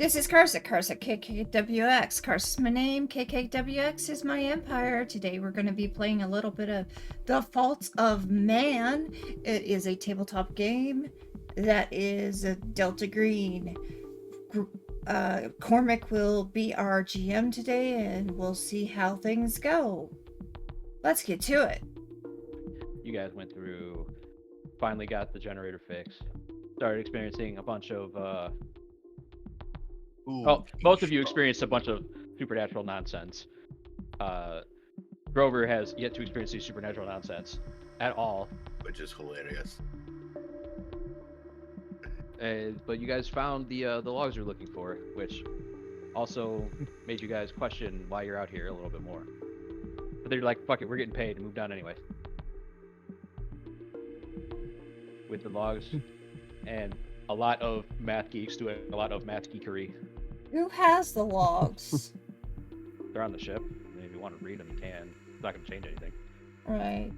This is KarsaKKWx. Karsa's my name, KKWx is my empire. Today we're going to be playing a little bit of The Faults of Man. It is a tabletop game that is a Delta Green. Cormac will be our GM today and we'll see how things go. Let's get to it. You guys went through, finally got the generator fixed, started experiencing a bunch of both of you experienced a bunch of supernatural nonsense. Grover has yet to experience any supernatural nonsense at all, which is hilarious. But you guys found the logs you're looking for, which also made you guys question why you're out here a little bit more. But they're like, fuck it, we're getting paid and moved on anyway. With the logs and a lot of math geeks doing a lot of math geekery. Who has the logs? They're on the ship. I mean, if you want to read them, you can. It's not going to change anything. Right.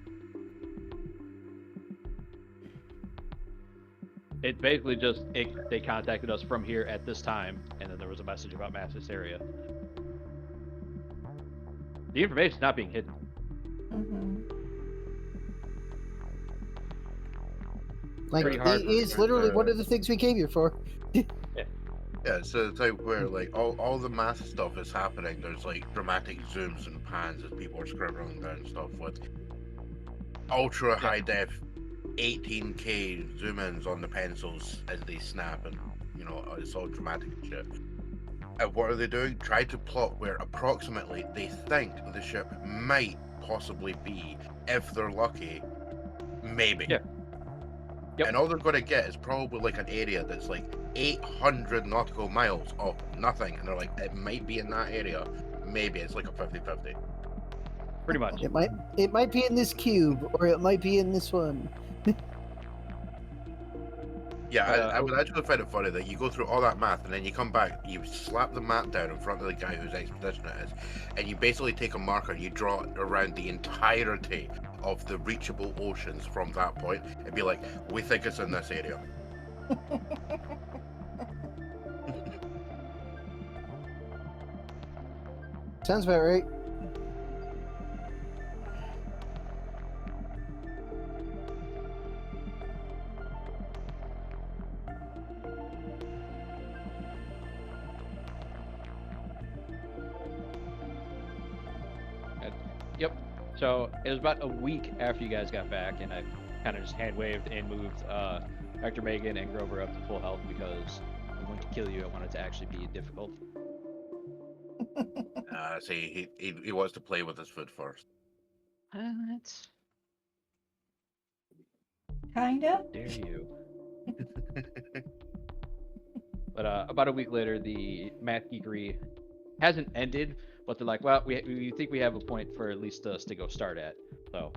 It basically just, they contacted us from here at this time, and then there was a message about mass hysteria. The information's not being hidden. Mm-hmm. Like, it is literally one of the things we came here for. Yeah, so it's like where like all the math stuff is happening. There's like dramatic zooms and pans as people are scribbling down stuff with ultra high def 18K zoom ins on the pencils as they snap, and you know, it's all dramatic and shit. And what are they doing? Try to plot where approximately they think the ship might possibly be, if they're lucky, maybe. Yeah. Yep. And all they're going to get is probably like an area that's like 800 nautical miles of nothing. And they're like, it might be in that area. Maybe. It's like a 50-50. Pretty much. It might be in this cube, or it might be in this one. Yeah, I would actually find it funny that you go through all that math and then you come back, you slap the map down in front of the guy whose expedition it is, and you basically take a marker and you draw it around the entirety of the reachable oceans from that point and be like, we think it's in this area. Sounds about right. Yep. So it was about a week after you guys got back, and I kind of just hand waved and moved Dr. Megan and Grover up to full health because I wanted to kill you. I wanted to actually be difficult. See, he wants to play with his food first. That's Kind of. dare you. But about a week later, the math geekery hasn't ended, but they're like, well, we think we have a point for at least us to go start at. So,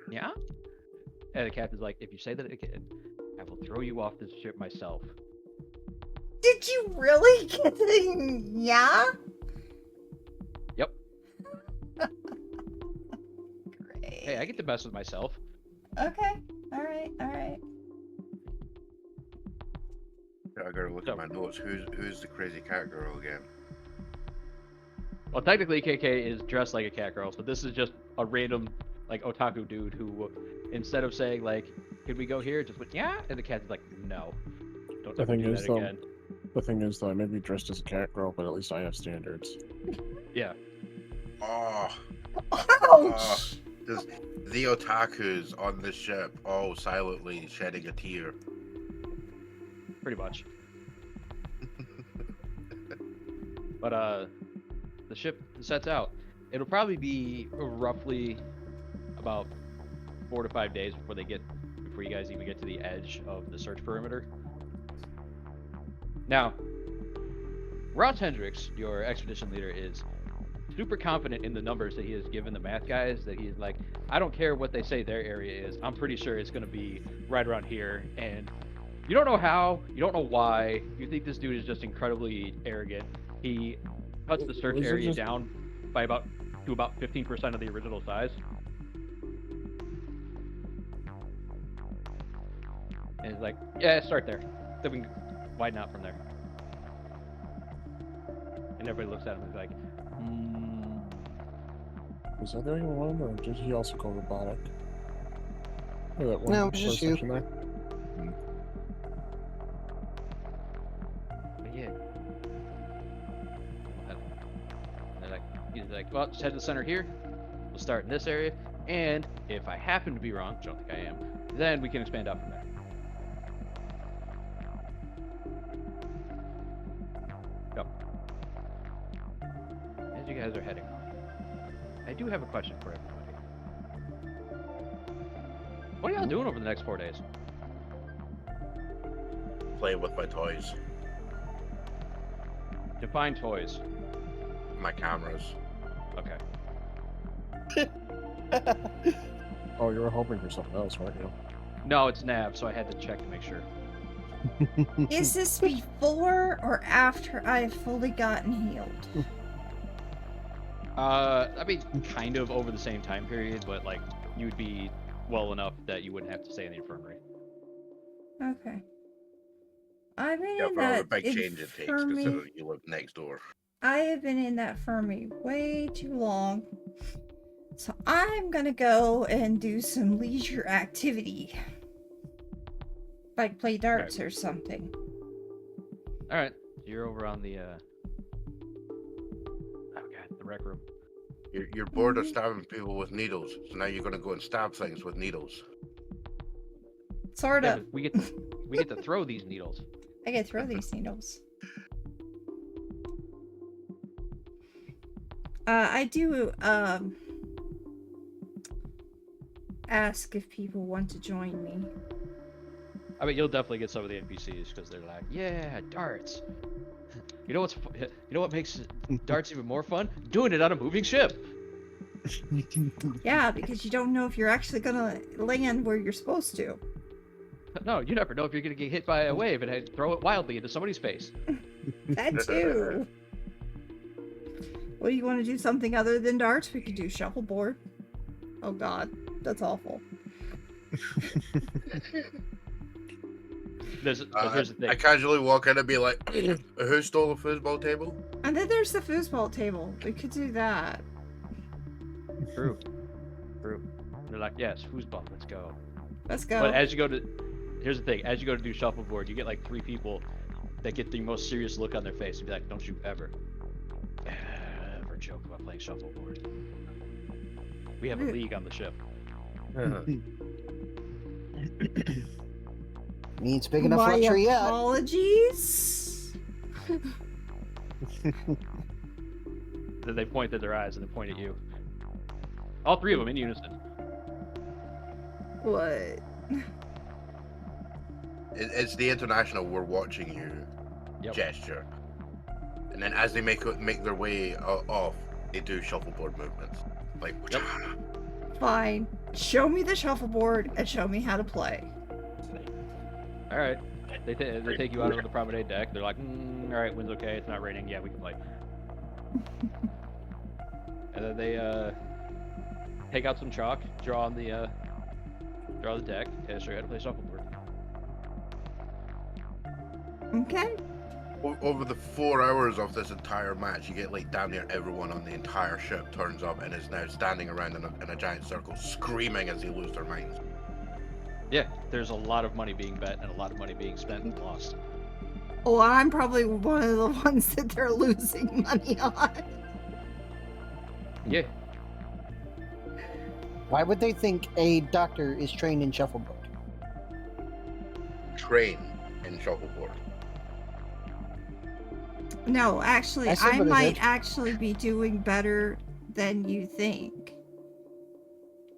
yeah. And the captain's like, if you say that again, I will throw you off this ship myself. Did you really get the yeah? Yep. Great. Hey, I get to mess with myself. Okay. All right. I gotta look at my notes. Who's the crazy cat girl again? Well, technically, KK is dressed like a cat girl, so this is just a random, like, otaku dude who, instead of saying, like, could we go here, just went, yeah, and the cat's like, no. Don't ever do that again. The thing is, though, I may be dressed as a cat girl, but at least I have standards. Yeah. Oh. Ouch! There's the otakus on the ship all silently shedding a tear. Pretty much. But the ship sets out. It'll probably be roughly about 4 to 5 days before you guys even get to the edge of the search perimeter. Now, Ross Hendrix, your expedition leader, is super confident in the numbers that he has given the math guys, that he's like, I don't care what they say their area is, I'm pretty sure it's going to be right around here, and you don't know how, you don't know why, you think this dude is just incredibly arrogant. He cuts the search area down by about 15% of the original size. And he's like, yeah, start there. Then we can widen out from there. And everybody looks at him and is like, Was that the only one, or did he also go robotic? Or that one No, it was just you. section there? but yeah. And they're like, he's like, well, just head to the center here. We'll start in this area. And if I happen to be wrong, which I don't think I am, then we can expand out from there. Go. As you guys are heading off, I do have a question for everybody. What are y'all doing over the next 4 days? Playing with my toys, Define toys. my cameras. Okay. Oh, you were hoping for something else, weren't you? No, it's nav, so I had to check to make sure. Is this before or after I've fully gotten healed? I mean, kind of over the same time period, but like, you'd be well enough that you wouldn't have to stay in the infirmary. Okay. I've been Yeah, in for all the that big change it takes, infirmary. considering you live next door. I have been in that infirmary way too long. So I'm gonna go and do some leisure activity. Like play darts or something. Alright, you're over on the, oh god, the rec room. You're bored of stabbing people with needles, so now you're gonna go and stab things with needles. Sort Yeah, of. but we get to throw these needles. I can throw these needles. I do ask if people want to join me. I mean, you'll definitely get some of the NPCs because they're like, yeah, darts. You know what makes darts even more fun? Doing it on a moving ship. Yeah, because you don't know if you're actually gonna land where you're supposed to. No, you never know if you're gonna get hit by a wave and throw it wildly into somebody's face. That too. Well, you want to do something other than darts? We could do shuffleboard. Oh god, that's awful. Here's the thing. I casually walk in and be like, who stole the foosball table? And then there's the foosball table. We could do that. True. They're like, yes, foosball, let's go. Let's go. But as you go to, here's the thing, as you go to do shuffleboard, you get like 3 people that get the most serious look on their face and be like, don't you ever joke about playing shuffleboard. We have a league on the ship. Needs big enough My luxury yet. apologies. Then they point at their eyes and they point at you. All 3 of them in unison. What? It's the international "we're watching you" gesture, and then as they make their way off, they do shuffleboard movements. Like, Fine. Show me the shuffleboard and show me how to play. All right. They take you out onto the promenade deck. They're like, all right, wind's okay. It's not raining. Yeah, we can play. And then they take out some chalk, draw the deck, and show you how to play shuffleboard. Okay. over the 4 hours of this entire match, you get like damn near everyone on the entire ship turns up and is now standing around in a giant circle, screaming as they lose their minds. Yeah, there's a lot of money being bet and a lot of money being spent and lost. Oh, I'm probably one of the ones that they're losing money on. Yeah. Why would they think a doctor is trained in shuffleboard? Train in shuffleboard. No, actually, I what is might it? actually be doing better than you think.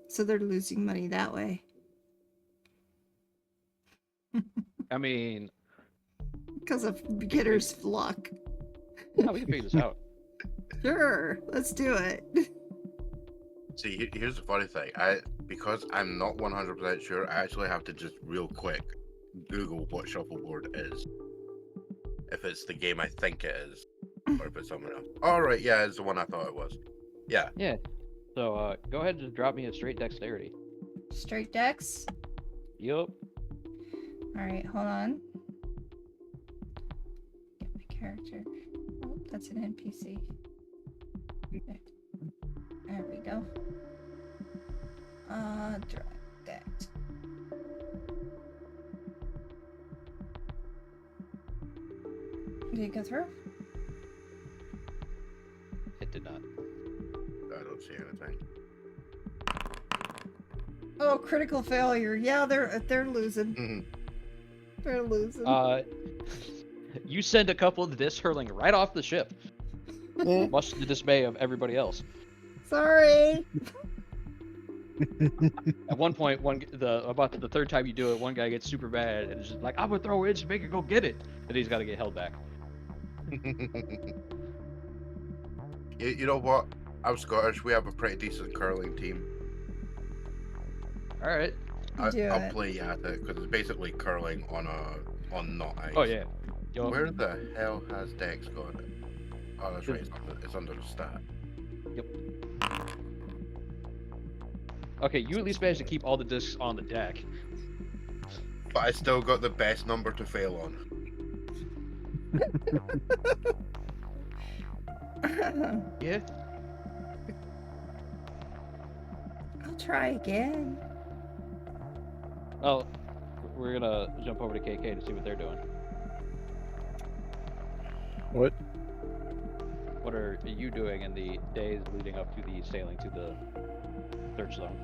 So they're losing money that way. I mean, Because of beginner's luck. yeah, we can figure this out. Sure, let's do it. See, here's the funny thing. Because I'm not 100% sure, I actually have to just real quick Google what shuffleboard is. If it's the game I think it is, or if it's something else. All right, yeah, it's the one I thought it was. Yeah. Yeah. So go ahead and just drop me a straight dexterity. Straight decks. Yup. All right, hold on. character. Oh, that's an NPC. Okay. There we go. Drag that. Did it go through? It did not. I don't see anything. Oh, critical failure. Yeah, they're losing. Mhm. They're losing. You send a couple of discs hurling right off the ship, much to the dismay of everybody else. Sorry. At one point, about the third time you do it, one guy gets super bad and is just like, "I'm gonna throw it, just make it go get it," and he's got to get held back. You know what? I'm Scottish. We have a pretty decent curling team. All right. I'll it. play at it because it's basically curling on not ice. Oh yeah. Yo, Where the hell has Dex got it? Oh, that's right. It's under the stat. Yep. Okay, you at least managed to keep all the discs on the deck. But I still got the best number to fail on. Yeah. I'll try again. Well, we're gonna jump over to KK to see what they're doing. What? What are you doing in the days leading up to the sailing to the search zone?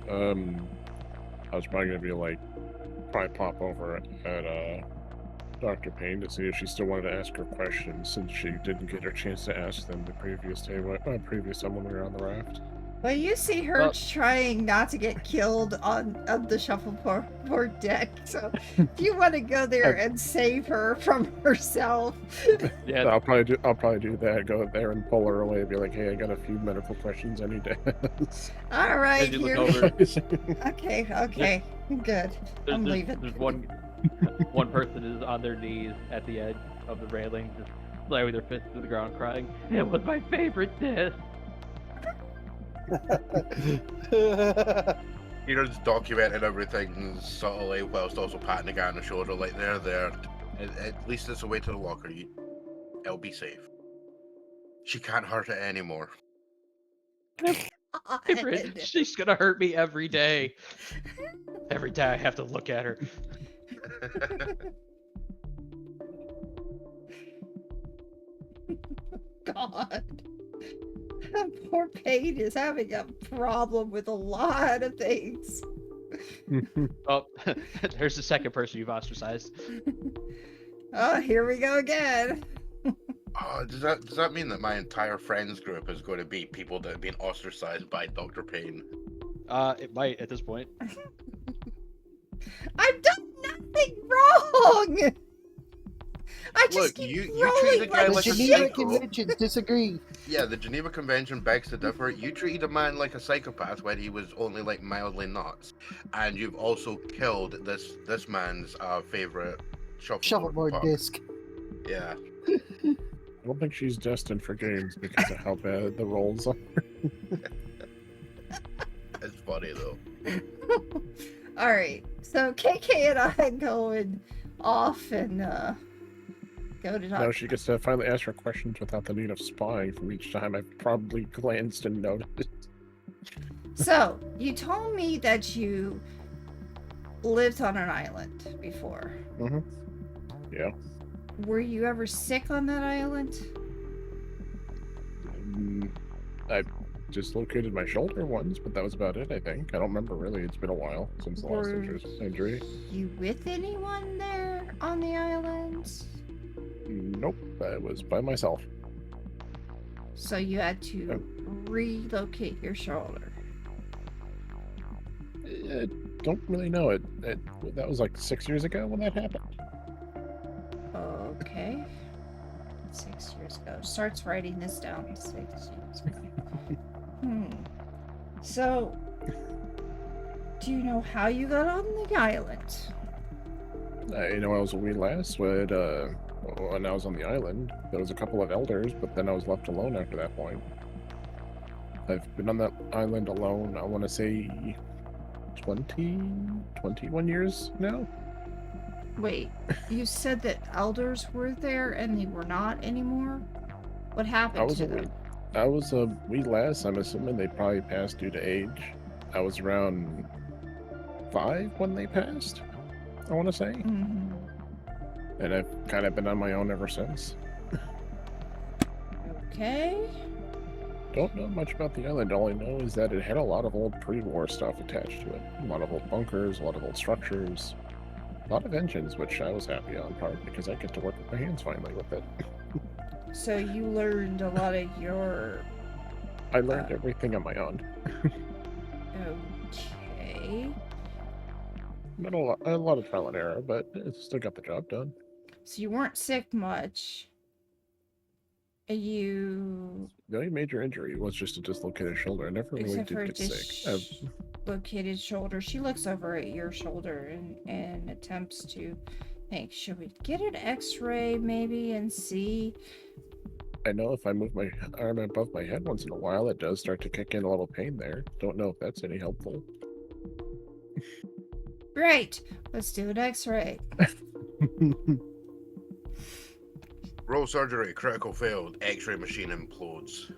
I was probably gonna be like, probably pop over at Dr. Payne to see if she still wanted to ask her questions since she didn't get her chance to ask them the previous time when we were on the raft. Well, you see her Well- trying not to get killed on the shuffleboard deck. So if you want to go there and save her from herself. Yeah. I'll probably do that. Go there and pull her away. Be like, hey, I got a few medical questions I need to ask. All right, As you look here. over, Okay, good. I'm leaving. There's one person is on their knees at the edge of the railing, just slamming their fists to the ground, crying. It was my favorite disc. You know, just documenting everything subtly whilst also patting the guy on the shoulder, like there. At least it's a way to the locker. It'll be safe. She can't hurt it anymore. Favorite. She's gonna hurt me every day. Every day I have to look at her. God. Poor Payne is having a problem with a lot of things. Oh, there's the second person you've ostracized. Oh, here we go again. Oh, does that mean that my entire friends group is going to be people that have been ostracized by Dr. Payne? It might at this point. I've done nothing wrong. I just Look, keep you rolling treated the guy like like a shit. Geneva psycho. Conventions disagree. Yeah, the Geneva Convention begs to differ. You treated a man like a psychopath when he was only like mildly nuts, and you've also killed this man's favorite Shuffleboard puck. disc. Yeah. I don't think she's destined for games because of how bad the rolls are. It's funny though. All right, so KK and I going off and go to talk. Now she gets to finally ask her questions without the need of spying from each time I've probably glanced and noticed. So you told me that you lived on an island before. Mm-hmm. Yeah. Were you ever sick on that island? I dislocated my shoulder once, but that was about it, I think. I don't remember really. It's been a while since the last Were injury. you with anyone there on the island? Nope, I was by myself. So you had to relocate your shoulder. I don't really know it. That was like 6 years ago when that happened. Okay. 6 years ago. Starts writing this down. 6 years ago. So, do you know how you got on the island? I know I was a wee lass when I was on the island. There was a couple of elders, but then I was left alone after that point. I've been on that island alone, I want to say 21 years now. Wait, you said that elders were there and they were not anymore? What happened to them? I was a wee lass. I'm assuming they probably passed due to age. I was around 5 when they passed, I want to say. Mm-hmm. And I've kind of been on my own ever since. Okay. Don't know much about the island. All I know is that it had a lot of old pre-war stuff attached to it. A lot of old bunkers, a lot of old structures, a lot of engines, which I was happy on part because I get to work with my hands finally with it. So you learned a lot of your... I learned everything on my own. Okay. Not a lot of trial and error, but it still got the job done. So you weren't sick much. You... The only major injury was just a dislocated shoulder. I never really Except for did get sick. dislocated shoulder. She looks over at your shoulder and attempts to think, should we get an x-ray maybe and see? I know if I move my arm above my head once in a while, it does start to kick in a little pain there. Don't know if that's any helpful. Great! Let's do an x-ray. Roll surgery, critical failed, x-ray machine implodes.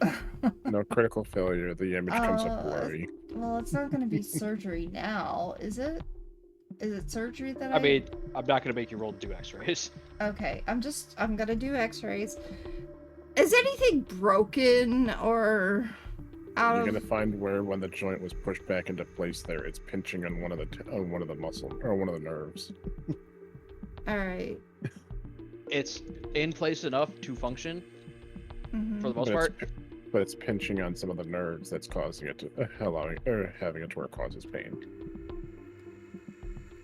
No critical failure, the image comes up blurry. Well, it's not going to be surgery now, is it? Is it surgery that I mean, I'm not going to make you roll to do x-rays. Okay, I'm going to do x-rays. Is anything broken or out You're of... going to find where when the joint was pushed back into place there, it's pinching on one of the muscle, or one of the nerves. Alright. It's in place enough to function for the most part. But it's pinching on some of the nerves that's causing it to having it to where it causes pain.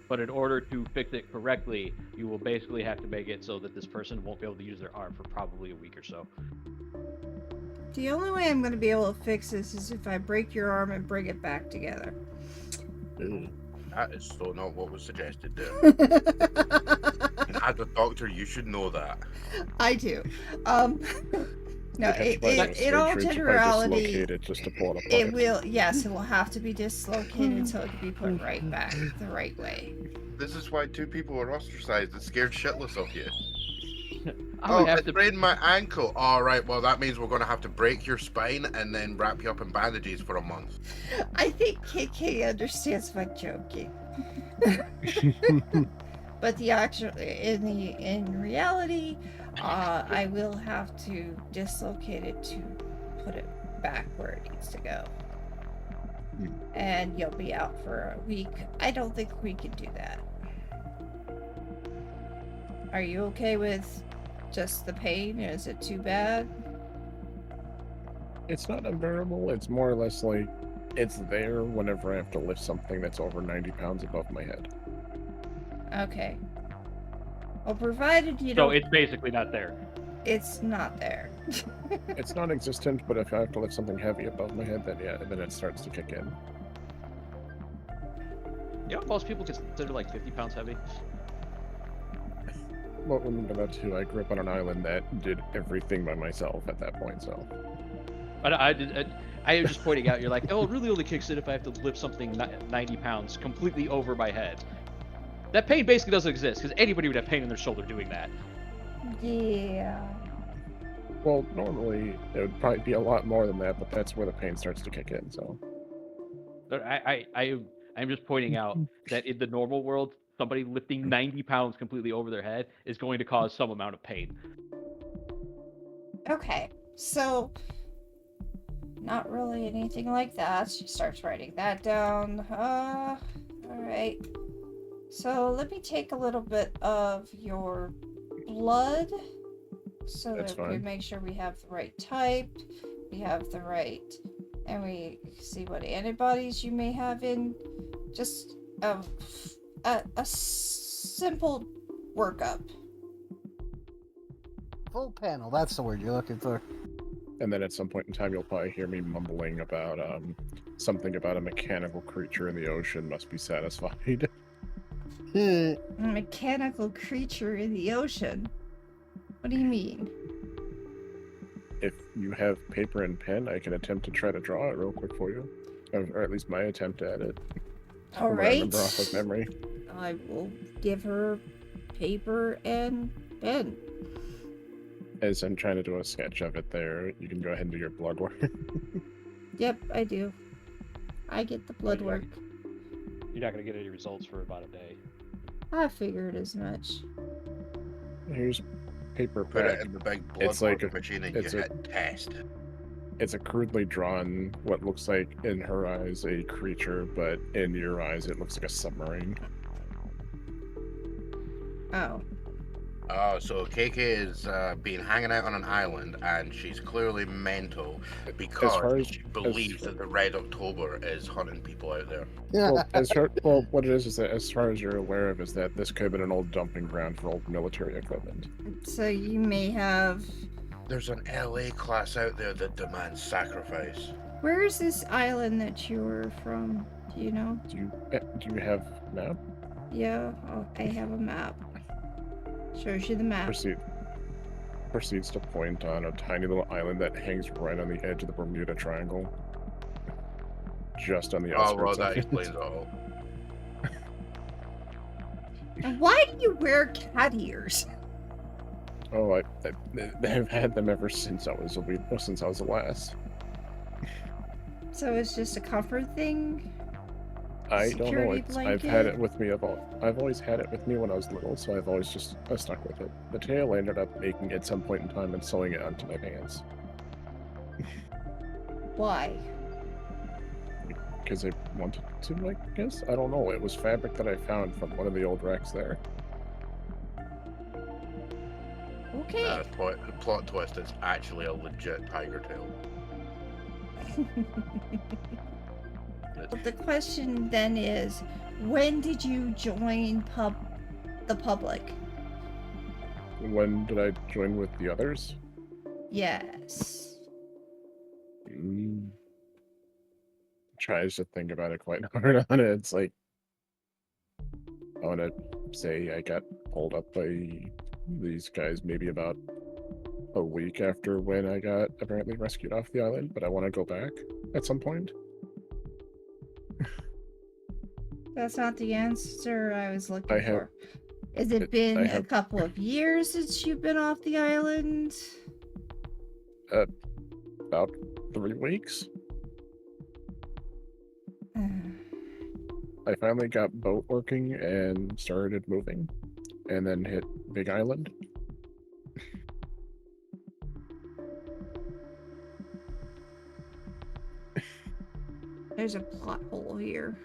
But in order to fix it correctly, you will basically have to make it so that this person won't be able to use their arm for probably a week or so. The only way I'm going to be able to fix this is if I break your arm and bring it back together. That is still not what was suggested there. As a doctor, you should know that. I do. No, in all generality, just to pull it apart. it will, yes, it will have to be dislocated so it can be put right back the right way. This is why 2 people are ostracized and scared shitless of you. I sprained my ankle. All right, well, that means we're going to have to break your spine and then wrap you up in bandages for a month. I think KK understands my joking. But the actual, in reality, I will have to dislocate it to put it back where it needs to go. And you'll be out for a week. I don't think we can do that. Are you okay with just the pain? Is it too bad? It's not unbearable. It's more or less like it's there whenever I have to lift something that's over 90 pounds above my head. Okay. Well, provided you don't... So it's basically not there. It's not there. It's non-existent, but if I have to lift something heavy above my head, then yeah, then it starts to kick in. You know, most people consider like 50 pounds heavy. Well, remember that too. I grew up on an island that did everything by myself at that point, so. But I am just pointing out, you're like, oh, it really only kicks in if I have to lift something 90 pounds completely over my head. That pain basically doesn't exist, because anybody would have pain in their shoulder doing that. Yeah. Well, normally it would probably be a lot more than that, but that's where the pain starts to kick in, so. But I'm just pointing out that in the normal world, somebody lifting 90 pounds completely over their head is going to cause some amount of pain. Okay, so not really anything like that. She starts writing that down. All right. So let me take a little bit of your blood so That's that we fine. make sure we have the right type, we have the right, and we see what antibodies you may have in. Just a simple workup. Full panel, that's the word you're looking for. And then at some point in time, you'll probably hear me mumbling about something about a mechanical creature in the ocean must be satisfied. A mechanical creature in the ocean? What do you mean? If you have paper and pen, I can attempt to try to draw it real quick for you. Or at least my attempt at it. All From what I right. remember off of memory. I will give her paper and pen. As I'm trying to do a sketch of it there, you can go ahead and do your blood work. Yep, I do. I get the blood work. You're not gonna get any results for about a day. I figured as much. Here's paper Put it pack. in the big blood It's like work machine and you hit test. It's a crudely drawn, what looks like in her eyes a creature, but in your eyes it looks like a submarine. Oh. Oh, so KK is been hanging out on an island, and she's clearly mental because she believes that the Red October is hunting people out there. Well, what it is that as far as you're aware of is that this could have been an old dumping ground for old military equipment. So you may have... There's an LA class out there that demands sacrifice. Where is this island that you were from? Do you know? Do you have a map? Yeah, I have a map. Shows you the map. Proceeds to point on a tiny little island that hangs right on the edge of the Bermuda Triangle. Just on the outskirts. Oh, well, that of explains it all. And why do you wear cat ears? Oh, I've had them ever since I was a lass. So it's just a comfort thing? I don't know. Security I've had blanket? it with me. I've always had it with me when I was little, so I've always just stuck with it. The tail I ended up making at some point in time and sewing it onto my pants. Why? Because I wanted to, I guess. I don't know. It was fabric that I found from one of the old wrecks there. Okay. The plot twist is actually a legit tiger tail. The question then is, when did you join the public? When did I join with the others? Yes. Tries to think about it quite hard on it. It's like, I want to say I got pulled up by these guys maybe about a week after when I got apparently rescued off the island, but I want to go back at some point. That's not the answer I was looking I have- for. Has it been I a have- couple of years since you've been off the island? About 3 weeks. I finally got boat working and started moving, and then hit Big Island. There's a plot hole here.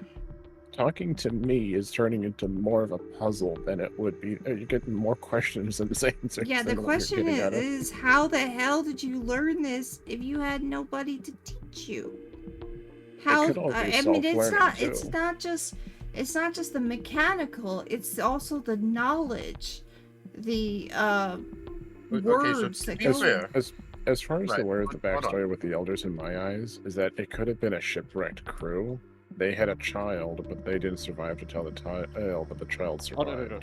Talking to me is turning into more of a puzzle than it would be. You're getting more questions than answers. Yeah, the than what you're question getting out of. is how the hell did you learn this if you had nobody to teach you? How could all be I mean it's self-learning, not just the mechanical, it's also the knowledge, the words to that be go fair, As far as Right, the word, the hold on. backstory with the elders in my eyes is that it could have been a shipwrecked crew. They had a child, but they didn't survive to tell the tale, but the child Oh, survived. no.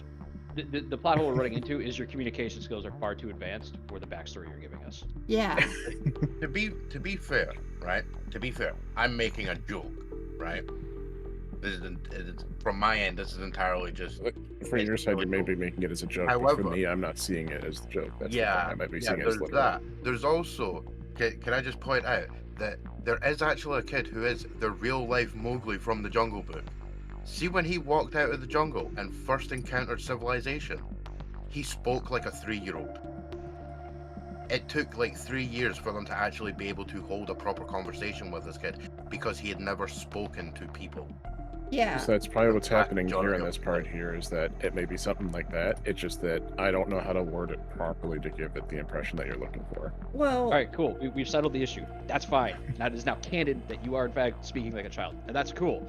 The plot hole we're running into is your communication skills are far too advanced for the backstory you're giving us. yeah. to be fair, right? To be fair, I'm making a joke, right? This is from my end. This is entirely just. For your side, you may really be making it as a joke, but However- for me, I'm not seeing it as a joke. That's the Yeah, thing. I might be yeah. seeing it as There's literal. that. There's also. Can I just point out that there is actually a kid who is the real life Mowgli from the Jungle Book. See, when he walked out of the jungle and first encountered civilization, he spoke like a 3-year-old. It took like 3 years for them to actually be able to hold a proper conversation with this kid because he had never spoken to people. Yeah. So that's probably what's The vast happening here majority in of this it. part here is that it may be something like that. It's just that I don't know how to word it properly to give it the impression that you're looking for. Well, All right, cool. We've settled the issue. That's fine. That is now canon that you are in fact speaking like a child, and that's cool.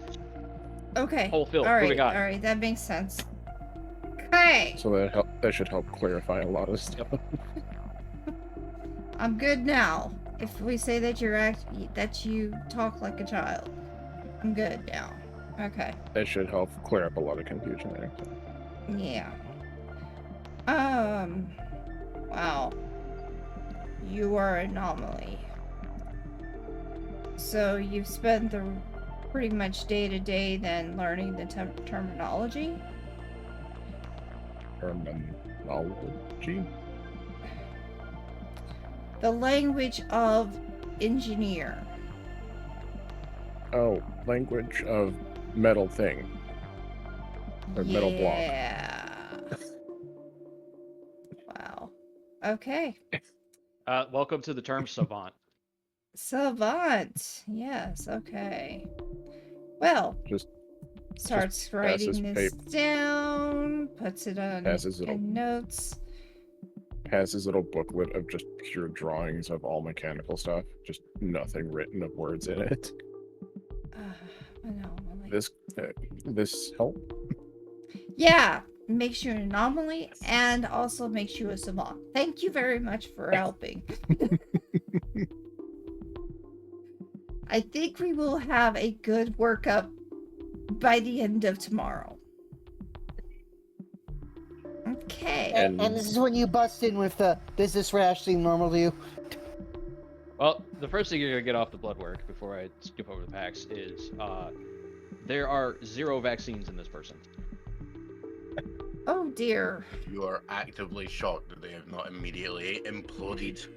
okay. Whole film. All Moving on. right, that makes sense. Okay. So that should help clarify a lot of stuff. I'm good now. If we say that that you talk like a child, I'm good now. Okay. That should help clear up a lot of confusion there. Yeah. Wow. You are an anomaly. So you've spent the pretty much day to day then learning the terminology? terminology? The language of engineer. Oh, language of metal thing. Or metal block. Yeah. Wow. Okay. Welcome to the term savant. Savant. Yes. Okay. Well, Just starts passes writing this down, puts it on Passes it in notes. has his little booklet of just pure drawings of all mechanical stuff. Just nothing written of words in it. Anomaly. This help? Yeah, makes you an anomaly and also makes you a savant. Thank you very much for helping. I think we will have a good workup by the end of tomorrow. Okay. And this is when you bust in with the, does this rash seem normal to you? Well, the first thing you're gonna get off the blood work before I skip over the packs is there are 0 vaccines in this person. Oh dear. You are actively shocked that they have not immediately imploded.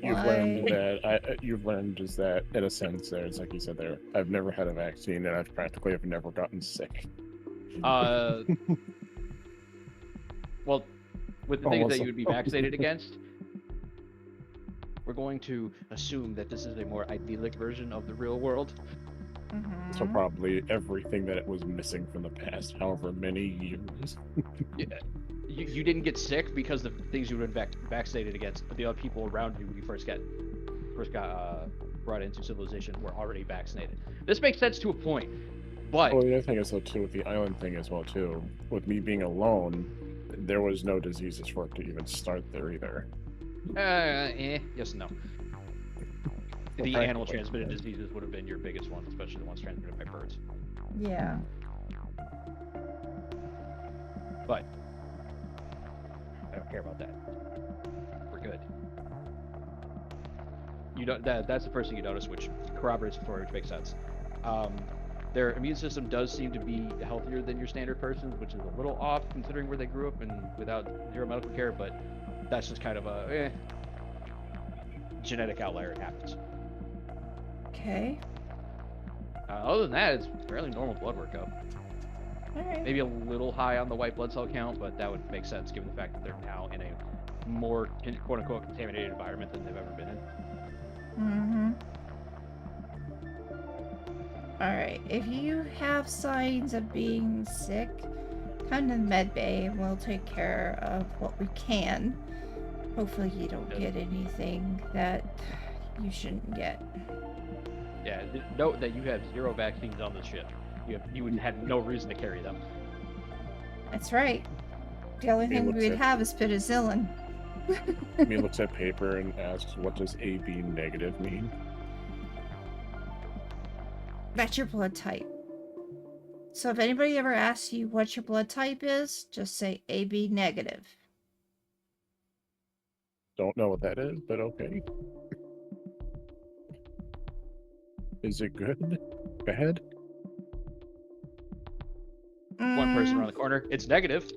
You've learned that you've learned is that in a sense there, it's like you said there, I've never had a vaccine and I've practically have never gotten sick. Well, with the things that you would be vaccinated against, we're going to assume that this is a more idyllic version of the real world. Mhm. So probably everything that it was missing from the past, however many years. You didn't get sick because the things you would have been vaccinated against, the other people around you when you first got brought into civilization were already vaccinated. This makes sense to a point, but Well, the other thing is though too with the island thing as well too. With me being alone, there was no diseases for it to even start there either. yes and no. The Well, animal practically, transmitted yeah. diseases would have been your biggest ones, especially the ones transmitted by birds. Yeah. But I don't care about that. We're good. You don't. That's the first thing you notice, which corroborates before, which makes sense. Their immune system does seem to be healthier than your standard person's, which is a little off considering where they grew up and without 0 medical care. But that's just kind of a genetic outlier. It happens. Okay. Other than that, it's fairly normal blood workup. All right. Maybe a little high on the white blood cell count, but that would make sense given the fact that they're now in a more quote-unquote contaminated environment than they've ever been in. Mm-hmm. All right. If you have signs of being sick, come to the med bay and we'll take care of what we can. Hopefully you don't get anything that you shouldn't get. Yeah, note that you have 0 vaccines on this ship. You would have no reason to carry them. That's right. The only thing we'd have is penicillin. He looks at paper and asks, "What does AB negative mean?" That's your blood type. So if anybody ever asks you what your blood type is, just say AB negative. Don't know what that is, but okay. Is it good? Bad? One person around the corner. It's negative.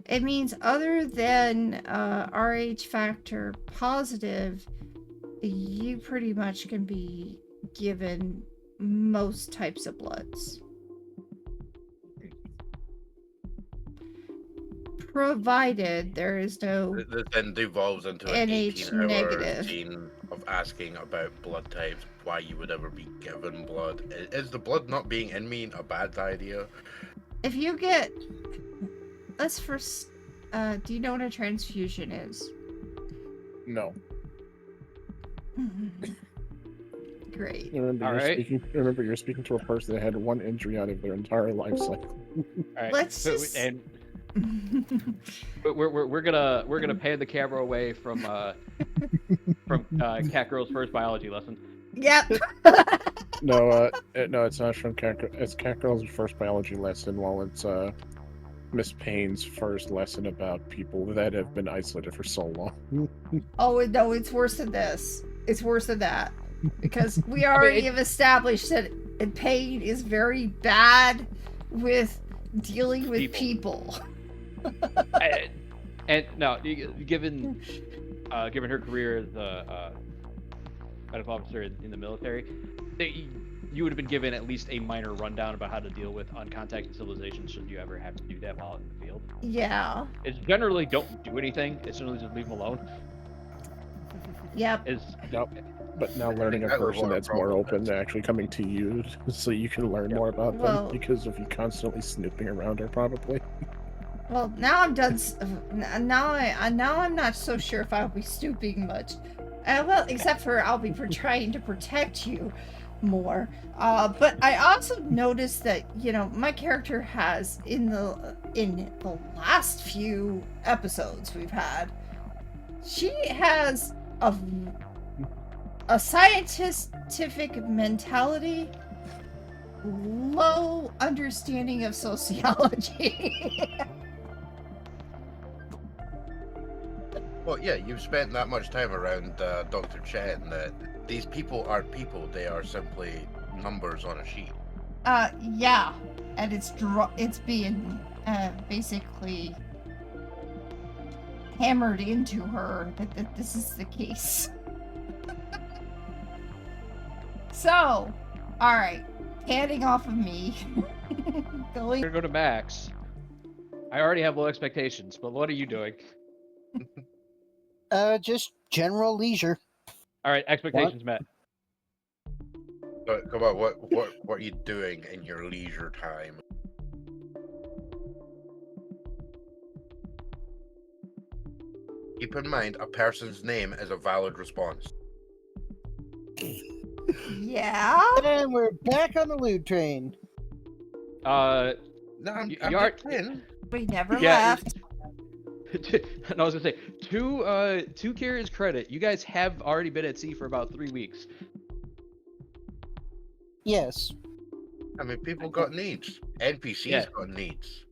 It means other than RH factor positive, you pretty much can be given most types of bloods. Provided there is no This then devolves into an NH 18-hour negative. scene of asking about blood types, why you would ever be given blood. Is the blood not being in me a bad idea? If you get, let's first, do you know what a transfusion is? No. Great. Remember, you're speaking to a person that had 1 injury out of their entire life cycle. All right. Let's just... And we're gonna pan the camera away from Cat Girl's first biology lesson. Yep. No, it's not from Cat Girl. It's Cat Girl's first biology lesson, while it's Miss Payne's first lesson about people that have been isolated for so long. Oh no, it's worse than this. It's worse than that. Because we already have established that Payne is very bad with dealing with people. And no, given her career as a medical officer in the military, you would have been given at least a minor rundown about how to deal with uncontacted civilizations should you ever have to do that while in the field. Yeah. It's generally don't do anything. It's generally just leave them alone. Yep. Yep. But now learning a That was person what our that's more problem open is. to actually coming to you so you can learn more about Well- them because of you constantly snooping around her, probably. Well, now I'm done. Now I'm not so sure if I'll be stooping much. Well, except for I'll be trying to protect you more. But I also noticed that my character has in the last few episodes we've had, she has a scientific mentality, low understanding of sociology. Well, yeah, you've spent that much time around Dr. Chen that these people aren't people; they are simply numbers on a sheet. Yeah, and it's being basically hammered into her that this is the case. So, all right, panning off of me, going. We're gonna go to Max. I already have low expectations, but what are you doing? Just general leisure. All right, expectations met. But come on, what are you doing in your leisure time? Keep in mind, a person's name is a valid response. Yeah. And we're back on the lewd train. No, I'm You are- just saying. We never Yeah, left. And I was gonna say, to Kira's credit, you guys have already been at sea for about 3 weeks. Yes. I mean, people got needs. NPCs Yeah. got needs.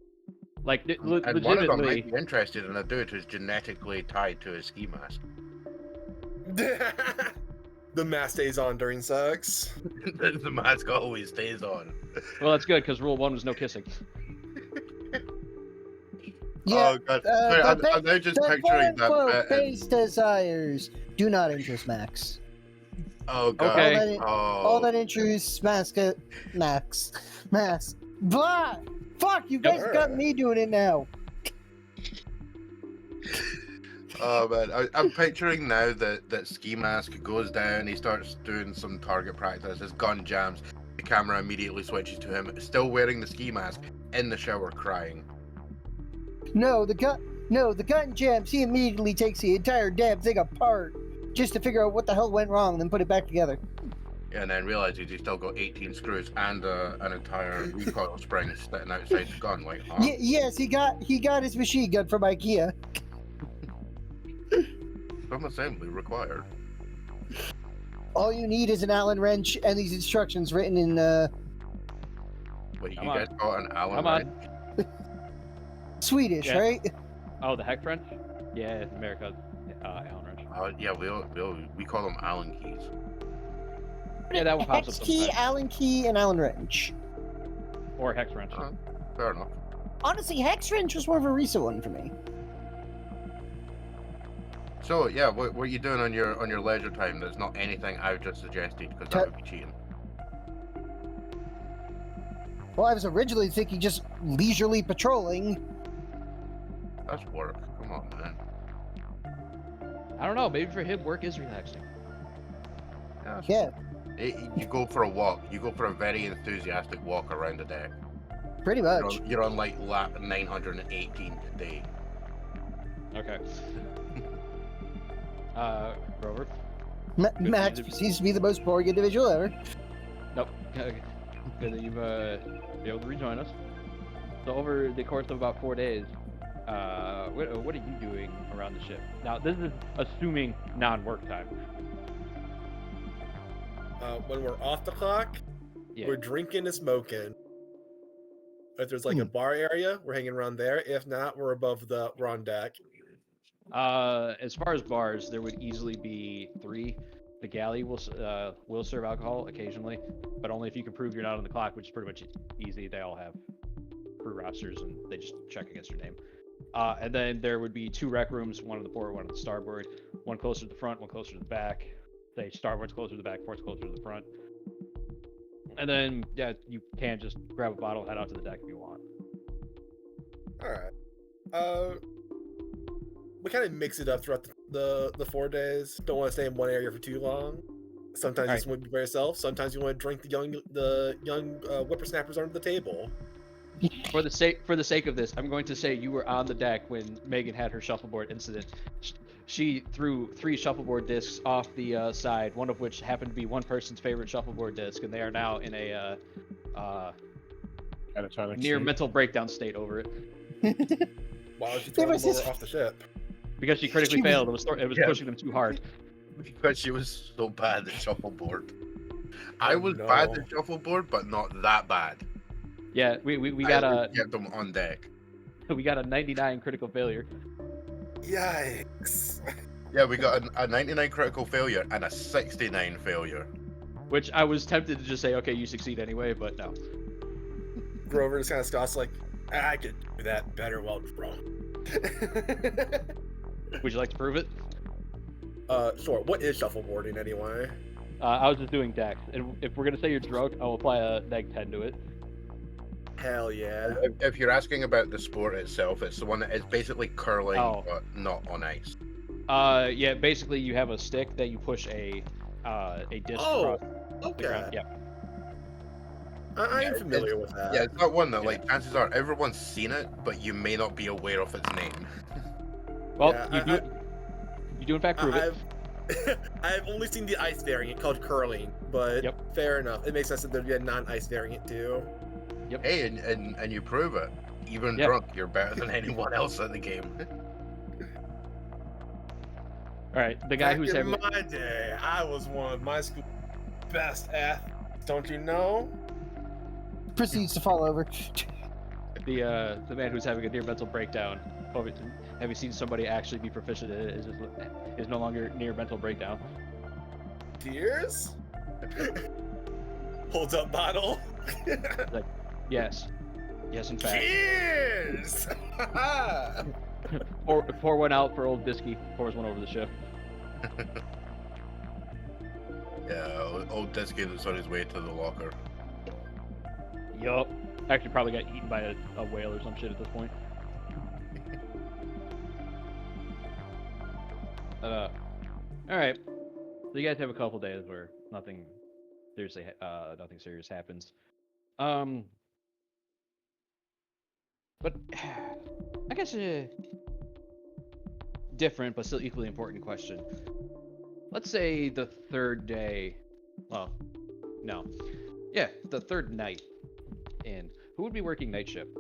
Like, And one of them legitimately. might be interested in a dude who's genetically tied to his ski mask. The mask stays on during sex. The mask always stays on. Well, that's good because rule 1 was no kissing. Yeah. Oh god. Sorry, but I'm now just the picturing that quote-unquote bit. base desires do not interest Max. Oh god. Okay. All that interests Max. Blah! Fuck, you guys got me doing it now. Oh man, I'm picturing now that Ski Mask goes down, he starts doing some target practice, his gun jams, the camera immediately switches to him, still wearing the ski mask, in the shower crying. No, the gun jams. He immediately takes the entire damn thing apart just to figure out what the hell went wrong, and then put it back together. And then realizes he's still got 18 screws and an entire recoil spring sitting outside the gun, like, huh? Yes, he got his machine gun from IKEA. Some assembly required. All you need is an Allen wrench and these instructions written in Wait, you Come on. guys got an Allen Come on. wrench? Swedish, Yeah. right? Oh, the hex wrench? Yeah, in America, Allen wrench. Yeah, we call them Allen keys. Yeah, that one pops Hex up key, sometimes. Allen key, and Allen wrench. Or hex wrench. Fair enough. Honestly, hex wrench was more of a recent one for me. So yeah, what are you doing on your leisure time that's not anything I've just suggested, because that would be cheating. Well, I was originally thinking just leisurely patrolling. That's work. Come on, man. I don't know, maybe for him, work is relaxing. Yeah, You go for a walk. You go for a very enthusiastic walk around the deck. pretty much. You're on like lap 918 today. Okay. Grover? Max proceeds to be the most boring individual ever. Nope. Okay. Good that you've been able to rejoin us. So over the course of about 4 days, what are you doing around the ship? Now, this is assuming non-work time. When we're off the clock, Yeah. we're drinking and smoking. If there's like a bar area, we're hanging around there. If not, we're on deck. As far as bars, there would easily be 3. the galley will serve alcohol occasionally, but only if you can prove you're not on the clock, which is pretty much easy. They all have crew rosters, and they just check against your name. And then there would be 2 rec rooms, one on the port, one on the starboard, one closer to the front, one closer to the back. Say starboard's closer to the back, port's closer to the front. And then, yeah, you can just grab a bottle, head out to the deck if you want. All right. We kind of mix it up throughout the 4 days. Don't want to stay in one area for too long. Sometimes you just want to be by yourself. Sometimes you want to drink the young whippersnappers under the table. For the sake of this, I'm going to say you were on the deck when Megan had her shuffleboard incident. She threw 3 shuffleboard discs off the side, one of which happened to be one person's favorite shuffleboard disc, and they are now in a near mental breakdown state over it. Why would you throw them over off the ship? Because she critically failed. It was pushing them too hard. Because she was so bad at shuffleboard. I was bad at shuffleboard, but not that bad. Yeah, we got kept them on deck. We got a 99 critical failure. Yikes. Yeah, we got a 99 critical failure and a 69 failure. Which I was tempted to just say, okay, you succeed anyway, but no. Grover just kind of scoffs like, I could do that better while drunk. Would you like to prove it? Sure. What is shuffleboarding anyway? I was just doing dex, and if we're gonna say you're drunk, I'll apply a -10 to it. Hell yeah. If you're asking about the sport itself, it's the one that is basically curling, but not on ice. Yeah, basically you have a stick that you push a disc across the ground. Yeah. I am familiar with that. Yeah, it's not one that, like, chances are everyone's seen it, but you may not be aware of its name. Well, you do in fact prove it. I've only seen the ice variant called curling, but fair enough. It makes sense that there'd be a non-ice variant too. Yep. Hey, and you prove it. Even drunk, you're better than anyone else in the game. All right, the guy who's having my day, I was one of my school's best athletes. Don't you know? Proceeds to fall over. The man who's having a near mental breakdown. Have you seen somebody actually be proficient in it? Is no longer near mental breakdown. Tears? Holds up bottle. Like, yes, in fact. Cheers! pour one out for old Bisky. Pours one over the ship. Yeah, old Disky is on his way to the locker. Yup. Actually, probably got eaten by a whale or some shit at this point. All right. So you guys have a couple days where nothing serious happens. But I guess a different but still equally important question. Let's say the third day. Well, no. Yeah, the third night. And who would be working night shift?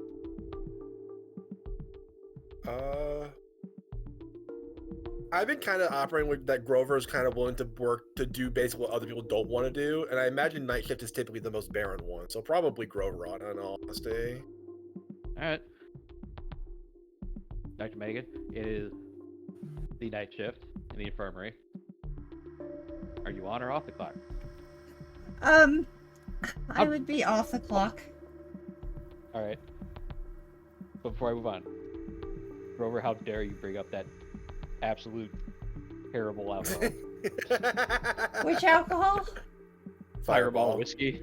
I've been kind of operating with that Grover's kind of willing to work to do basically what other people don't want to do, and I imagine night shift is typically the most barren one, so probably Grover on, in all honesty. All right. Dr. Megan, it is the night shift in the infirmary. Are you on or off the clock? I would be off the clock. All right. But before I move on, Grover, how dare you bring up that absolute terrible alcohol? Which alcohol? Fireball whiskey.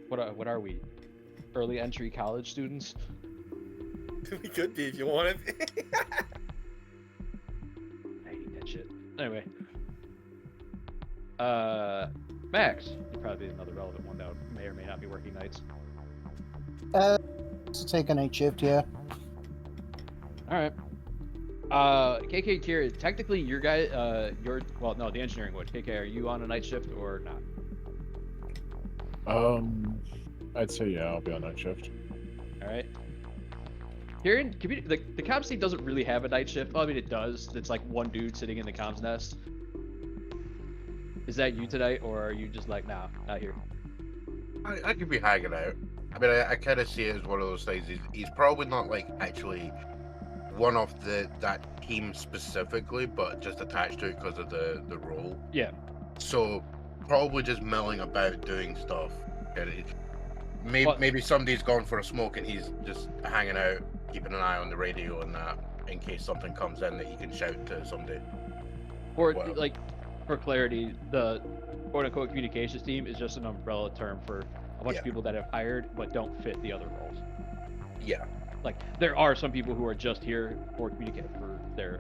What are we? Early entry college students? We could be if you wanted. I hate that shit. Anyway. Max, you'd probably be another relevant one that may or may not be working nights. To take a night shift, yeah. Alright. KK Kira, technically your guy, the engineering would. KK, are you on a night shift or not? I'd say yeah, I'll be on night shift. Alright. Kieran, the comms team doesn't really have a night shift. Well, I mean, it does. It's like one dude sitting in the comms nest. Is that you tonight, or are you just like, nah, not here? I could be hanging out. I mean, I kind of see it as one of those things. He's probably not, like, actually one of that team specifically, but just attached to it because of the role. Yeah. So probably just milling about doing stuff. Maybe Well- maybe somebody's gone for a smoke and he's just hanging out, keeping an eye on the radio and that, in case something comes in that he can shout to somebody. Or Well- like, for clarity, the quote-unquote communications team is just an umbrella term for a bunch Yeah. of people that have hired but don't fit the other roles. Yeah. Like, there are some people who are just here for for their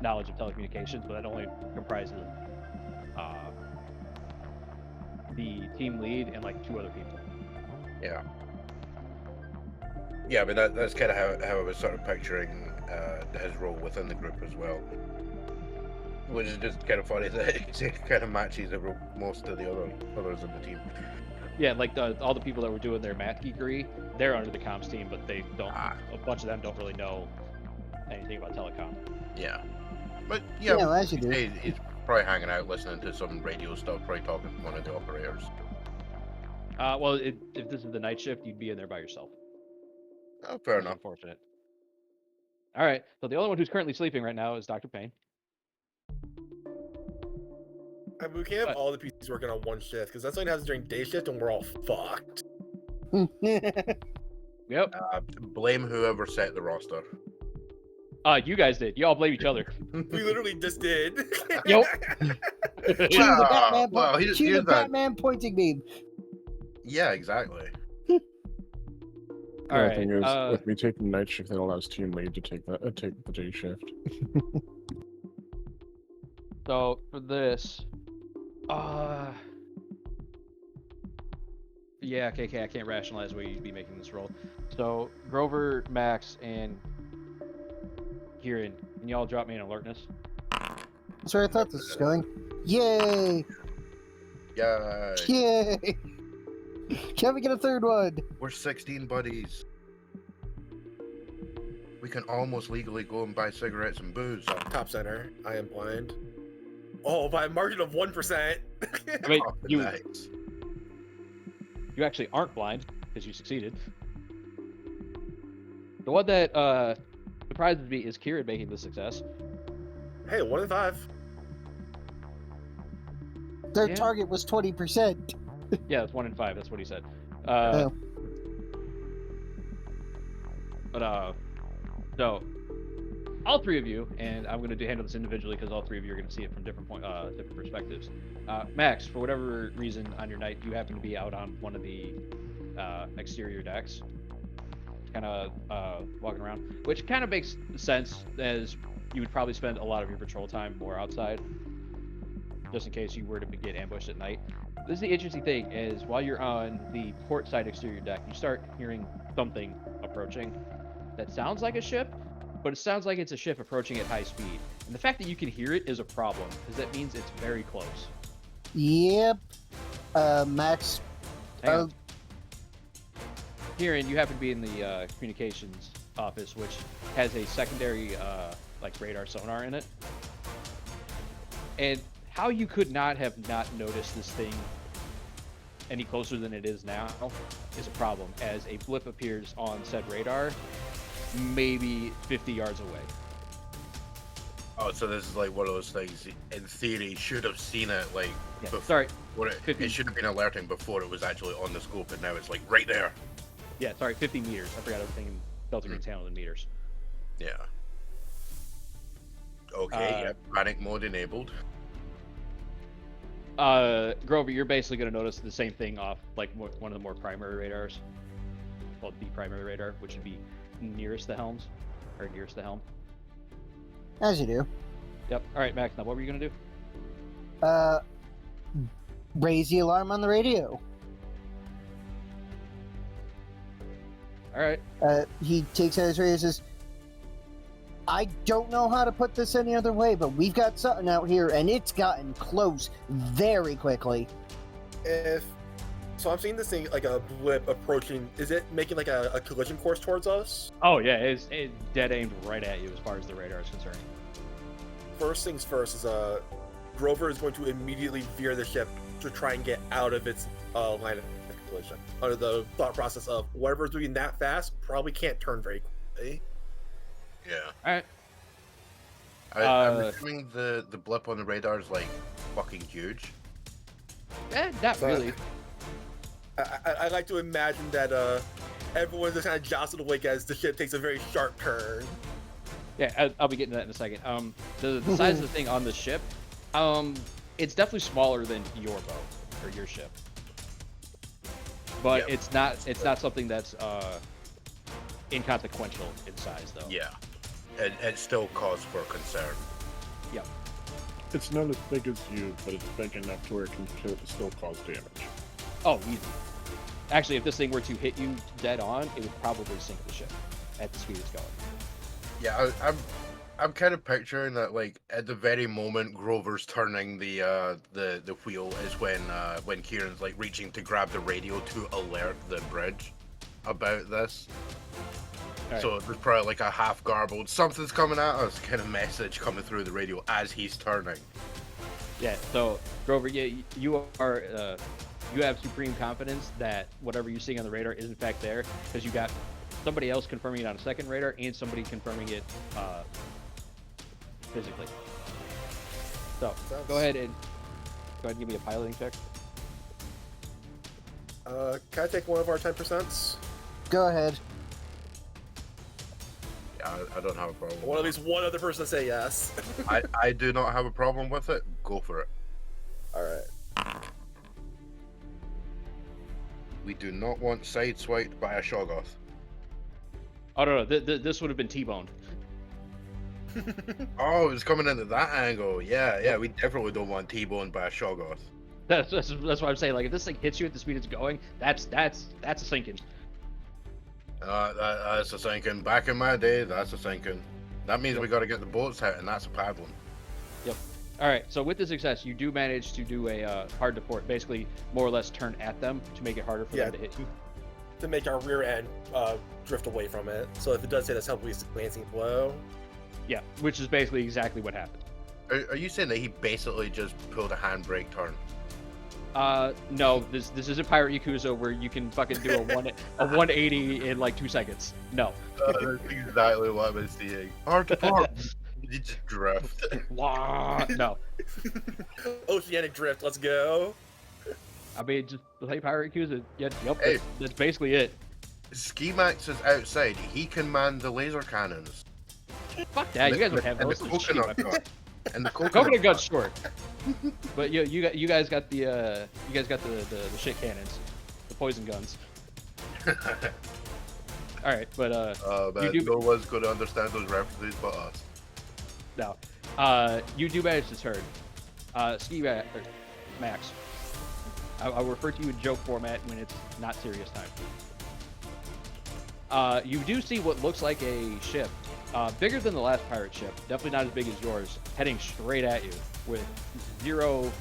knowledge of telecommunications, but that only comprises the team lead and like 2 other people. Yeah. Yeah, but that's kind of how I was sort of picturing his role within the group as well. Which is just kind of funny that it kind of matches most of the others in the team. Yeah, like all the people that were doing their math degree, they're under the comms team, but they don't. Ah. A bunch of them don't really know anything about telecom. Yeah. But yeah, Yeah, as you do. he's probably hanging out listening to some radio stuff, probably talking to one of the operators. Well, if this is the night shift, you'd be in there by yourself. Oh, fair That's enough. unfortunate. All right, so the only one who's currently sleeping right now is Dr. Payne. I mean, we can't have all the PCs working on one shift because that's only happens during day shift and we're all fucked. Yep. Blame whoever set the roster. You guys did. You all blame each other. We literally just did. Yep. Cue the Batman, well, cue the here's that. Batman pointing beam. Yeah, exactly. All The right. thing is, with me taking night shift, that allows team lead to take the day shift. So for this, yeah, KK, I can't rationalize why you'd be making this roll. So Grover, Max, and Kieran, can y'all drop me an alertness? That's where I thought this was going. Yay! Yeah. Yay! Can we get a third one? We're 16 buddies. We can almost legally go and buy cigarettes and booze. Top center. I am blind. Oh, by a margin of 1%. I mean, Oh, you nice. you actually aren't blind because you succeeded. The one that surprises me is Kieran making this success. Hey, 1 in 5. Their Yeah. target was 20%. Yeah, it's 1 in 5. That's what he said. Oh. But so all 3 of you, and I'm going to handle this individually because all 3 of you are going to see it from different different perspectives. Max, for whatever reason on your night, you happen to be out on one of the exterior decks, kind of walking around, which kind of makes sense as you would probably spend a lot of your patrol time more outside, just in case you were to get ambushed at night. This is the interesting thing, is while you're on the port side exterior deck, you start hearing something approaching that sounds like a ship, but it sounds like it's a ship approaching at high speed. And the fact that you can hear it is a problem, because that means it's very close. Yep. Max. Hang on. Kieran, you happen to be in the communications office, which has a secondary like radar sonar in it. And how you could not have not noticed this thing any closer than it is now is a problem, as a blip appears on said radar maybe 50 yards away. Oh, so this is like one of those things, in theory, should have seen it, like, Yeah, before, sorry. it 50. should have been alerting before it was actually on the scope, and now it's like right there. Yeah, sorry, 50 meters. I forgot everything in Delta Green's handled in meters. Yeah. Okay, yep, panic mode enabled. Grover, you're basically going to notice the same thing off like one of the more primary radars, called the primary radar, which would be nearest the helms, or nearest the helm. As you do. Yep. All right, Max. Now, what were you going to do? Raise the alarm on the radio. All right. He takes out his radio and says, I don't know how to put this any other way, but we've got something out here, and it's gotten close very quickly. So I'm seeing this thing like a blip approaching. Is it making like a collision course towards us? Oh yeah, it's dead aimed right at you as far as the radar is concerned. First things first is Grover is going to immediately veer the ship to try and get out of its line of collision. Under the thought process of whatever's doing that fast probably can't turn very quickly. Yeah. All right. I'm assuming the blip on the radar is like fucking huge. Not So- really. I like to imagine that everyone's just kind of jostled awake as the ship takes a very sharp turn. Yeah, I'll be getting to that in a second. The size of the thing on the ship, it's definitely smaller than your boat or your ship, but Yep. it's not something that's inconsequential in size though. Yeah. It still cause for concern. Yep. It's not as big as you, but it's big enough to where it can still cause damage. Oh, easy. Actually, if this thing were to hit you dead on, it would probably sink the ship at the speed it's going. Yeah, I'm kind of picturing that like at the very moment Grover's turning the wheel is when Kieran's like reaching to grab the radio to alert the bridge about this. Alright. So there's probably like a half garbled something's coming at us kind of message coming through the radio as he's turning. Yeah. So Grover, yeah, you are you have supreme confidence that whatever you see on the radar is in fact there because you got somebody else confirming it on a second radar and somebody confirming it physically. So go ahead and give me a piloting check. Can I take one of our 10%? Go ahead. Yeah, I don't have a problem. I want at least one other person to say yes. I do not have a problem with it. Go for it. All right. We do not want sideswiped by a Shoggoth. Oh no, this would have been T-boned. Oh, it was coming into that angle. Yeah, we definitely don't want T-boned by a Shoggoth. That's what I'm saying. Like if this thing hits you at the speed it's going, that's a sinking. That's a sinking. Back in my day, that's a sinking. That means we got to get the boats out, and that's a paddling. Yep. All right. So with the success, you do manage to do a hard to port, basically more or less turn at them to make it harder for them to hit you. To make our rear end drift away from it. So if it does hit us, help we glancing below. Yeah, which is basically exactly what happened. Are you saying that he basically just pulled a handbrake turn? No, this isn't Pirate Yakuza where you can fucking do a 180 in like 2 seconds. No. That's exactly what I was seeing. Hard to port. You just drift. No. Oceanic drift, let's go. I mean, just play Pirate Yakuza. Yep, Hey. that's basically it. Ski Max is outside. He can man the laser cannons. Fuck that. You guys would have and the those. coconut gun. And the Coconut gun's short. But you guys got the shit cannons, the poison guns. All right, but man, you do no one's going to understand those references but us. no. You do manage to turn. Ski Max. I'll refer to you in joke format when it's not serious time. You do see what looks like a ship, bigger than the last pirate ship, definitely not as big as yours, heading straight at you with zero.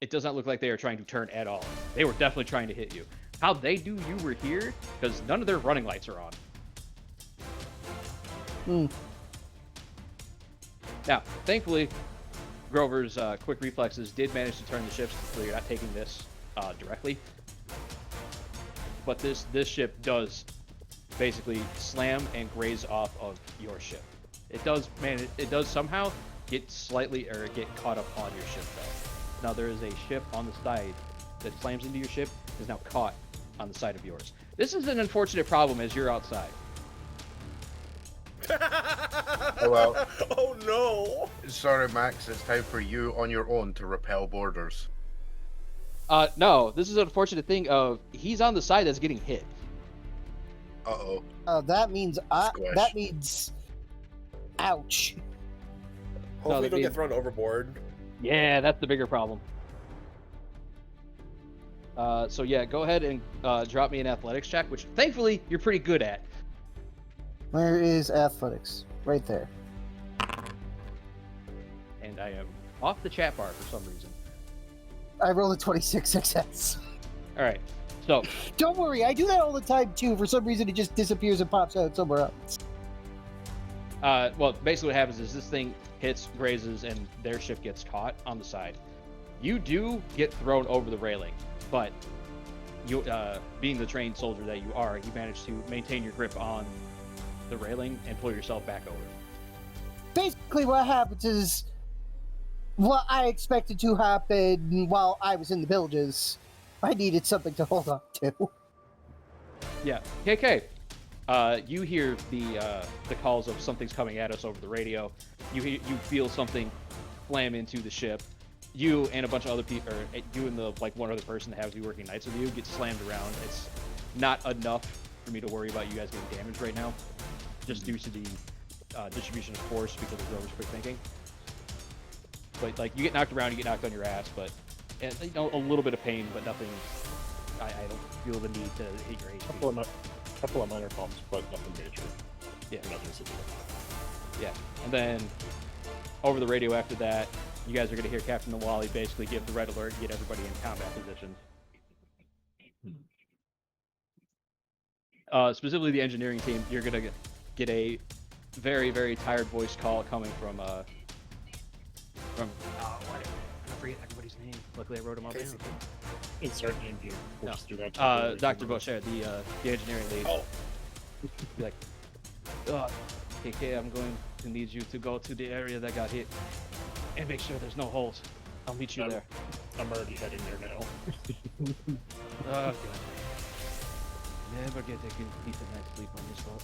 It does not look like they are trying to turn at all. They were definitely trying to hit you. How they knew you were here, because none of their running lights are on. Now, thankfully, Grover's quick reflexes did manage to turn the ships so you're not taking this directly. But this ship does basically slam and graze off of your ship. It does somehow get caught up on your ship though. Now there is a ship on the side that slams into your ship, is now caught on the side of yours. This is an unfortunate problem as you're outside. Oh well. Oh no! Sorry, Max. It's time for you on your own to repel borders. No, this is an unfortunate thing of he's on the side that's getting hit. Uh-oh. That means Squish. that means ouch. Hopefully they you don't mean- get thrown overboard. Yeah, that's the bigger problem. So yeah, go ahead and drop me an athletics check, which thankfully you're pretty good at. Where is athletics? Right there. And I am off the chat bar for some reason. I rolled a 26 success. All right, so Don't worry, I do that all the time too. For some reason, it just disappears and pops out somewhere else. well, basically what happens is this thing hits, grazes, and their ship gets caught on the side. You do get thrown over the railing, but you, being the trained soldier that you are, you managed to maintain your grip on the railing and pull yourself back over. Basically, what happens is what I expected to happen while I was in the villages. I needed something to hold on to. Yeah, KK. You hear the calls of something's coming at us over the radio. You feel something slam into the ship. You and a bunch of other people, or you and the one other person that happens to be working nights with you, get slammed around. It's not enough for me to worry about you guys getting damaged right now, just due to the distribution of force because of Grover's quick thinking. But you get knocked around, you get knocked on your ass, but and, a little bit of pain, but nothing. I don't feel the need to hit your HP. Couple of minor bumps, but nothing major. Yeah. Nothing severe. Yeah, and then over the radio after that, you guys are going to hear Captain Nawali basically give the red alert and get everybody in combat positions. Specifically the engineering team, you're going to get a very, very tired voice call coming from what? I forget everybody's name. Luckily I wrote them all down. It's our name here. We'll No. just do that. Dr. Boucher, the engineering lead. Oh. Be like, KK, I'm going to need you to go to the area that got hit and make sure there's no holes. I'll meet you there. I'm already heading there now. Oh, God. Never get a good decent night's sleep on this boat.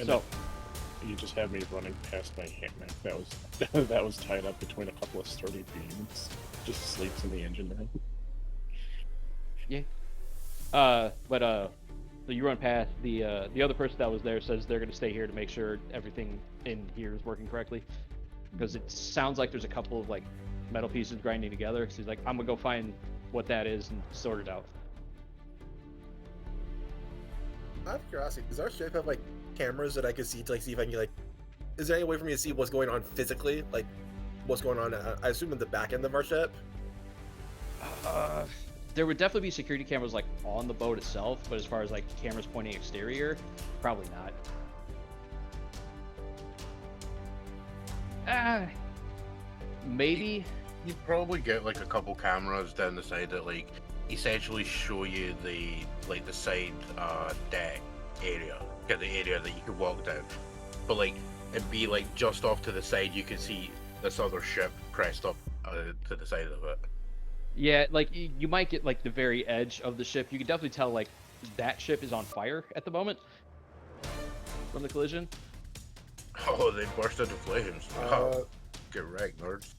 So You just have me running past my hammock. That was tied up between a couple of sturdy beams. Just sleeps in the engine room. yeah. So you run past the other person that was there says they're going to stay here to make sure everything in here is working correctly, because it sounds like there's a couple of metal pieces grinding together. So he's like, I'm gonna go find what that is and sort it out. Out of curiosity, does our ship have cameras that I could see to see if I can is there any way for me to see what's going on physically? What's going on? I assume in the back end of our ship. There would definitely be security cameras on the boat itself, but as far as cameras pointing exterior, probably not. Maybe. You'd probably get a couple cameras down the side that essentially show you the side deck area, the area that you could walk down. But it'd be just off to the side you can see this other ship pressed up to the side of it. Yeah, you might get the very edge of the ship. You can definitely tell that ship is on fire at the moment from the collision. Oh, they burst into flames. Get wrecked, nerds.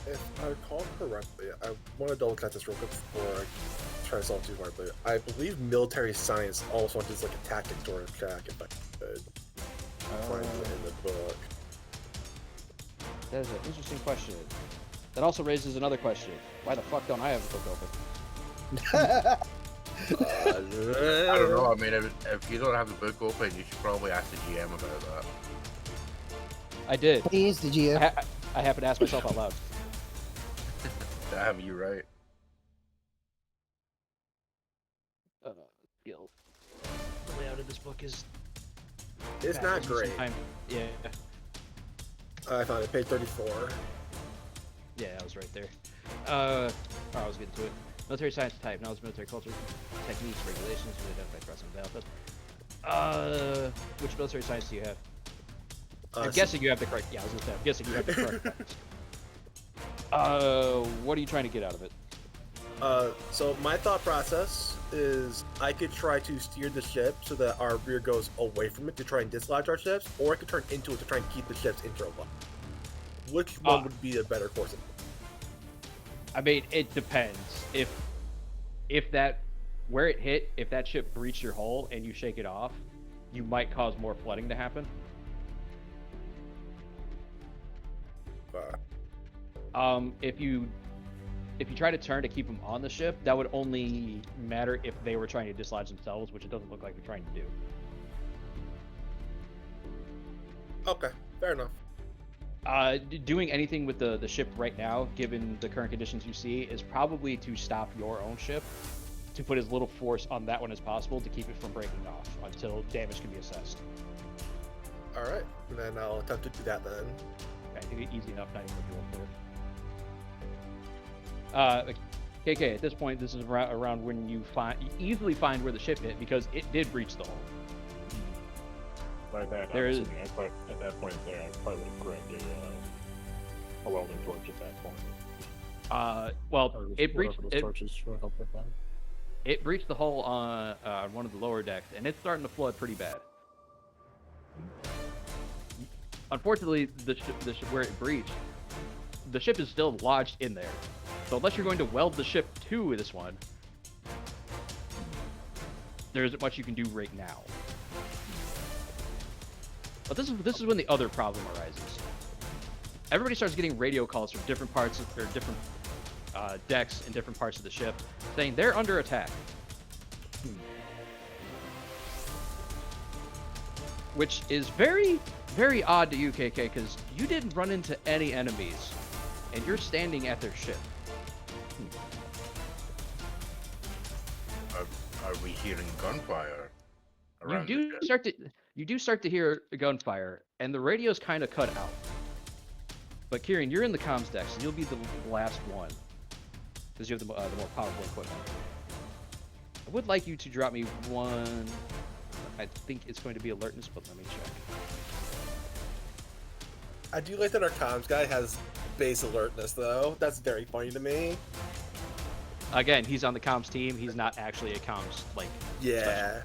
If I recall correctly, I want to double check this real quick before I try to solve too hard, but I believe military science also wants a tactic sort of check if I could find it in the book. That is an interesting question. That also raises another question. Why the fuck don't I have the book open? I don't know. I mean, if you don't have the book open, you should probably ask the GM about that. I did. He is the GM. I happen to ask myself out loud. Damn, you're right. Guild. The layout of this book is. It's not great. Yeah. I found it, page 34. Yeah, I was right there. I was getting to it. Military science type, knowledge, military culture, techniques, regulations, to identify threats and alpha. Which military science do you have? I'm guessing you have the correct. Yeah, I was gonna say. I'm guessing you have the correct. What are you trying to get out of it? So my thought process is I could try to steer the ship so that our rear goes away from it to try and dislodge our ships, or I could turn into it to try and keep the ships interlocked. Which one would be a better course? I mean, it depends. If that where it hit, if that ship breached your hull and you shake it off, you might cause more flooding to happen. If you try to turn to keep them on the ship, that would only matter if they were trying to dislodge themselves, which it doesn't look like they're trying to do. Okay, fair enough. Doing anything with the ship right now, given the current conditions you see, is probably to stop your own ship, to put as little force on that one as possible to keep it from breaking off until damage can be assessed. Alright, and then I'll attempt to do that then. Okay. easy enough 91 KK, at this point, this is around when you easily find where the ship hit because it did breach the hull. By that, There is- at that point there, I probably would have grabbed a welding torch at that point. Well, Or just it breached whatever those torches will help with that. it breached the hull on one of the lower decks, and it's starting to flood pretty bad. Unfortunately, where it breached, the ship is still lodged in there. So unless you're going to weld the ship to this one, there isn't much you can do right now. But this is when the other problem arises. Everybody starts getting radio calls from different parts of or different decks and different parts of the ship, saying they're under attack. Which is very, very odd to you, KK, because you didn't run into any enemies, and you're standing at their ship. Are we hearing gunfire? around the ship? You do start to hear gunfire, and the radio's kind of cut out. But Kieran, you're in the comms deck, so you'll be the last one, because you have the more powerful equipment. I would like you to drop me one. I think it's going to be alertness, but let me check. I do like that our comms guy has base alertness, though. That's very funny to me. Again, he's on the comms team. He's not actually a comms Yeah.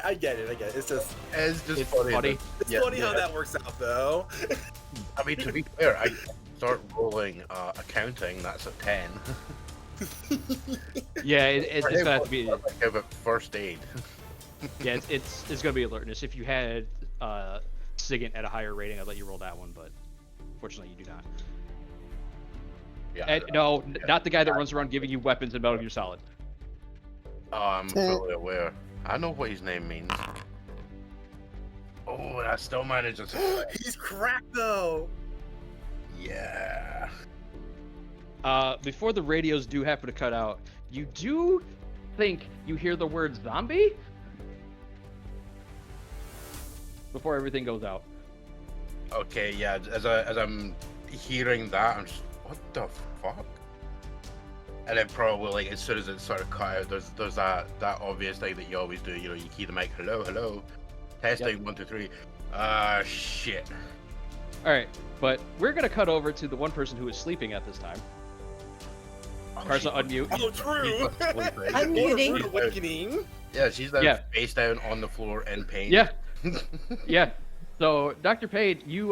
I get it. It's just It's just It's funny. funny. it's Yeah, funny how yeah. that works out, though. I mean, to be fair, I start rolling accounting. That's a 10. Yeah, it's For gonna him, have to be. like, give it first aid. Yeah, it's gonna be alertness. If you had SIGINT at a higher rating, I'd let you roll that one, but fortunately you do not. Yeah. And no, not the guy that runs around giving you weapons in Metal Gear Solid. Oh, I'm fully aware. I know what his name means. Oh, and I still managed to. He's cracked, though. Yeah. Before the radios do happen to cut out, you do think you hear the word zombie before everything goes out. Okay, yeah. As I'm hearing that, I'm just, what the fuck? And then probably like as soon as it sort of cut out, there's that obvious thing that you always do. You know, you key the mic. Hello. Testing 1 2 3. Shit. All right, but we're gonna cut over to the one person who is sleeping at this time. Karsa, unmute. Oh, true. Unmuting. Rude awakening. Yeah, she's now Yeah. face down on the floor in pain. Yeah. Yeah. So, Dr. Payne, you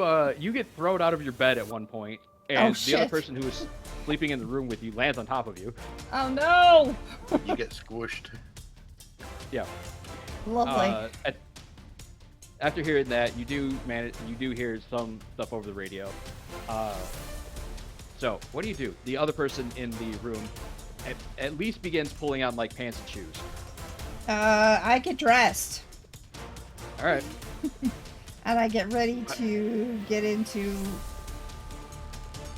get thrown out of your bed at one point, and Oh, the other shit. person who is sleeping in the room with you lands on top of you. Oh no! You get squished. Yeah. Lovely. After hearing that, you do hear some stuff over the radio. So, what do? The other person in the room at least begins pulling on like pants and shoes. I get dressed. All right. And I get ready to get into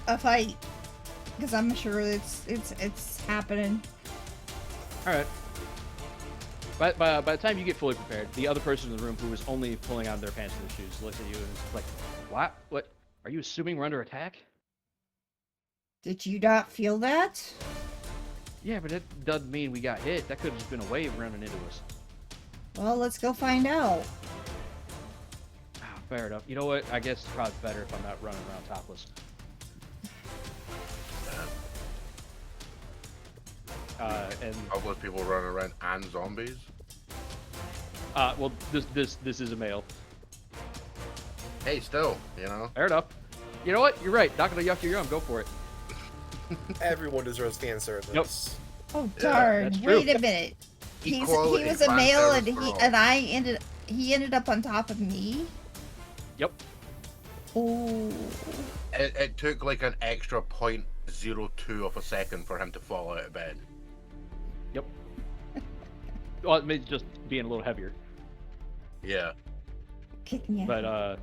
a fight. Because I'm sure it's happening. All right. By the time you get fully prepared, the other person in the room who was only pulling on their pants and their shoes looks at you and is like, "What? What? Are you assuming we're under attack?" Did you not feel that? Yeah, but that doesn't mean we got hit. That could have just been a wave running into us. Well, let's go find out. Ah, fair enough. You know what? I guess it's probably better if I'm not running around topless. And All those people running around and zombies. well, this is a male. Hey, still, you know. Fair enough. You know what? You're right. Not gonna yuck your yum. Go for it. Everyone deserves fan service. Nope. Oh Yeah, darn! that's true. Wait a minute. He Equality, was a fan male, service and for he all. and I ended up on top of me. Yep. Oh. It took like an extra 0.02 of a second for him to fall out of bed. Yep. Well, it may just being a little heavier, Yeah. Kicking you. but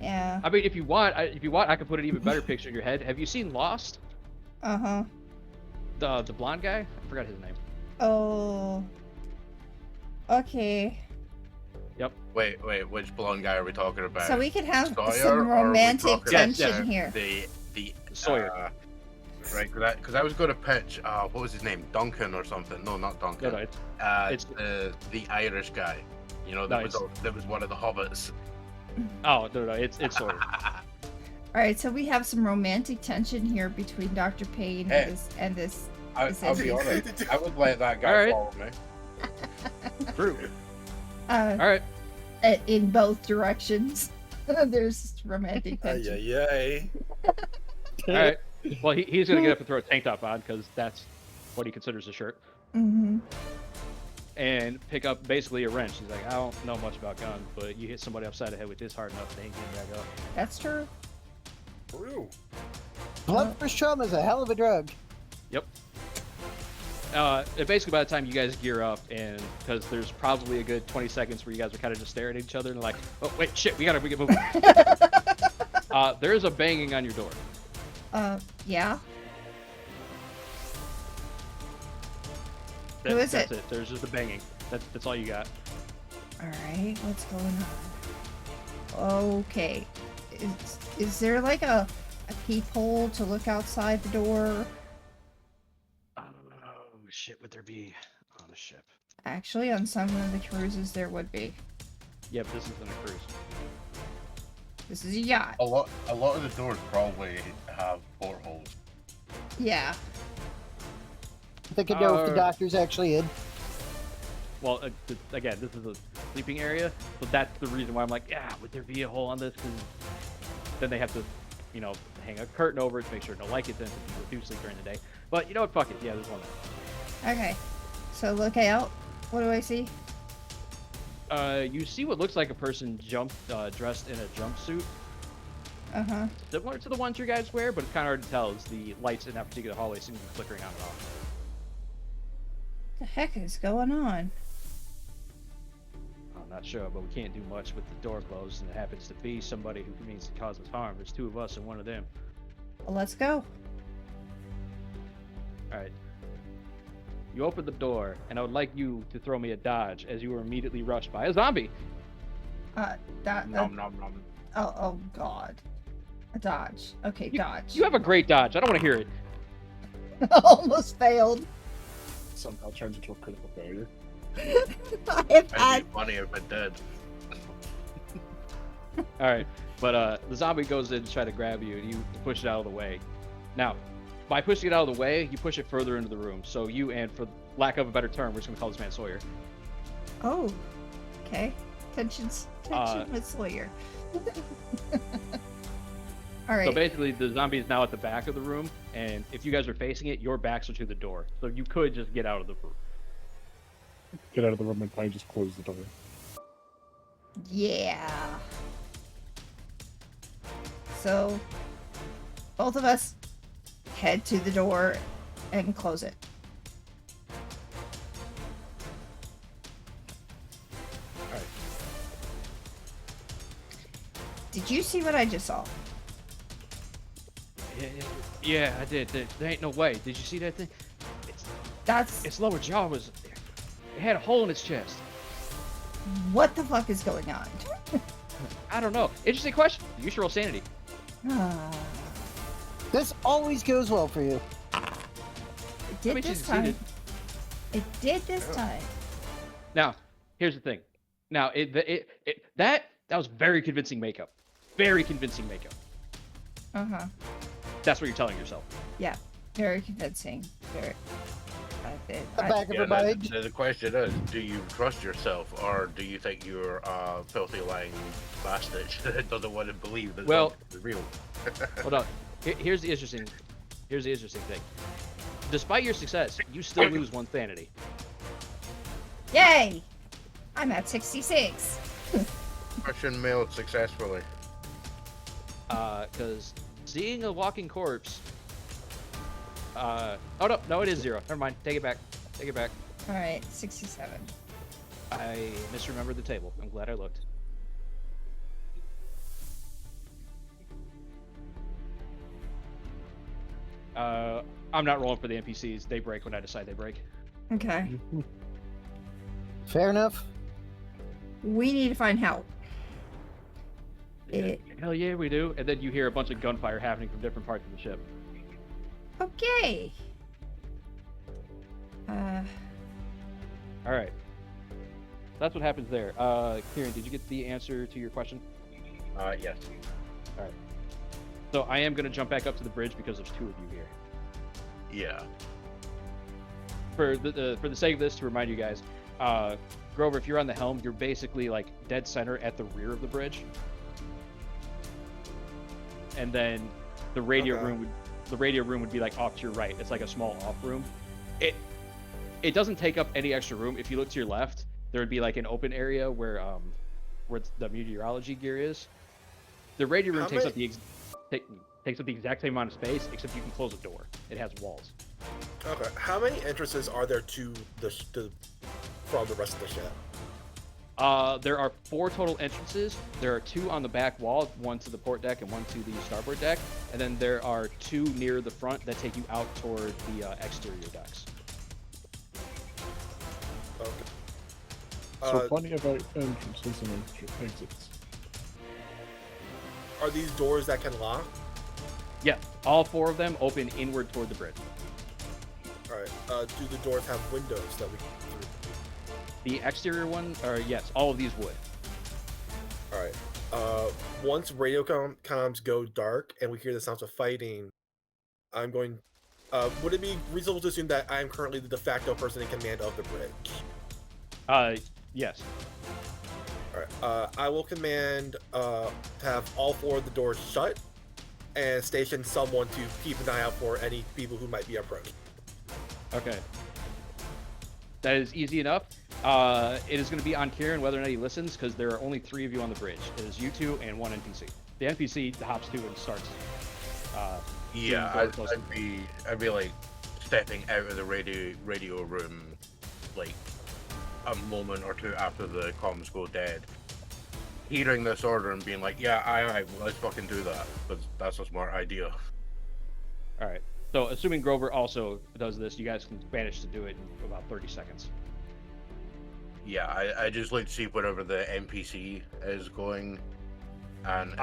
Yeah. I mean, if you want, I can put an even better picture in your head. Have you seen Lost? Uh-huh. The blonde guy? I forgot his name. Oh. Okay. Wait, which blonde guy are we talking about? So we could have Sawyer, some or are we romantic talking tension about here. The Sawyer. right, because I was going to pitch. What was his name? Duncan or something? No, not Duncan. No, It's the Irish guy. You know, No, that was one of the hobbits. oh no, it's Sawyer. All right, so we have some romantic tension here between Dr. Payne Hey. and this. I'll be honest. I would let that guy Alright. follow me. True. Uh, All right. in both directions. There's romantic tension. Yay. All right. Well, he's gonna get up and throw a tank top on because that's what he considers a shirt, Mm-hmm. and pick up basically a wrench. He's like, I don't know much about guns, but you hit somebody upside the head with this hard enough, they ain't getting back up. That's true. True. Blood for trauma is a hell of a drug. Yep. And basically, by the time you guys gear up, and because there's probably a good 20 seconds where you guys are kind of just staring at each other and like, oh wait, shit, we get moving. There is a banging on your door. Yeah. Who is That's it? it. There's just a banging. That's all you got. All right, what's going on? Okay. Is there like a peephole to look outside the door? Oh shit, would there be on a ship? Actually, on some of the cruises there would be. Yeah, but this isn't a cruise. This is a yacht. A lot of the doors probably have portholes. Yeah. They could know if the Uh, doctor's actually in. Well, again, this is a sleeping area, so that's the reason why I'm like, yeah, would there be a hole on this? Because then they have to, you know, hang a curtain over it to make sure no light gets in so people do sleep during the day. But you know what? Fuck it. Yeah, there's one there. Okay. So look out. What do I see? You see what looks like a person dressed in a jumpsuit, Uh-huh. similar to the ones your guys wear, but it's kind of hard to tell as the lights in that particular hallway seem to be flickering on and off. The heck is going on? I'm not sure, but we can't do much with the door closed, and it happens to be somebody who means to cause us harm. There's two of us and one of them. Well, let's go. All right. You open the door, and I would like you to throw me a dodge as you were immediately rushed by a zombie. Nom nom nom. Oh God. A dodge. Okay, dodge. You have a great dodge. I don't want to hear it. Almost failed. Somehow turns into a critical failure. I have It'd had. be funny if it did. All right, but the zombie goes in to try to grab you, and you push it out of the way. Now, by pushing it out of the way, you push it further into the room. So you, and for lack of a better term, we're just gonna call this man Sawyer. Oh. Okay. Tension with Sawyer. All right. So basically, the zombie is now at the back of the room, and if you guys are facing it, your backs are to the door. So you could just get out of the room. Get out of the room and probably just close the door. Yeah. So, both of us head to the door and close it. Alright. Did you see what I just saw? Yeah, I did. There ain't no way. Did you see that thing? That's Its lower jaw was... It had a hole in its chest. what the fuck is going on? I don't know. Interesting question. You should roll sanity. This always goes well for you. It did mean, she this time. succeeded. It did this time. Now, here's the thing. Now, that was very convincing makeup. Very convincing makeup. Uh-huh. That's what you're telling yourself. Yeah. Very convincing. Very. The back of her mind. The question is, do you trust yourself, or do you think you're a filthy lying bastard that doesn't want to believe that Well- it's real? Hold on. Here's the interesting thing. Despite your success, you still lose one sanity. Yay! I'm at 66. Question mailed successfully. Because seeing a walking corpse. Oh no, it is 0. Never mind. Take it back. Take it back. All right, 67. I misremembered the table. I'm glad I looked. I'm not rolling for the NPCs. They break when I decide they break. Okay. Fair enough. We need to find help. It- Hell yeah, we do. And then you hear a bunch of gunfire happening from different parts of the ship. Okay. All right. That's what happens there. Kieran, did you get the answer to your question? Yes. So I am going to jump back up to the bridge because there's two of you here. Yeah. For the sake of this, to remind you guys, Grover, if you're on the helm, you're basically like dead center at the rear of the bridge. And then the radio room would be like off to your right. It's like a small off room. It doesn't take up any extra room. If you look to your left, there would be like an open area where the meteorology gear is. The radio room takes up the exact same amount of space, except you can close a door. It has walls. Okay. How many entrances are there to from the rest of the ship? There are 4 total entrances. There are 2 on the back wall, 1 to the port deck and 1 to the starboard deck. And then there are 2 near the front that take you out toward the exterior decks. Okay. So plenty of entrances and exits. Are these doors that can lock? Yeah, all 4 of them open inward toward the bridge. All right. Do the doors have windows that we can get through? The exterior one, yes, all of these would. All right. Once radio comms go dark and we hear the sounds of fighting, I'm going. Would it be reasonable to assume that I am currently the de facto person in command of the bridge? Yes. All right. I will command to have all 4 of the doors shut and station someone to keep an eye out for any people who might be approaching. Okay. That is easy enough. It is going to be on Kieran whether or not he listens, because there are only 3 of you on the bridge. It is you 2 and 1 NPC. The NPC hops to and starts. Yeah, I'd be like stepping out of the radio room, like a moment or 2 after the comms go dead, hearing this order and being like, yeah, aye, let's fucking do that. But that's a smart idea. All right. So assuming Grover also does this, you guys can manage to do it in about 30 seconds. Yeah, I just like to see whatever the NPC is going, and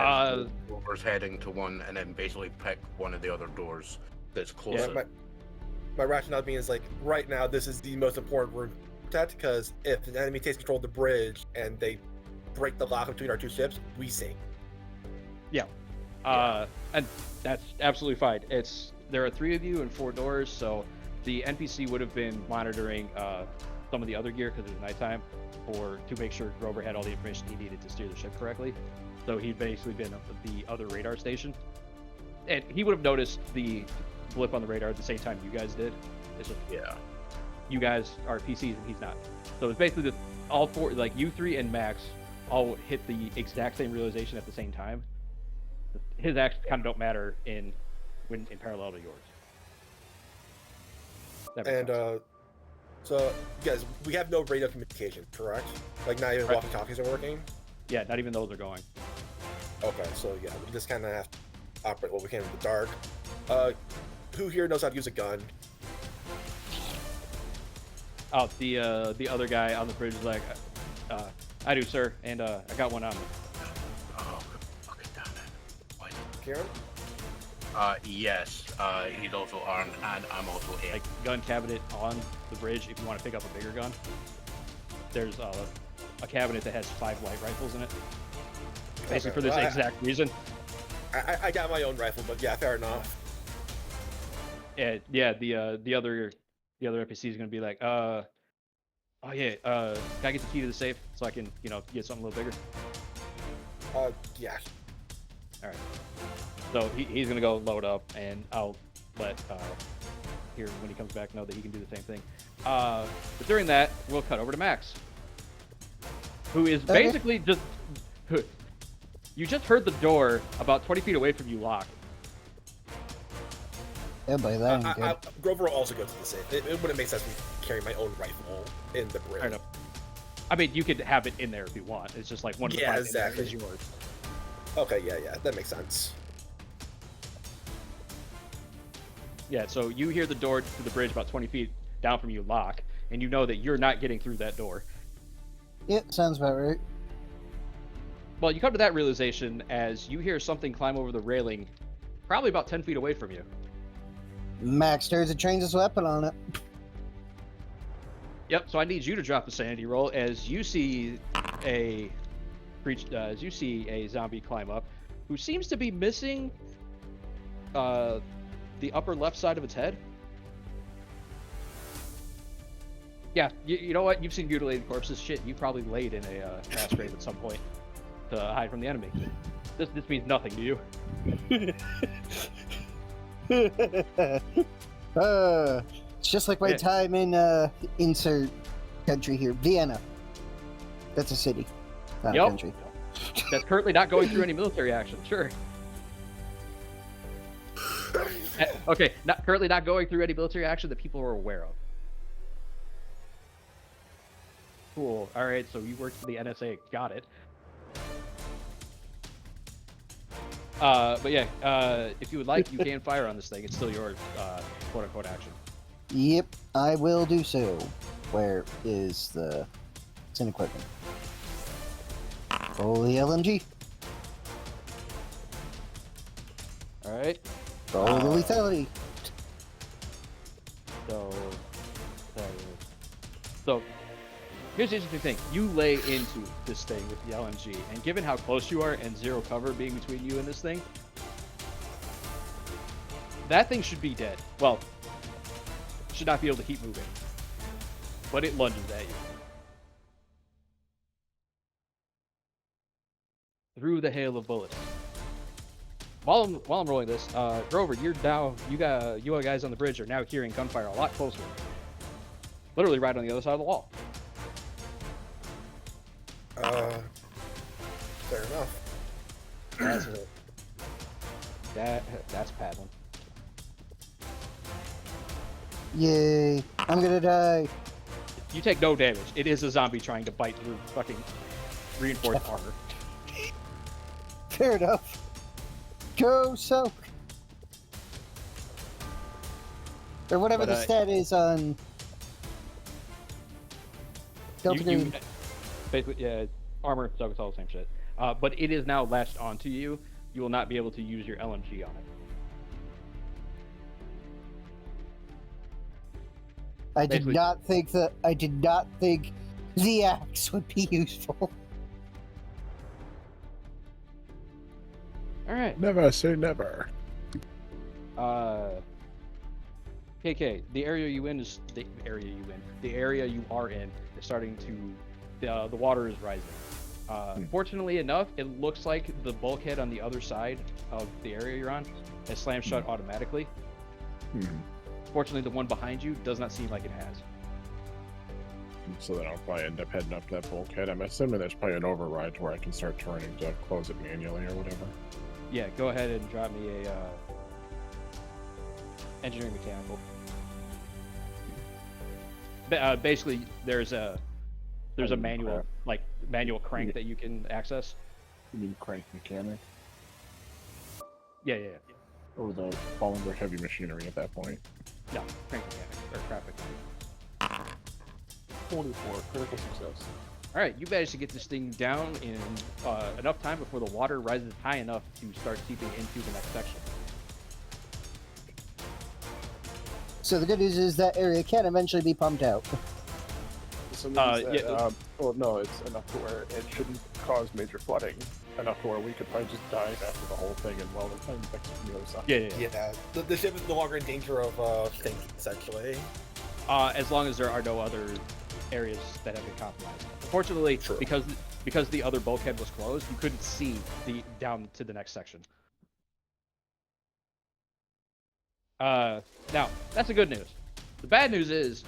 Grover's heading to one, and then basically pick one of the other doors that's closer. Yeah, my rationale being is like, right now this is the most important room to protect, because if an enemy takes control of the bridge and they break the lock between our 2 ships, we sink. And that's absolutely fine. There are 3 of you and 4 doors, so the NPC would have been monitoring some of the other gear because it was nighttime, to make sure Grover had all the information he needed to steer the ship correctly. So he'd basically been up at the other radar station, and he would have noticed the blip on the radar at the same time you guys did. It's just, you guys are PCs and he's not. So it's basically all 4, like you 3 and Max, all hit the exact same realization at the same time. His actions kind of don't matter in parallel to yours. And so guys, we have no radio communication, correct? Like not even walkie-talkies are working? Yeah, not even those are going. Okay, so yeah, we just kind of have to operate what we can in the dark. Who here knows how to use a gun? Oh, the other guy on the bridge is like, I do, sir, and I got one on me. Oh, fucking damn it. What? Kieran? Yes, he's also armed, and I'm also in. Like gun cabinet on the bridge. If you want to pick up a bigger gun, there's a cabinet that has 5 light rifles in it. Basically for this exact reason. I got my own rifle, but yeah, fair enough. Yeah. The other NPC is gonna be like, oh yeah, can I get the key to the safe so I can, get something a little bigger? Yeah. All right. So he's gonna go load up, and I'll let here when he comes back know that he can do the same thing. But during that, we'll cut over to Max, who is basically just. You just heard the door about 20 feet away from you lock. Yeah, by that ain't good. Grover will also go to the safe. It wouldn't make sense for me to carry my own rifle in the bridge. I know. I mean, you could have it in there if you want. It's just like one of the parts exactly. is yours. Okay, yeah, that makes sense. Yeah, so you hear the door to the bridge about 20 feet down from you lock, and you know that you're not getting through that door. Yeah, sounds about right. Well, you come to that realization as you hear something climb over the railing, probably about 10 feet away from you. Max turns and trains his weapon on it. Yep. So I need you to drop the sanity roll as you see a zombie climb up, who seems to be missing the upper left side of its head. Yeah, you know what? You've seen mutilated corpses. Shit, you probably laid in a mass grave at some point to hide from the enemy. This means nothing to you. It's just like my time in insert country here, Vienna. That's a city, not a country. That's currently not going through any military action. Sure. Okay, currently not going through any military action that people are aware of. Cool. All right, so you work for the NSA. Got it. But yeah, if you would like, you can fire on this thing. It's still your quote-unquote action. Yep, I will do so. Where is the... It's in equipment. Roll the LMG. All right. Roll the lethality. So here's the interesting thing. You lay into this thing with the LMG, and given how close you are and zero cover being between you and this thing, that thing should be dead. Well, should not be able to keep moving. But it lunges at you. Through the hail of bullets. While I'm rolling this, Grover, you guys on the bridge are now hearing gunfire a lot closer. Literally right on the other side of the wall. Fair enough. That's it. That's paddling. Yay, I'm gonna die. You take no damage. It is a zombie trying to bite through fucking reinforced armor. Fair enough. Go soak. Or whatever the stat is on... You basically, yeah, armor, soak, it's all the same shit. But it is now latched onto you. You will not be able to use your LMG on it. I did not think the axe would be useful. All right. Never say never. KK, the area you are in is starting to, the water is rising. Fortunately enough, it looks like the bulkhead on the other side of the area you're on has slammed shut automatically. Fortunately, the one behind you does not seem like it has. So then I'll probably end up heading up to that bulkhead. I'm assuming there's probably an override where I can start turning to close it manually or whatever. Yeah, go ahead and drop me a engineering mechanical. Basically, there's a manual crank that you can access. You mean crank mechanic? Yeah. Or the fall under heavy machinery at that point. No, crank mechanic or craft mechanic. 44, critical success. All right, you managed to get this thing down in enough time before the water rises high enough to start seeping into the next section. So the good news is that area can eventually be pumped out. So no, it's enough to where it shouldn't cause major flooding. Enough to where we could probably just dive after the whole thing and well, the next from the other side. Yeah. The ship is no longer in danger of sinking, essentially. As long as there are no other areas that have been compromised. Unfortunately, because the other bulkhead was closed, you couldn't see down to the next section. Now, that's the good news. The bad news is,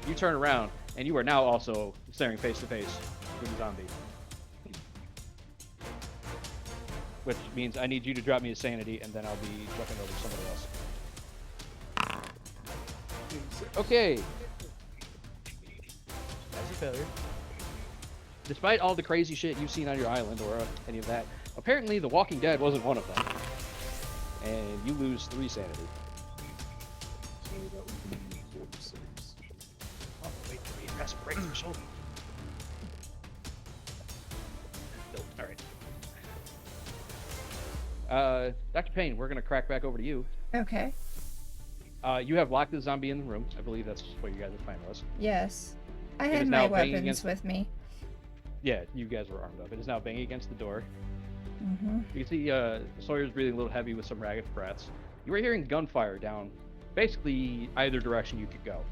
you turn around, and you are now also staring face to face with a zombie. Which means I need you to drop me a sanity, and then I'll be jumping over somebody else. Okay. That's a failure. Despite all the crazy shit you've seen on your island, or any of that, apparently The Walking Dead wasn't one of them. And you lose 3 sanity. Oh, wait, you have to break your shoulder. Dr. Payne, we're gonna crack back over to you. Okay. You have locked the zombie in the room. I believe that's what you guys' plan was. Yes. I It had is my now banging weapons against- with me. Yeah, you guys were armed up. It is now banging against the door. Mm-hmm. You can see Sawyer's breathing a little heavy with some ragged breaths. You were hearing gunfire down basically either direction you could go.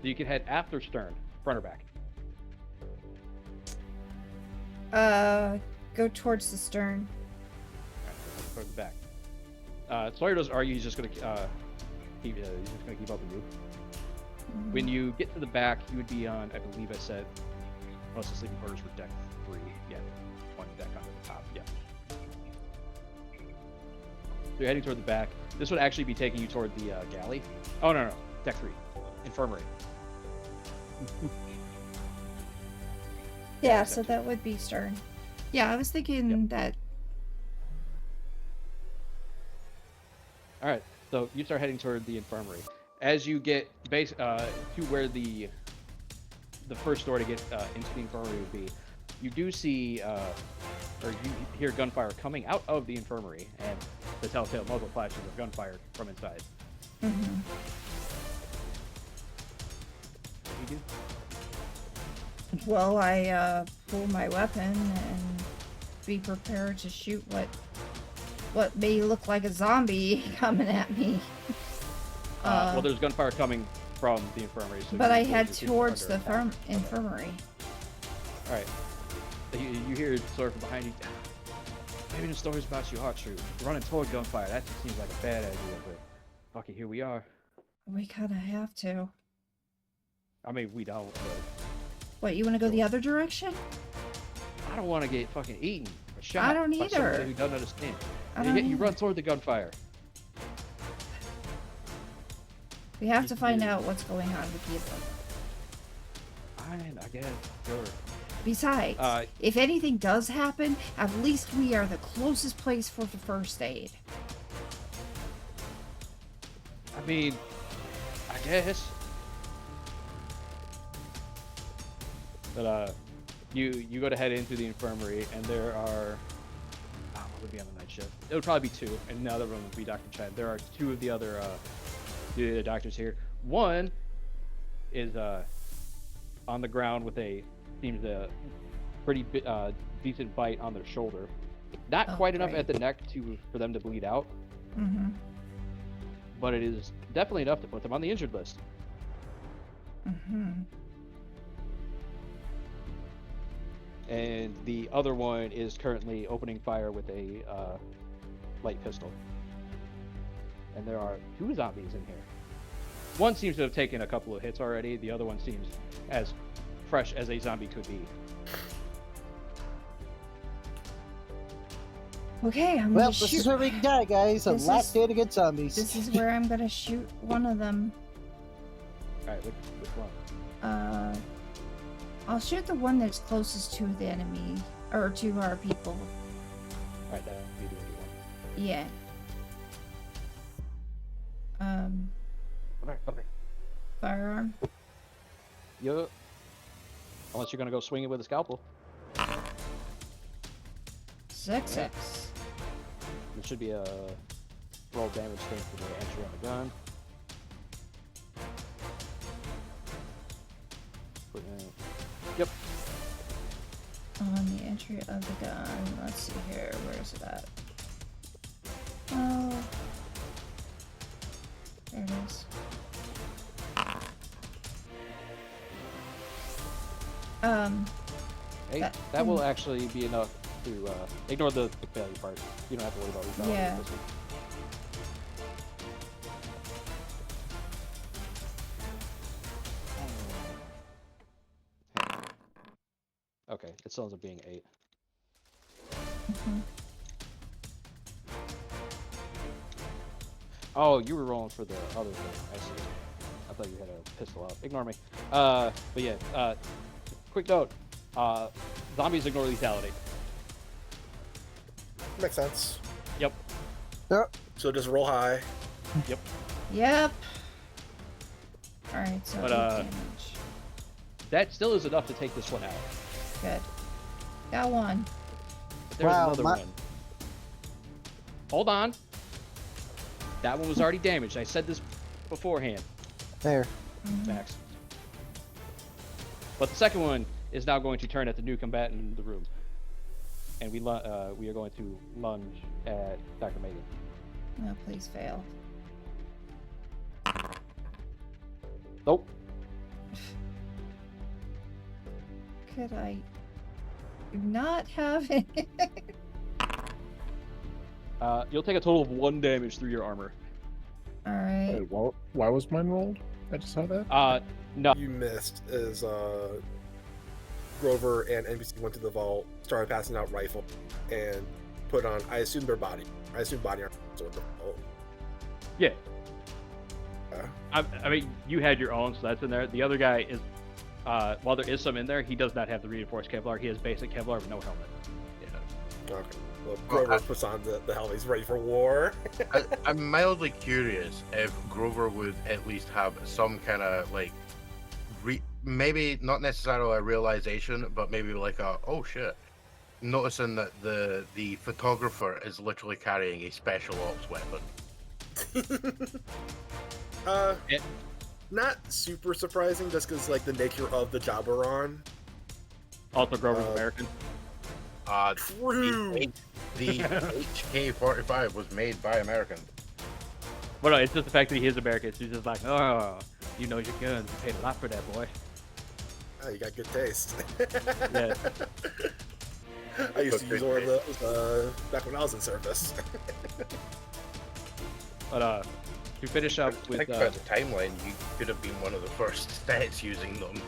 So you could head aft or stern, front or back. Go towards the stern. Toward the back. Sawyer doesn't argue. He's just gonna keep up with you. Mhm. When you get to the back, you would be on, I believe I said, most of the sleeping quarters were deck 3. Yeah, one deck on the top. Yeah. So you're heading toward the back. This would actually be taking you toward the galley. Oh no, deck 3, infirmary. Yeah, so that would be stern. Yeah, I was thinking that. All right, so you start heading toward the infirmary. As you get to where the first door to get into the infirmary would be, you do see, or you hear gunfire coming out of the infirmary, and the telltale muzzle flashes of gunfire from inside. Mm-hmm. What do you do? Well, I pull my weapon and be prepared to shoot what may look like a zombie coming at me. Well, there's gunfire coming from the infirmary. So But I you head guys are towards under the attack. infirmary. All right. You hear Sawyer from behind you. Maybe the stories about you are true. Running toward gunfire, that just seems like a bad idea, but fuck it, here we are. We kind of have to. I mean, we don't, but What, you want to go the other direction? I don't want to get fucking eaten or shot. I don't by somebody either. who doesn't understand. I You don't run either. toward the gunfire. We have to find out what's going on with the other. Fine, I guess. Sure. Besides, if anything does happen, at least we are the closest place for the first aid. I mean, I guess. But you go to head into the infirmary, and there are. What would be on the night shift? It would probably be 2, and the other one would be Dr. Chad. There are 2 of the other doctors here. One is on the ground with seems a pretty decent bite on their shoulder. Not Oh, quite enough great. at the neck for them to bleed out, Mm-hmm. but it is definitely enough to put them on the injured list. Mm-hmm. And the other one is currently opening fire with a light pistol. And there are 2 zombies in here. One seems to have taken a couple of hits already. The other one seems as fresh as a zombie could be. Okay, I'm Well, gonna this shoot. is where we die, guys. The This last is- day to get zombies. This is where I'm gonna shoot one of them. Alright, which one? I'll shoot the one that's closest to the enemy, or to our people. Alright, that would be the other one. Yeah. Come here. Firearm. Yup. Unless you're gonna go swing it with a scalpel. 6-6. There should be a roll damage thing for the entry on the gun. Yep. On the entry of the gun. Let's see here. Where is it at? Oh. There it is. Hey, That- that will actually be enough to ignore the failure part. You don't have to worry about resolving Yeah. this one. Okay, it still ends up being 8. Mhm. Oh, you were rolling for the other thing. I see. I thought you had a pistol out. Ignore me. But yeah, quick note. Zombies ignore lethality. Makes sense. Yep. So just roll high. Yep. Alright, so But, 8 damage. That still is enough to take this one out. Good. Got one. There's Wow, another my- one. hold on. That one was already damaged. I said this beforehand, There. Max. But the second one is now going to turn at the new combatant in the room. And we are going to lunge at Dr. Megan. Oh, please fail. Nope. Could I not have it? You'll take a total of 1 damage through your armor. All right. Wait, why was mine rolled? I just saw that. No. You missed as Grover and NPC went to the vault, started passing out rifle, and put on, I assume their body. I assume body armor. So the vault. Yeah. I mean, you had your own, so that's in there. The other guy is, while there is some in there, he does not have the reinforced Kevlar. He has basic Kevlar with no helmet. Okay. Well, Grover puts on the helmet. He's ready for war. I'm mildly curious if Grover would at least have some kind of like, maybe not necessarily a realization, but maybe like a oh shit, noticing that the photographer is literally carrying a special ops weapon. Not super surprising, just because like the nature of the job we're on. Also, Grover's American. True. The HK-45 was made by Americans. Well, no, it's just the fact that he is American. He's just like, oh, you know your guns. You paid a lot for that, boy. Oh, you got good taste. Yeah. I used to use one of those back when I was in service. But to finish up with think about the timeline, you could have been one of the first stats using them.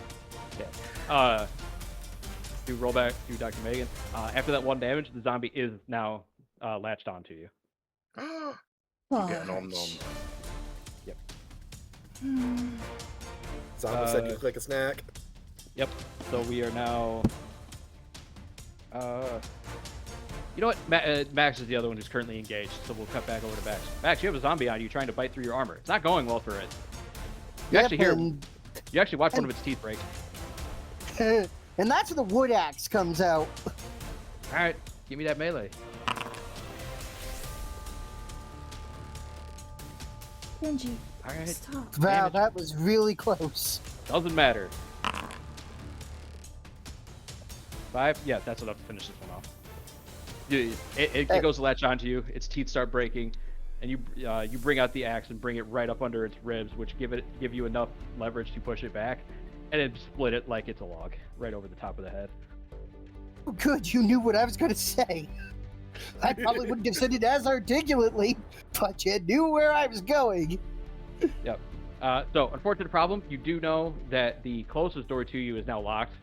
to roll back to Dr. Megan. After that 1 damage, the zombie is now latched onto you. You get an om-nom. Yep. Zombie said you look like a snack. Yep. So we are now. You know what? Max is the other one who's currently engaged, so we'll cut back over to Max. Max, you have a zombie on you trying to bite through your armor. It's not going well for it. You actually hear. You actually watch one of its teeth break. And that's where the wood axe comes out. All right, give me that melee. Benji, All right. stop. Wow, Damage. that was really close. Doesn't matter. 5? Yeah, that's enough to finish this one off. It goes to latch onto you. Its teeth start breaking, and you bring out the axe and bring it right up under its ribs, which give you enough leverage to push it back, and then split it like it's a log right over the top of the head. Oh, good, you knew what I was going to say. I probably wouldn't have said it as articulately, but you knew where I was going. Yep. So, unfortunate problem. You do know that the closest door to you is now locked.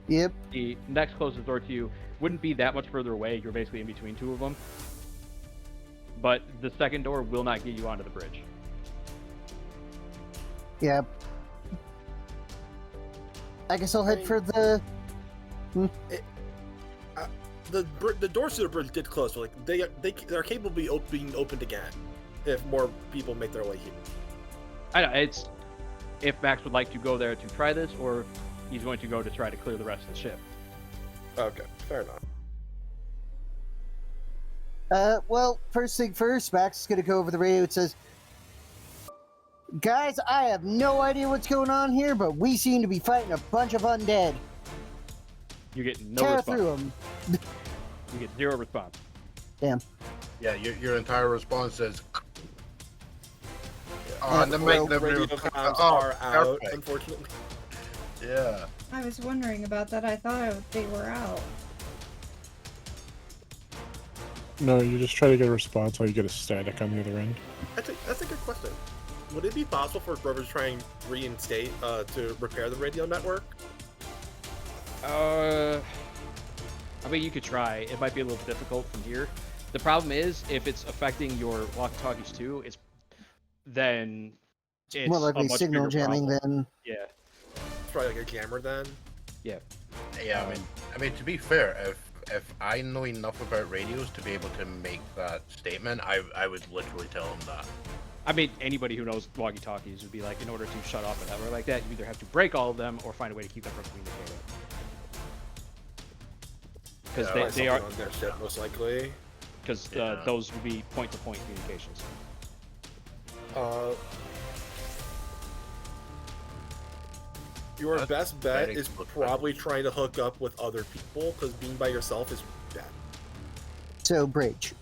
Yep. The next closest door to you wouldn't be that much further away. You're basically in between two of them. But the second door will not get you onto the bridge. Yep. I guess I'll head for the... The doors to the bridge did close, but like they're capable of being opened again if more people make their way here. I know, it's if Max would like to go there to try this, or he's going to go to try to clear the rest of the ship. Okay, fair enough. Well, first thing first, Max is going to go over the radio. It says, guys, I have no idea what's going on here, but we seem to be fighting a bunch of undead. You get no Tear response. through them. You get 0 response. Damn. Yeah, your entire response is. Yeah, And the Well, make radio comms are out, unfortunately. Yeah. I was wondering about that. I thought they were out. No, you just try to get a response while you get a static on the other end. That's a good question. Would it be possible for Grover to try and reinstate to repair the radio network? I mean, you could try. It might be a little difficult from here. The problem is, if it's affecting your walkie-talkies too, then it's More likely a much signal bigger jamming problem. than... Yeah. It's probably like a jammer then. Yeah. Yeah, I mean, to be fair, if I know enough about radios to be able to make that statement, I would literally tell them that. I mean, anybody who knows walkie-talkies would be like, in order to shut off a network like that, you either have to break all of them or find a way to keep them from communicating. Because Yeah, they are. On their ship, most likely. because Yeah. those would be point-to-point communications. Your That's best bet very is good probably trying to hook up with other people, because being by yourself is bad. So, bridge.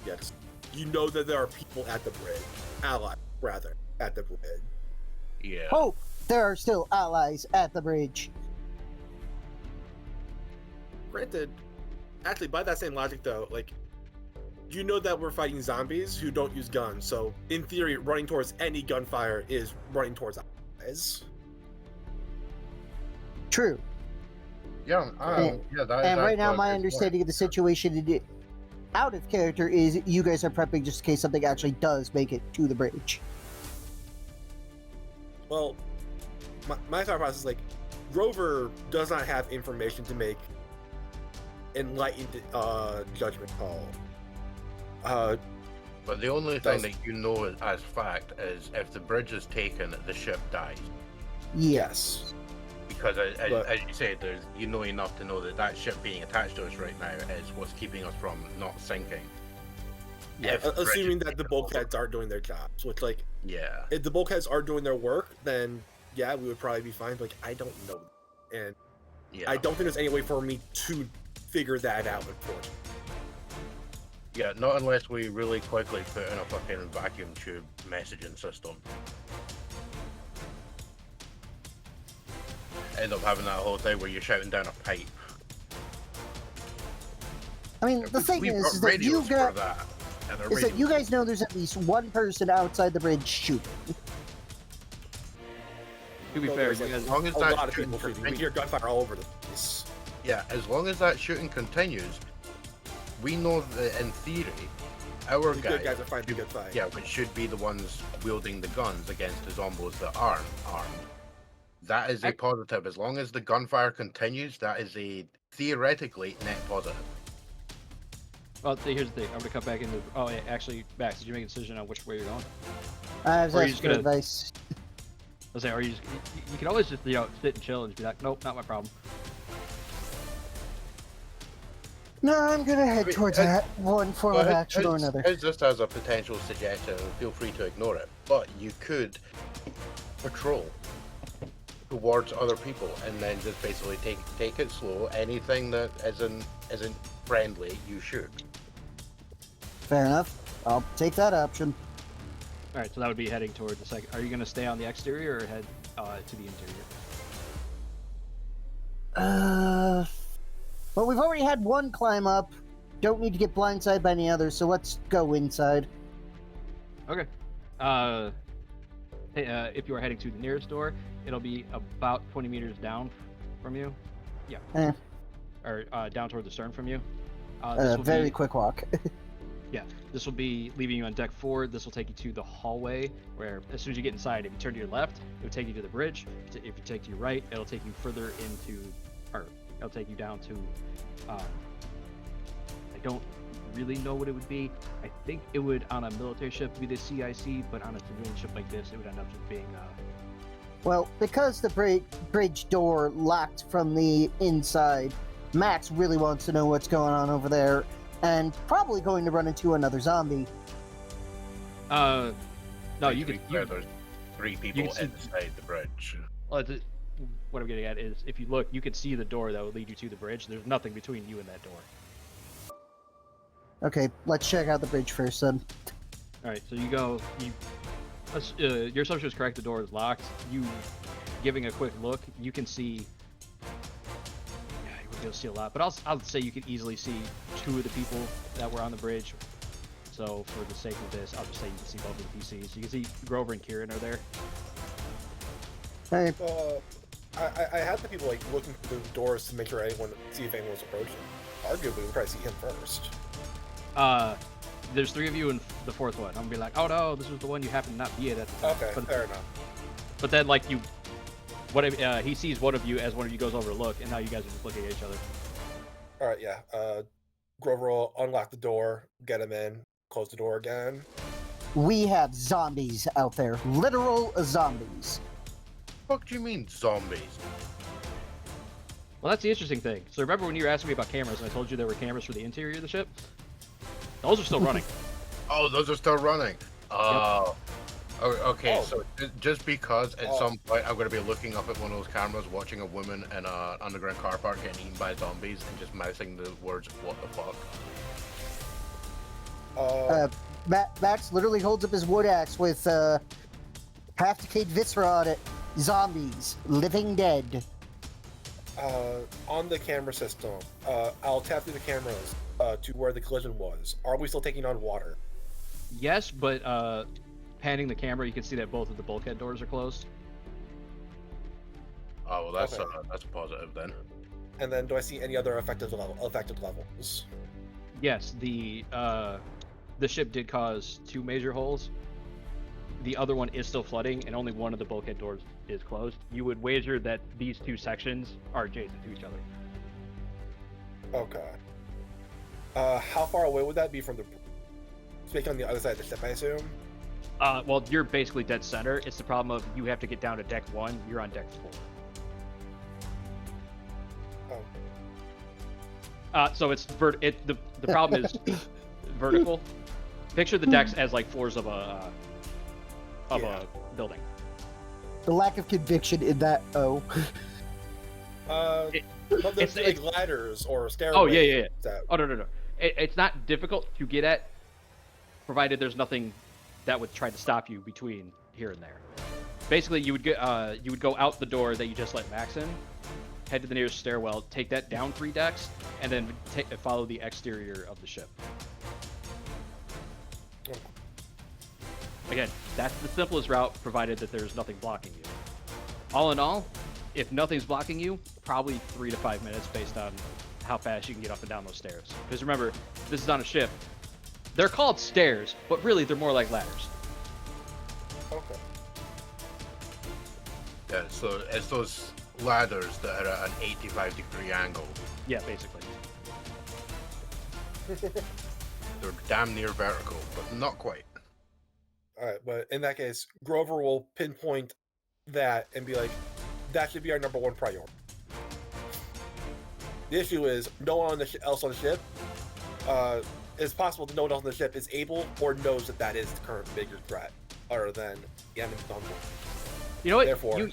Yes. You know that there are people at the bridge. Allies, rather, at the bridge. Yeah. Hope there are still allies at the bridge. Granted, actually, by that same logic, though, like, you know that we're fighting zombies who don't use guns, so in theory, running towards any gunfire is running towards allies. True. Yeah. Yeah. That is And right now, actually my a good understanding of the point. situation out of character is you guys are prepping just in case something actually does make it to the bridge. Well, my thought process is like, Grover does not have information to make enlightened judgment call. But the only thing Does- that you know as fact is if the bridge is taken, the ship dies. Yes. Because But- as you said, you know enough to know that that ship being attached to us right now is what's keeping us from not sinking. Yeah, If the bridge Assuming is that the taken over. bulkheads aren't doing their jobs, which, like, Yeah. if the bulkheads are doing their work, then yeah, we would probably be fine. But, like, I don't know, and Yeah. I don't think there's any way for me to figure that out. Unfortunately, Yeah, not unless we really quickly put in a fucking vacuum tube messaging system. End up having that whole thing where you're shouting down a pipe. I mean, the thing We've is got that radios you for got that. And the is that you radios- guys know there's at least one person outside the bridge shooting. To be So fair, there's, you like, guys, As long as a that lot of shooting people shooting. We continues, hear gunfire all over the place. yeah, as long as that shooting continues, we know that in theory, our The guys, good guys are fighting the good fight. yeah, which should be the ones wielding the guns against the zombos that aren't armed. That is a positive. As long as the gunfire continues, that is a theoretically net positive. well, see, here's the thing. I'm gonna cut back into. Oh, yeah, actually, Max, did you make a decision on which way you're going? I was Or are you asking just for gonna- advice. I was saying, are you just? You can always just sit and chill and just be like, nope, not my problem. No, I'm gonna head Wait, towards uh, that one form of action or another. Here's just as a potential suggestion, and feel free to ignore it. But you could patrol towards other people and then just basically take it slow. Anything that isn't friendly, you shoot. Fair enough. I'll take that option. All right, so that would be heading toward the second. Are you gonna stay on the exterior or head to the interior? Well, we've already had one climb up. Don't need to get blindsided by any others, so let's go inside. Okay. If you are heading to the nearest door, it'll be about 20 meters down from you. Yeah. Or down toward the stern from you. This will Very be, quick walk. This will be leaving you on deck forward. This will take you to the hallway, where as soon as you get inside, if you turn to your left, it will take you to the bridge. If you take to your right, it'll take you further into, or it'll take you down to. I don't really know what it would be. I think it would on a military ship be the CIC, but on a civilian ship like this, it would end up just being. Well, because the bridge door locked from the inside, Max really wants to know what's going on over there, and probably going to run into another zombie. No, Like, you to be could. clear, there's 3 people see- inside the bridge. Well, what I'm getting at is, if you look, you could see the door that would lead you to the bridge. There's nothing between you and that door. Okay, let's check out the bridge first then. All right, so you go. Your assumption is correct. The door is locked. You giving a quick look, you can see. Yeah, you wouldn't be able to see a lot, but I'll say you could easily see 2 of the people that were on the bridge. So for the sake of this, I'll just say you can see both of the PCs. You can see Grover and Kieran are there. Hey, I had the people like looking through the doors to make sure see if anyone was approaching. Arguably, we'd probably see him first. There's 3 of you and the 4th one. I'm gonna be like, oh no, this was the one you happened to not be at the time. Okay, But, fair enough. but then like he sees one of you as one of you goes over to look, and now you guys are just looking at each other. All right, yeah. Grover will unlock the door, get him in, close the door again. we have zombies out there. Literal zombies. What do you mean zombies? Well, that's the interesting thing. So remember when you were asking me about cameras, and I told you there were cameras for the interior of the ship? Those are still running. Oh, those are still running. Okay, Oh. so just because at some point I'm going to be looking up at one of those cameras, watching a woman in an underground car park getting eaten by zombies, and just mouthing the words "What the fuck." Max literally holds up his wood axe with half-decayed viscera on it. Zombies, living dead. On the camera system, I'll tap through the cameras to where the collision was. Are we still taking on water? Yes, but panning the camera, you can see that both of the bulkhead doors are closed. Oh, well, that's Okay. a positive then. And then, do I see any other affected levels? Yes, the ship did cause 2 major holes. The other one is still flooding, and only one of the bulkhead doors is closed. You would wager that these 2 sections are adjacent to each other. Okay. How far away would that be from the? Speaking on the other side of the ship, I assume. Well, you're basically dead center. It's the problem of you have to get down to deck 1. You're on deck 4. Oh. So it's the problem is vertical. Picture the decks as like floors of a building. The lack of conviction in that. Oh. But there's like ladders or stairways. Oh yeah. That... Oh no. It's not difficult to get at, provided there's nothing that would try to stop you between here and there. Basically, you would go out the door that you just let Max in, head to the nearest stairwell, take that down 3 decks, and then follow the exterior of the ship. Again, that's the simplest route, provided that there's nothing blocking you. All in all, if nothing's blocking you, probably 3 to 5 minutes based on how fast you can get up and down those stairs. Because remember, this is on a ship. They're called stairs, but really they're more like ladders. Okay. Yeah, so it's those ladders that are at an 85-degree angle. Yeah, basically. They're damn near vertical, but not quite. All right, but in that case, Grover will pinpoint that and be like, "That should be our number 1 priority." The issue is no one else on the ship. It's possible that no one else on the ship is able or knows that is the current bigger threat, other than the enemy on board. You know what? Therefore,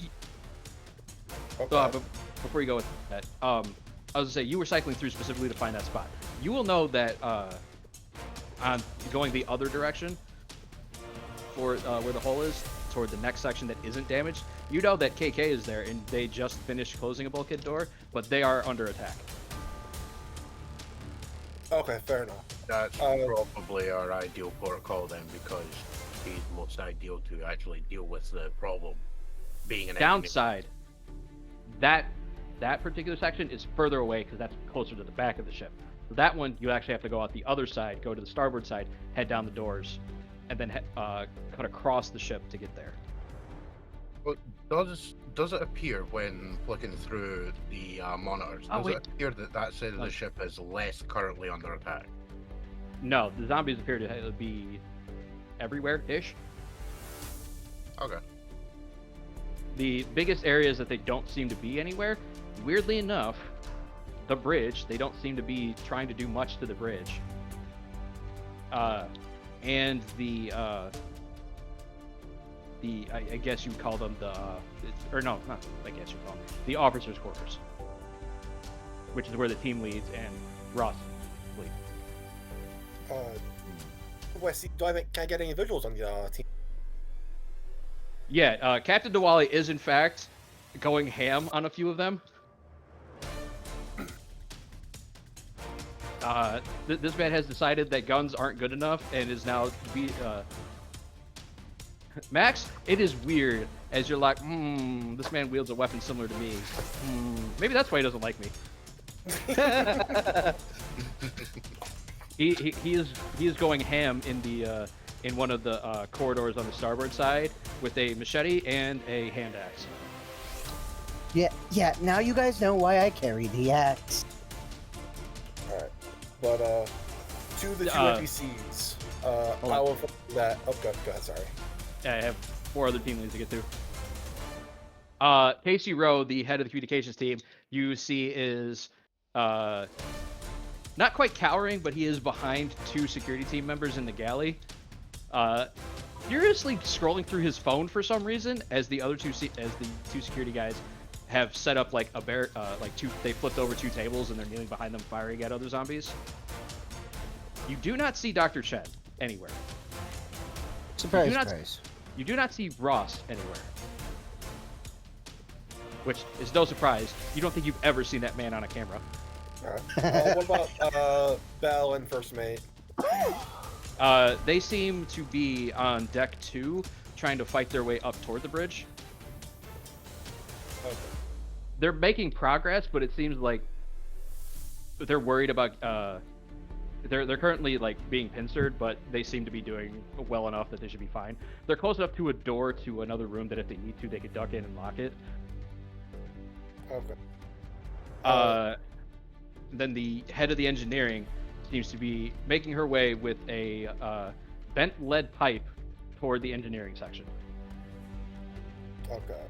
Before you go with that, I was gonna say you were cycling through specifically to find that spot. You will know that on going the other direction for where the hole is, toward the next section that isn't damaged, you know that KK is there and they just finished closing a bulkhead door, but they are under attack. Okay, fair enough. That's probably our ideal protocol then, because he's most ideal to actually deal with the problem being an Downside, that particular section is further away because that's closer to the back of the ship. So that one, you actually have to go out the other side, go to the starboard side, head down the doors, and then cut across the ship to get there. But does it appear when flicking through the monitors? Does it appear that that side of the ship is less currently under attack? No, the zombies appear to be everywhere-ish. Okay. The biggest areas that they don't seem to be anywhere, weirdly enough, the bridge, they don't seem to be trying to do much to the bridge. And I guess you call them the officers' quarters, which is where the team leads and Ross leads. Can I get any visuals on the team? Yeah, Captain Diwali is in fact going ham on a few of them. This man has decided that guns aren't good enough and is now Max, it is weird as you're like, this man wields a weapon similar to me. Maybe that's why he doesn't like me. He is going ham in one of the corridors on the starboard side with a machete and a hand axe. Yeah. Now you guys know why I carry the axe. All right, but to the two NPCs, I will that. Oh, go ahead. Sorry. I have 4 other team leads to get through. Casey Rowe, the head of the communications team, you see is not quite cowering, but he is behind 2 security team members in the galley. Furiously scrolling through his phone for some reason, as the other two security guys have set up like they flipped over 2 tables and they're kneeling behind them firing at other zombies. You do not see Dr. Chen anywhere. Surprise, surprise. You do not see Ross anywhere. Which is no surprise. You don't think you've ever seen that man on a camera. What about Bell and First Mate? They seem to be on deck 2, trying to fight their way up toward the bridge. Okay. They're making progress, but it seems like they're worried about. They're currently like being pincered, but they seem to be doing well enough that they should be fine. They're close enough to a door to another room that if they need to, they could duck in and lock it. Okay. Then the head of the engineering seems to be making her way with a bent lead pipe toward the engineering section. Okay.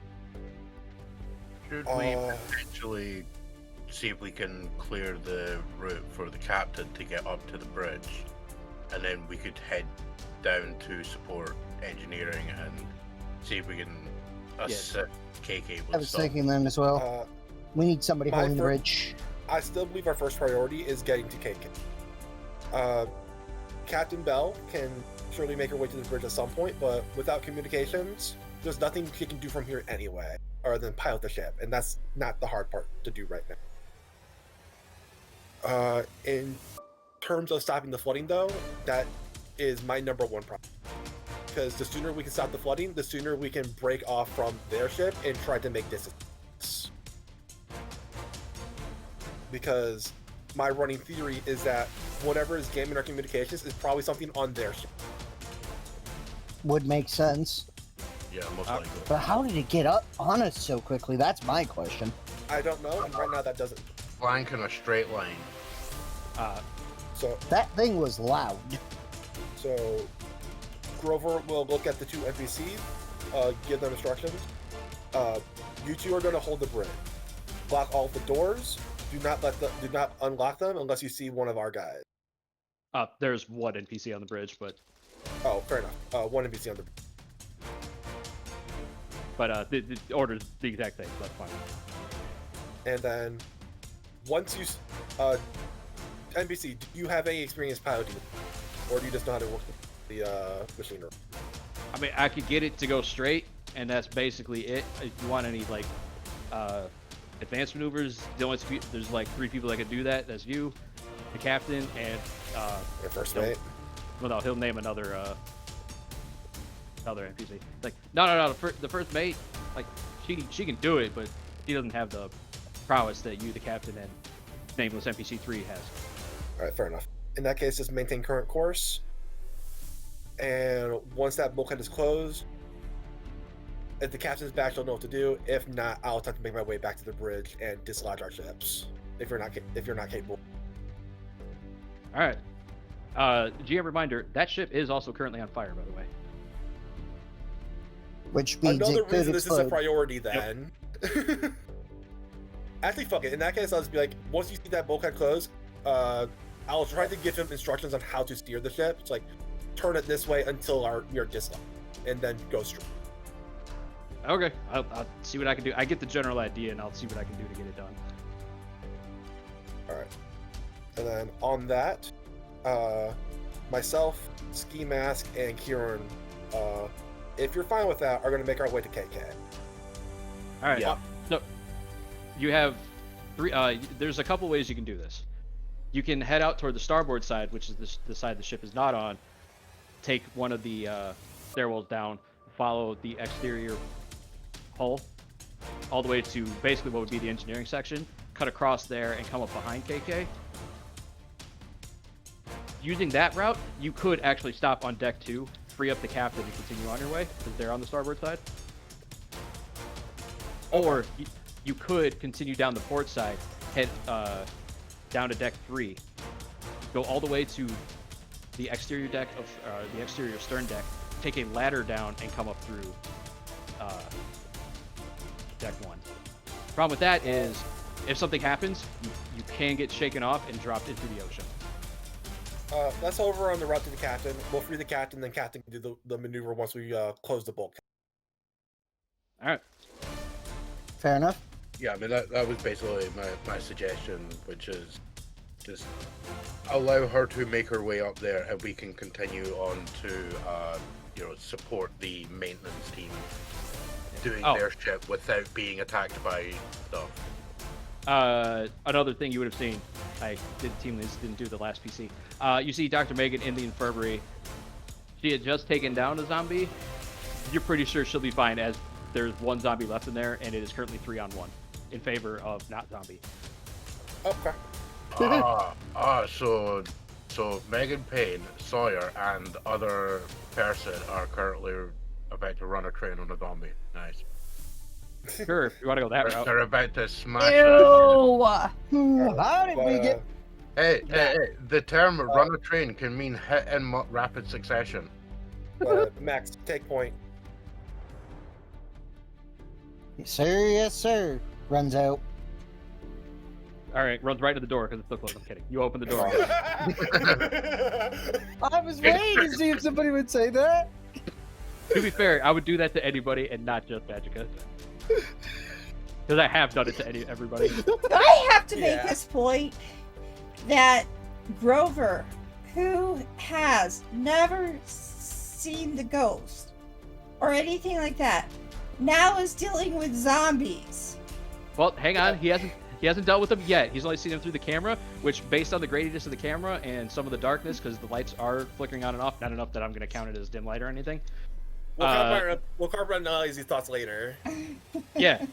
Should we potentially see if we can clear the route for the captain to get up to the bridge, and then we could head down to support engineering and see if we can assist KK with I was stuff. thinking then as well. We need somebody my holding the fir- bridge. I still believe our first priority is getting to KK. Captain Bell can surely make her way to the bridge at some point, but without communications, there's nothing she can do from here anyway, other than pilot the ship, and that's not the hard part to do right now. In terms of stopping the flooding, though, that is my number 1 problem. Because the sooner we can stop the flooding, the sooner we can break off from their ship and try to make distance. Because my running theory is that whatever is jamming our communications is probably something on their ship. Would make sense. Yeah, most likely. But how did it get up on us so quickly? That's my question. I don't know, and right now that doesn't. Flank in a straight line. So That thing was loud. Grover will look at the 2 NPCs, give them instructions. You 2 are going to hold the bridge. Block all the doors. Do not unlock them unless you see one of our guys. There's 1 NPC on the bridge, but Oh, fair enough. 1 NPC on the bridge. the order's the exact same, so that's fine. And then once you NPC, do you have any experience piloting, or do you just know how to work the machinery? I mean, I could get it to go straight, and that's basically it. If you want any like advanced maneuvers, there's like 3 people that could do that. That's you, the captain, and Your first mate. well, no, he'll name another NPC. Like, no, the first mate, like she can do it, but she doesn't have the prowess that you, the captain, and nameless NPC 3 has. All right, fair enough. In that case, just maintain current course. And once that bulkhead is closed, if the captain's back, you'll know what to do. If not, I'll attempt to make my way back to the bridge and dislodge our ships. If you're not capable. All right. GM reminder: that ship is also currently on fire, by the way. Which means Another it could reason this is a explode. priority then. Actually, fuck it. In that case, I'll just be like, once you see that bulkhead close, I'll try to give him instructions on how to steer the ship. It's like, turn it this way until you're dislodged, and then go straight. Okay, I'll see what I can do. I get the general idea, and I'll see what I can do to get it done. All right. And then on that, myself, Ski Mask, and Kieran, if you're fine with that, are going to make our way to KK. All right. Yeah. So you have 3. There's a couple ways you can do this. You can head out toward the starboard side, which is the side the ship is not on. Take one of the stairwells down, follow the exterior hull all the way to basically what would be the engineering section, cut across there, and come up behind KK. Using that route, you could actually stop on deck 2, free up the captain, and continue on your way, because they're on the starboard side. Or you could continue down the port side, head down to deck 3, go all the way to the exterior deck of the exterior stern deck, take a ladder down, and come up through deck 1. Problem with that is if something happens, you can get shaken off and dropped into the ocean. Let's over on the route to the captain. We'll free the captain, then captain can do the maneuver once we close the bulk. All right. Fair enough. Yeah, I mean that was basically my suggestion, which is just allow her to make her way up there, and we can continue on to support the maintenance team doing their shit without being attacked by stuff. Another thing you would have seen, team leads didn't do the last PC. You see Dr. Megan in the infirmary. She had just taken down a zombie. You're pretty sure she'll be fine, as there's one zombie left in there, and it is currently 3-on-1 in favor of not zombie. Okay. So Megan, Payne, Sawyer, and other person are currently about to run a train on a zombie. Nice. Sure, if you want to go that route. They're about to smash Ew! How did we get? Hey, the term run a train can mean hit in rapid succession. Max, take point. Yes, sir. Runs out. All right, runs right to the door because it's still closed. I'm kidding. You open the door. I was waiting to see if somebody would say that. To be fair, I would do that to anybody and not just Magica. Because I have done it to everybody. I have to make Yeah. this point that Grover, who has never seen the ghost or anything like that, now is dealing with zombies. Well, hang on. He hasn't dealt with them yet. He's only seen them through the camera, which, based on the grayness of the camera and some of the darkness, because the lights are flickering on and off, not enough that I'm going to count it as dim light or anything. We'll carve around Ellie's thoughts later. Yeah,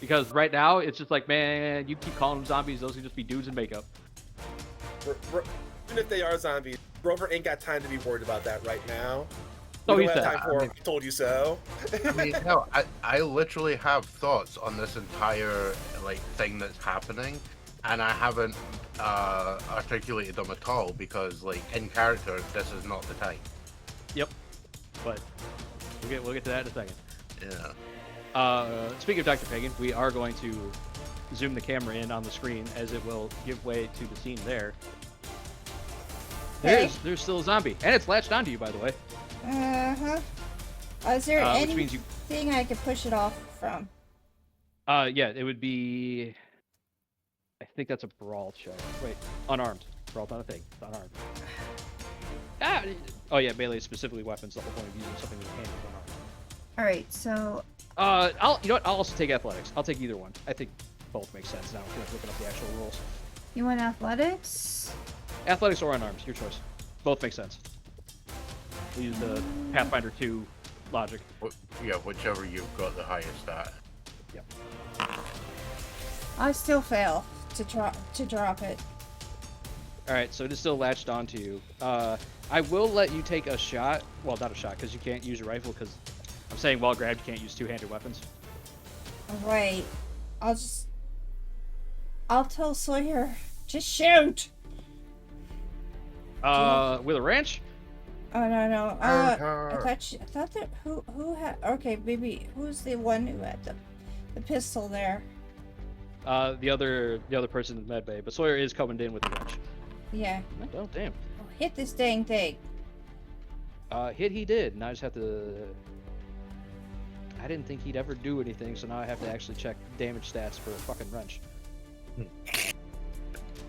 because right now it's just like, man, you keep calling them zombies. Those could just be dudes in makeup. Even if they are zombies, Grover ain't got time to be worried about that right now. So We he don't have said. time for I told you so. I mean, hell, I literally have thoughts on this entire thing that's happening, and I haven't articulated them at all because, in character, this is not the time. Yep, but we'll get to that in a second. Yeah. Speaking of Dr. Pagan, we are going to zoom the camera in on the screen as it will give way to the scene there. Okay. There's still a zombie, and it's latched onto you, by the way. Uh-huh. Is there Which means anything I could push it off from? Yeah, it would be. I think that's a brawl check. Wait, unarmed. Brawl's not a thing. It's unarmed. Oh yeah, melee is specifically weapons. The whole point of using something with a hand is unarmed. All right, so You know what? I'll also take athletics. I'll take either one. I think both make sense now. I'm looking up the actual rules. you want athletics? Athletics or unarmed, your choice. Both make sense. We use the Pathfinder 2 logic. Yeah, whichever you've got the highest at. Yep. I still fail to drop it. All right, so it is still latched onto you. I will let you take a shot. Well, not a shot, because you can't use your rifle. Because I'm saying while grabbed, you can't use two-handed weapons. All right, I'll tell Sawyer, just shoot. With a wrench? Oh no. I thought that who had okay, maybe who's the one who had the pistol there? The other person in med bay, but Sawyer is coming in with the wrench. Yeah. Oh damn. Oh, hit this dang thing. Hit he did, and I just have to. I didn't think he'd ever do anything, so now I have to actually check damage stats for a fucking wrench.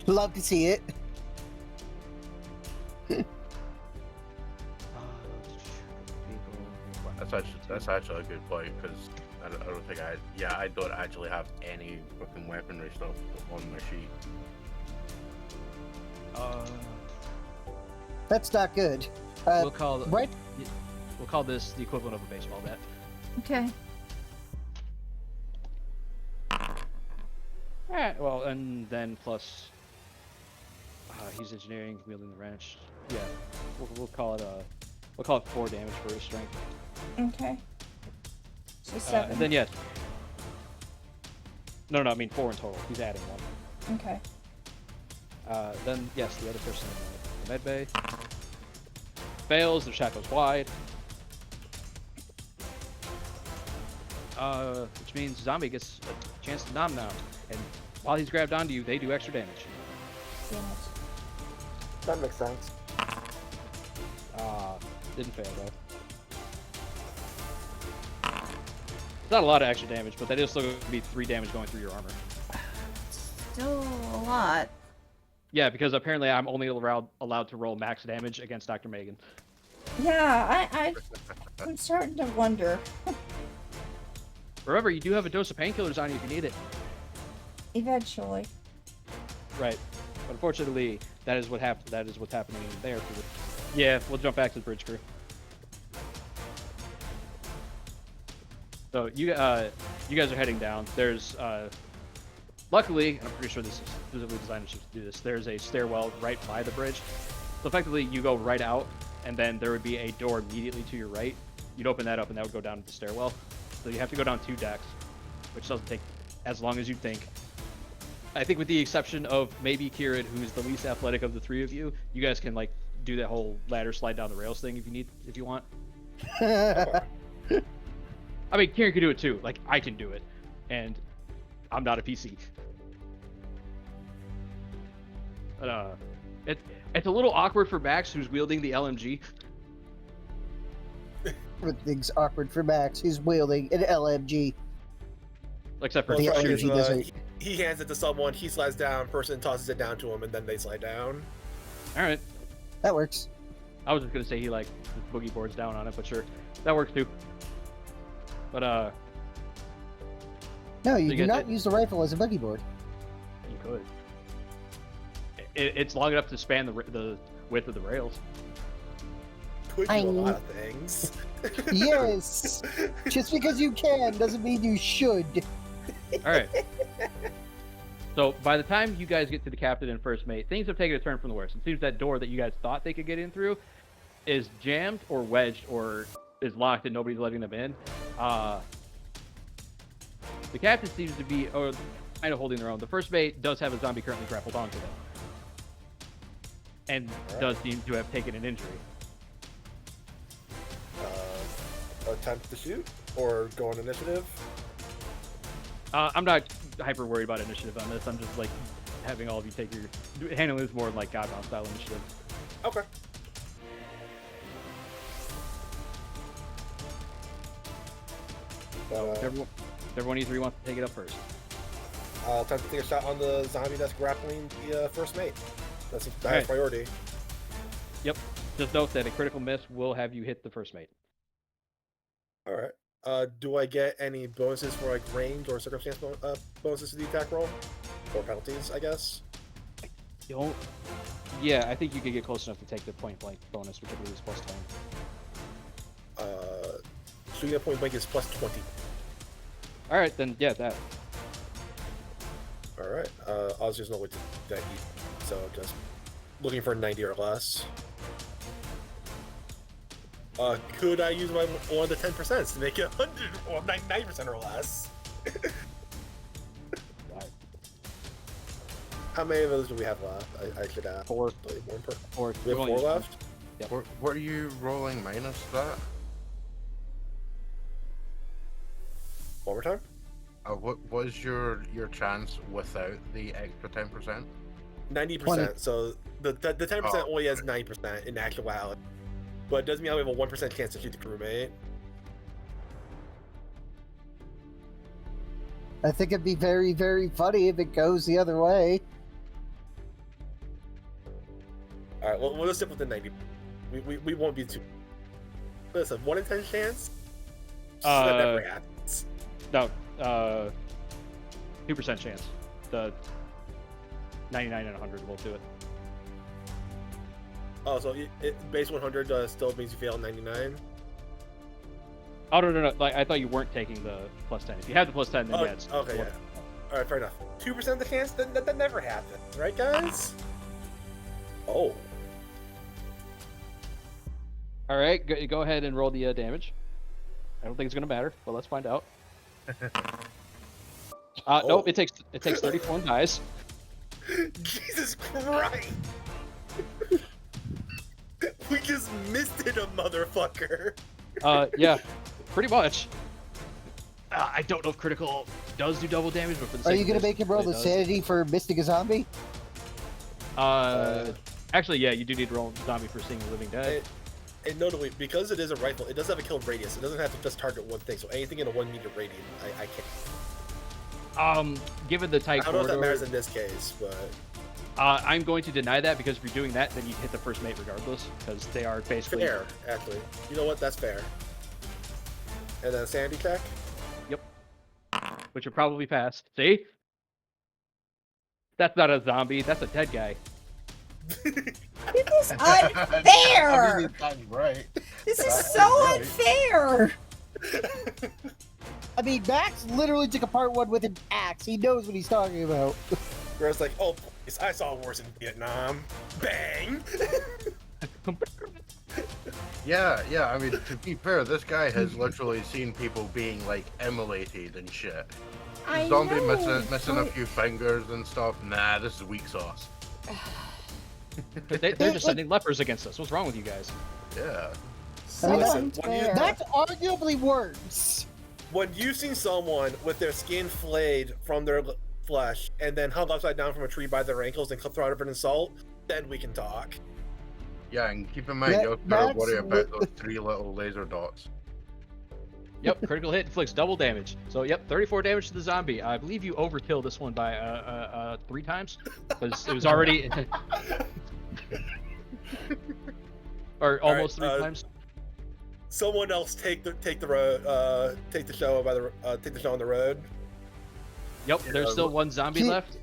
Love to see it. That's actually a good point because I don't think I don't actually have any fucking weaponry stuff on my sheet. That's not good. We'll call right? We'll call this the equivalent of a baseball bat. Okay. Alright, well, and then plus he's engineering, wielding the wrench. Yeah, we'll call it 4 damage for his strength. Okay. So 7. And then yeah. No, I mean 4 in total. He's adding 1. Okay. Then yes, the other person in the med bay fails. Their shot goes wide. Which means zombie gets a chance to nom, and while he's grabbed onto you, they do extra damage. Damn it. That makes sense. Didn't fail though. It's not a lot of extra damage, but that is still going to be 3 damage going through your armor. Still a lot. Yeah, because apparently I'm only allowed to roll max damage against Dr. Megan. Yeah, I'm starting to wonder. Remember, you do have a dose of painkillers on you if you need it. Eventually. Right. But unfortunately, that is what happened. That is what's happening there. Yeah, we'll jump back to the bridge crew. So you guys are heading down. There's luckily, and I'm pretty sure this is specifically designed to do this. There's a stairwell right by the bridge. So effectively, you go right out, and then there would be a door immediately to your right. You'd open that up, and that would go down to the stairwell. So you have to go down 2 decks, which doesn't take as long as you'd think. I think with the exception of maybe Kieran, who's the least athletic of the 3 of you, you guys can like do that whole ladder slide down the rails thing if you want. I mean, Kieran can do it too. Like, I can do it. And I'm not a PC. But, it's a little awkward for Max, who's wielding the LMG. Everything's awkward for Max. He's wielding an LMG. Except for The Well, LMG doesn't. he hands it to someone, he slides down, person tosses it down to him, and then they slide down. Alright. That works. I was just gonna say he, like, boogie boards down on it, but sure. That works too. But, No, you So you do guys not did- use the rifle as a buggy board. you could. It's long enough to span the width of the rails. Could do a lot of things. Yes! Just because you can doesn't mean you should. Alright. So, by the time you guys get to the captain and first mate, things have taken a turn from the worst. It seems that door that you guys thought they could get in through is jammed or wedged or is locked and nobody's letting them in. The captain seems to be kind of holding their own. The first mate does have a zombie currently grappled onto them. And does seem to have taken an injury. Attempt to shoot or go on initiative. I'm not hyper worried about initiative on this. I'm just like having all of you take handling this more like Godbound style initiative. Okay. Everyone E3 wants to take it up first. I'll attempt to take a shot on the zombie that's grappling the first mate. That's the highest Alright. priority. Yep. Just note that a critical miss will have you hit the first mate. All right. Do I get any bonuses for like range or circumstance bonuses to the attack roll, or penalties? I guess. Don't. Yeah, I think you could get close enough to take the point blank bonus, which I believe is plus 10. Shooting at point blank is plus 20. All right, then yeah, that. All right. I was just not with that heat, so just looking for 90 or less. Could I use my one of the 10% to make it 100 or 90% or less? Right. How many of those do we have left? I should ask. 4. One per. 4. We have 4 left. What are you rolling minus that? One more time. What was your chance without the extra 10%? 90%. So the 10% only has 9% in actuality, but it does mean I have a 1% chance to shoot the crewmate. I think it'd be very, very funny if it goes the other way. All right. Well, we'll just stick with the 90. We won't be too. Listen, 1 in 10 chance. That never happens. No. 2% chance. The 99 and 100 will do it. Oh, so base 100 still means you fail 99. Oh no! Like I thought you weren't taking the plus 10. If you have the plus 10, then yeah. It's okay, yeah. All right, fair enough. 2% the chance. That never happens, right, guys? Oh. All right, go ahead and roll the damage. I don't think it's gonna matter, but let's find out. Nope, it takes 34 and dies. Jesus Christ! We just missed it, a motherfucker. Yeah, pretty much. I don't know if critical does do double damage, but for the Are sake you of gonna this, make him roll it the does. sanity for misting a zombie? Actually, yeah, you do need to roll zombie for seeing a living dead. And notably, because it is a rifle, it does have a kill radius. It doesn't have to just target one thing. So anything in a 1 meter radius, I can't. Given the tight I don't know if that corridor, matters in this case, but I'm going to deny that because if you're doing that, then you hit the first mate regardless, because they are basically fair, actually. You know what? That's fair. And then a sanity check. which are probably passed. See? That's not a zombie. That's a dead guy. This is I unfair. mean, that's right. This is That's so right. unfair. I mean, Max literally took apart one with an axe. He knows what he's talking about. Where it's like, oh, please, I saw worse in Vietnam. Bang! Yeah. I mean, to be fair, this guy has literally seen people being like immolated and shit. I Zombie know, missing a but- few fingers and stuff. Nah, this is weak sauce. They're just sending lepers against us. What's wrong with you guys? Yeah. I mean, Listen, unfair. That's arguably worse. when you've seen someone with their skin flayed from their flesh and then hung upside down from a tree by their ankles and thrown out of an assault, then we can talk. Yeah, and keep in mind, That- you also gotta that's worry about li- those 3 little laser dots. Yep, critical hit inflicts double damage. So, yep, 34 damage to the zombie. I believe you overkill this one by 3 times, because it was already, or almost Alright, 3 times. Someone else take the road, take the show on the road. Yep, there's still one zombie He- left.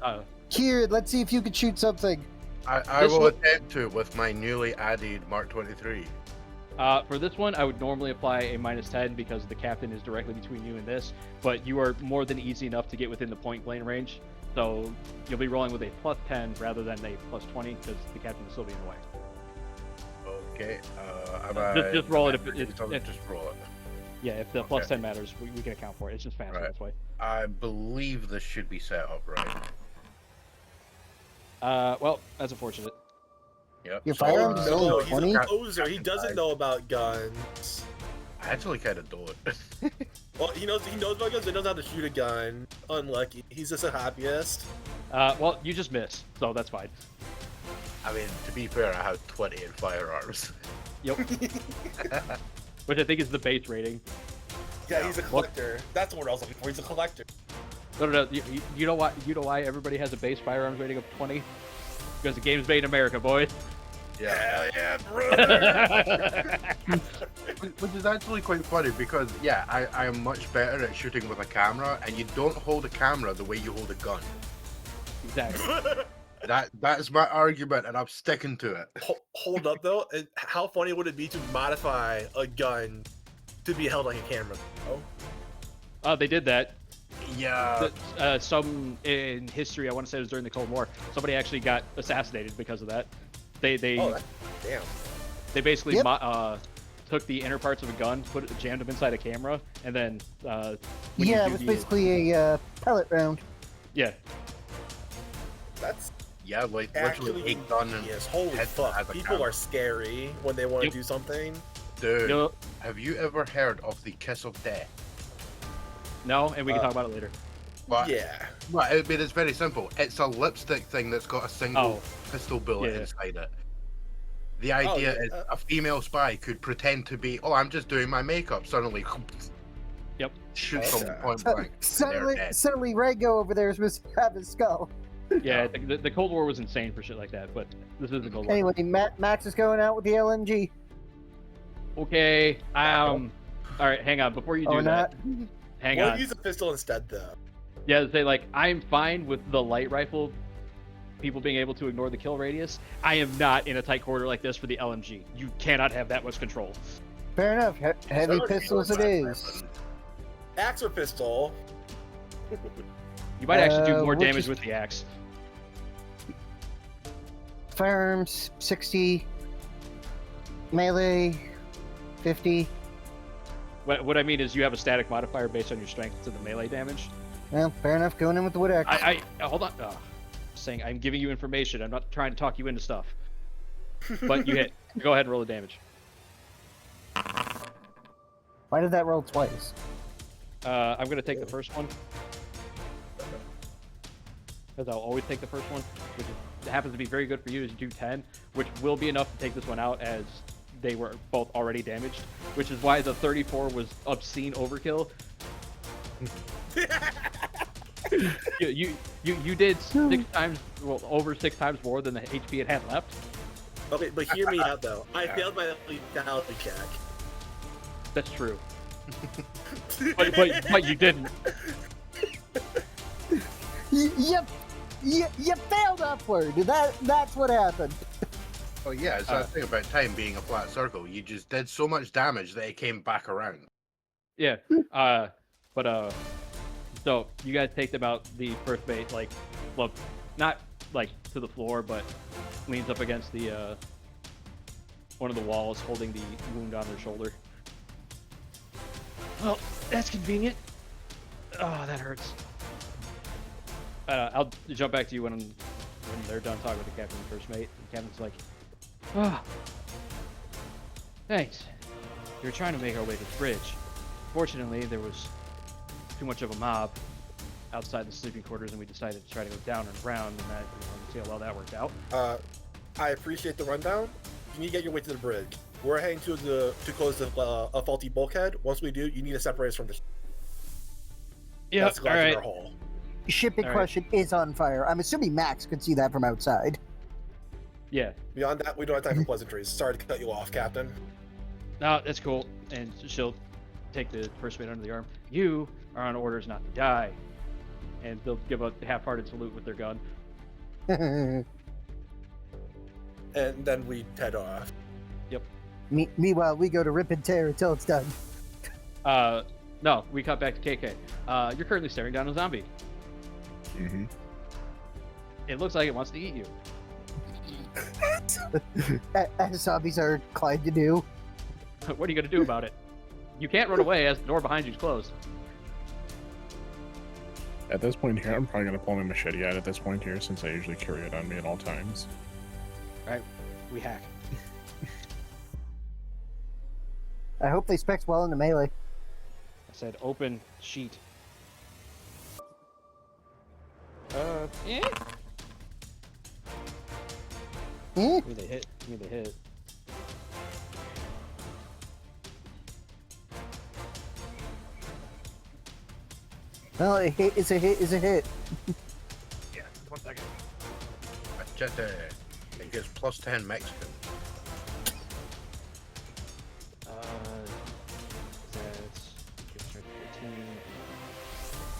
Kieran, let's see if you can shoot something. I This will one- attempt to with my newly added Mark 23. For this one, I would normally apply a -10 because the captain is directly between you and this, but you are more than easy enough to get within the point blank range, so you'll be rolling with a +10 rather than a +20 because the captain will still be in the way. Okay. Just roll it if just roll it. Yeah, if the Okay. +10 matters, we can account for it. It's just faster Right. this way. I believe this should be set up right. Well, that's unfortunate. Yep. Your so, firearms No, only he's 20? a poser. He doesn't know about guns. I actually kind of don't. Well, he knows about guns. He knows how to shoot a gun. Unlucky. He's just a hobbyist. Well, you just missed, so that's fine. I mean, to be fair, I have 20 in firearms. Yep. Which I think is the base rating. Yeah, he's a collector. That's what I was looking for. He's a collector. No. You know why? You know why everybody has a base firearms rating of 20? Because the game's made in America, boys. Yeah. Hell yeah, brother! Which is actually quite funny because, yeah, I am much better at shooting with a camera, and you don't hold a camera the way you hold a gun. Exactly. That's my argument, and I'm sticking to it. Hold up though. How funny would it be to modify a gun to be held like a camera? Oh, They did that. Yeah. Some in history, I want to say it was during the Cold War. Somebody actually got assassinated because of that. They damn. they basically Yep. took the inner parts of a gun, jammed them inside a camera, and then when you Yeah, do it was the- basically a pellet round. yeah. That's Yeah, like literally actually a gun and yes. Holy head fuck! as a People camera. are scary when they want to Yep. do something. Dude, You know, have you ever heard of the kiss of death? no, and we can talk about it later. But, Yeah. Well, I mean, it's very simple. It's a lipstick thing that's got a single pistol bullet Yeah. inside it. The idea yeah, is a female spy could pretend to be, oh, I'm just doing my makeup. Suddenly, Yep. shoot Okay. someone point blank. Suddenly, dead. suddenly Rango over there is supposed to have his skull. Yeah, the Cold War was insane for shit like that, but this is the Cold War. Anyway, Max is going out with the LMG. Okay. All right, hang on. Before you do Or that, not. hang We'll on. use a pistol instead, though. Yeah, say like I'm fine with the light rifle people being able to ignore the kill radius. I am not in a tight corridor like this for the LMG. You cannot have that much control. Fair enough. Heavy pistols it is. Axe or pistol? You might actually do more Which damage is- with the axe. Firearms 60. Melee 50. What I mean is you have a static modifier based on your strength to the melee damage. Well, fair enough. Going in with the wood axe. I hold on. Saying I'm giving you information. I'm not trying to talk you into stuff. But you hit. Go ahead and roll the damage. Why did that roll twice? I'm gonna take the first one. because I'll always take the first one, which happens to be very good for you, is do 10, which will be enough to take this one out as they were both already damaged, which is why the 34 was obscene overkill. you did 6 times, well, over 6 times more than the HP it had left. Okay, but hear me out though. I failed my lethality check. That's true. but you didn't. You failed upward. That's what happened. Oh yeah, it's that thing about time being a flat circle. You just did so much damage that it came back around. Yeah. So you guys take about the first bait, like, well, not like to the floor, but leans up against the one of the walls, holding the wound on their shoulder. Well, that's convenient. Oh, that hurts. I'll jump back to you when they're done talking with the captain and first mate. The captain's like, "Ah, thanks. We were trying to make our way to the bridge. Fortunately, there was too much of a mob outside the sleeping quarters, and we decided to try to go down and around, and that, see how well that worked out." I appreciate the rundown. You need to get your way to the bridge. We're heading to close the a faulty bulkhead. Once we do, you need to separate us from the. Yeah. That's All right. our hole. Ship in All right. question is on fire. I'm assuming Max could see that from outside. Yeah. Beyond that, we don't have time for pleasantries. Sorry to cut you off, Captain. No, that's cool. And she'll take the first mate under the arm. You are on orders not to die. And they'll give a half-hearted salute with their gun. And then we head off. Meanwhile, we go to rip and tear until it's done. No, we cut back to KK. You're currently staring down a zombie. Mm-hmm. It looks like it wants to eat you. As zombies are inclined to do. What are you going to do about it? You can't run away as the door behind you is closed. At this point here, I'm probably going to pull my machete out at this point here, since I usually carry it on me at all times. Alright, we hack. I hope they specs well in the melee. I said open sheet. Yeah. Eh? Give me the hit. Give me the hit. Well, a hit is a hit is a hit. Yeah, 1 second. Machete. It gives plus 10 Mexican. That's gives her 14. I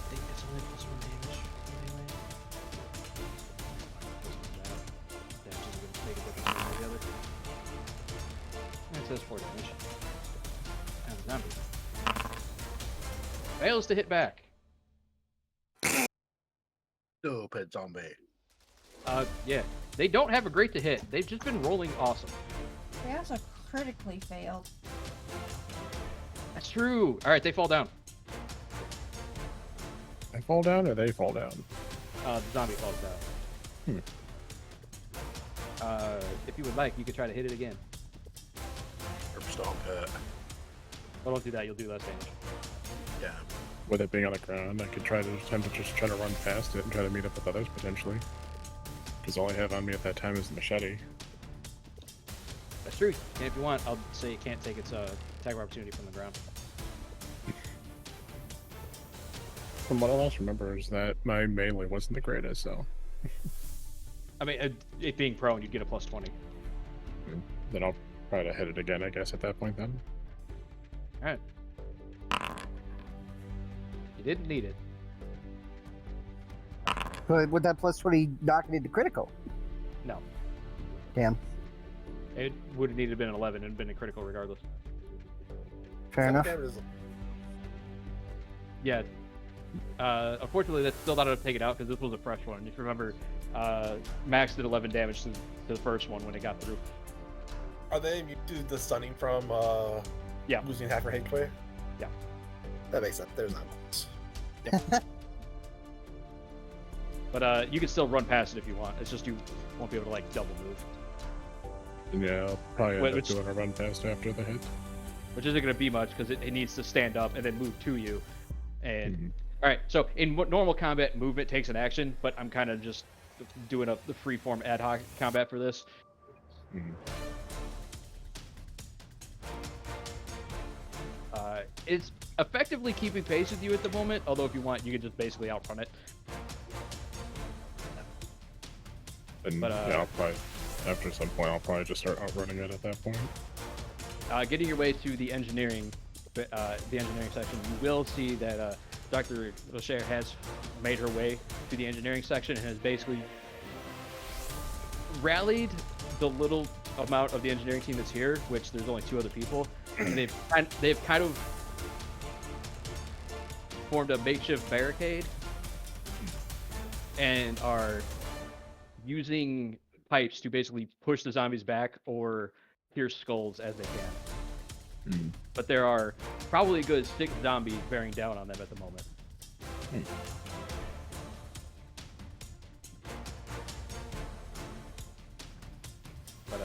think it's only plus 1 damage anyway. Damage isn't going to make a difference one way or the other. It says 4 damage. And a zombie fails to hit back. Stupid zombie. Yeah. They don't have a great to hit. They've just been rolling awesome. They also critically failed. That's true. All right, they fall down. I fall down or they fall down? The zombie falls down. If you would like, you could try to hit it again. Herb stomp it. Well, don't do that. You'll do less damage. Yeah. With it being on the ground, I could try to attempt to just try to run past it and try to meet up with others potentially. Because all I have on me at that time is the machete. That's true. And if you want, I'll say it can't take its attack of opportunity from the ground. From what I last remember is that my melee wasn't the greatest, so I mean, it being prone, you'd get a plus 20. then I'll try to hit it again, I guess, at that point then. All right. You didn't need it. But would that plus 20 knock it into critical? No. Damn. It would have needed to been an 11 and been a critical regardless. Fair enough. Yeah. Unfortunately, that's still not enough to take it out because this was a fresh one. If you remember, Max did 11 damage to the first one when it got through. Are they immune to the stunning from Yeah. losing half your HP? Yeah. That makes sense. There's not much. But you can still run past it if you want. It's just you won't be able to like double move, Yeah, I'll probably end up Which- doing a run past after the hit. which isn't going to be much because it needs to stand up and then move to you. And All right. So in normal combat, movement takes an action, but I'm kind of just doing the free-form ad hoc combat for this. Mhm. It's effectively keeping pace with you at the moment, although if you want, you can just basically outrun it. And But, yeah, I'll probably, after some point, I'll probably just start outrunning it at that point. Getting your way to the engineering section, you will see that Dr. Rocher has made her way to the engineering section and has basically rallied the little amount of the engineering team that's here, which there's only 2 other people, and they've kind of formed a makeshift barricade and are using pipes to basically push the zombies back or pierce skulls as they can. Mm. But there are probably a good 6 zombies bearing down on them at the moment. Mm. But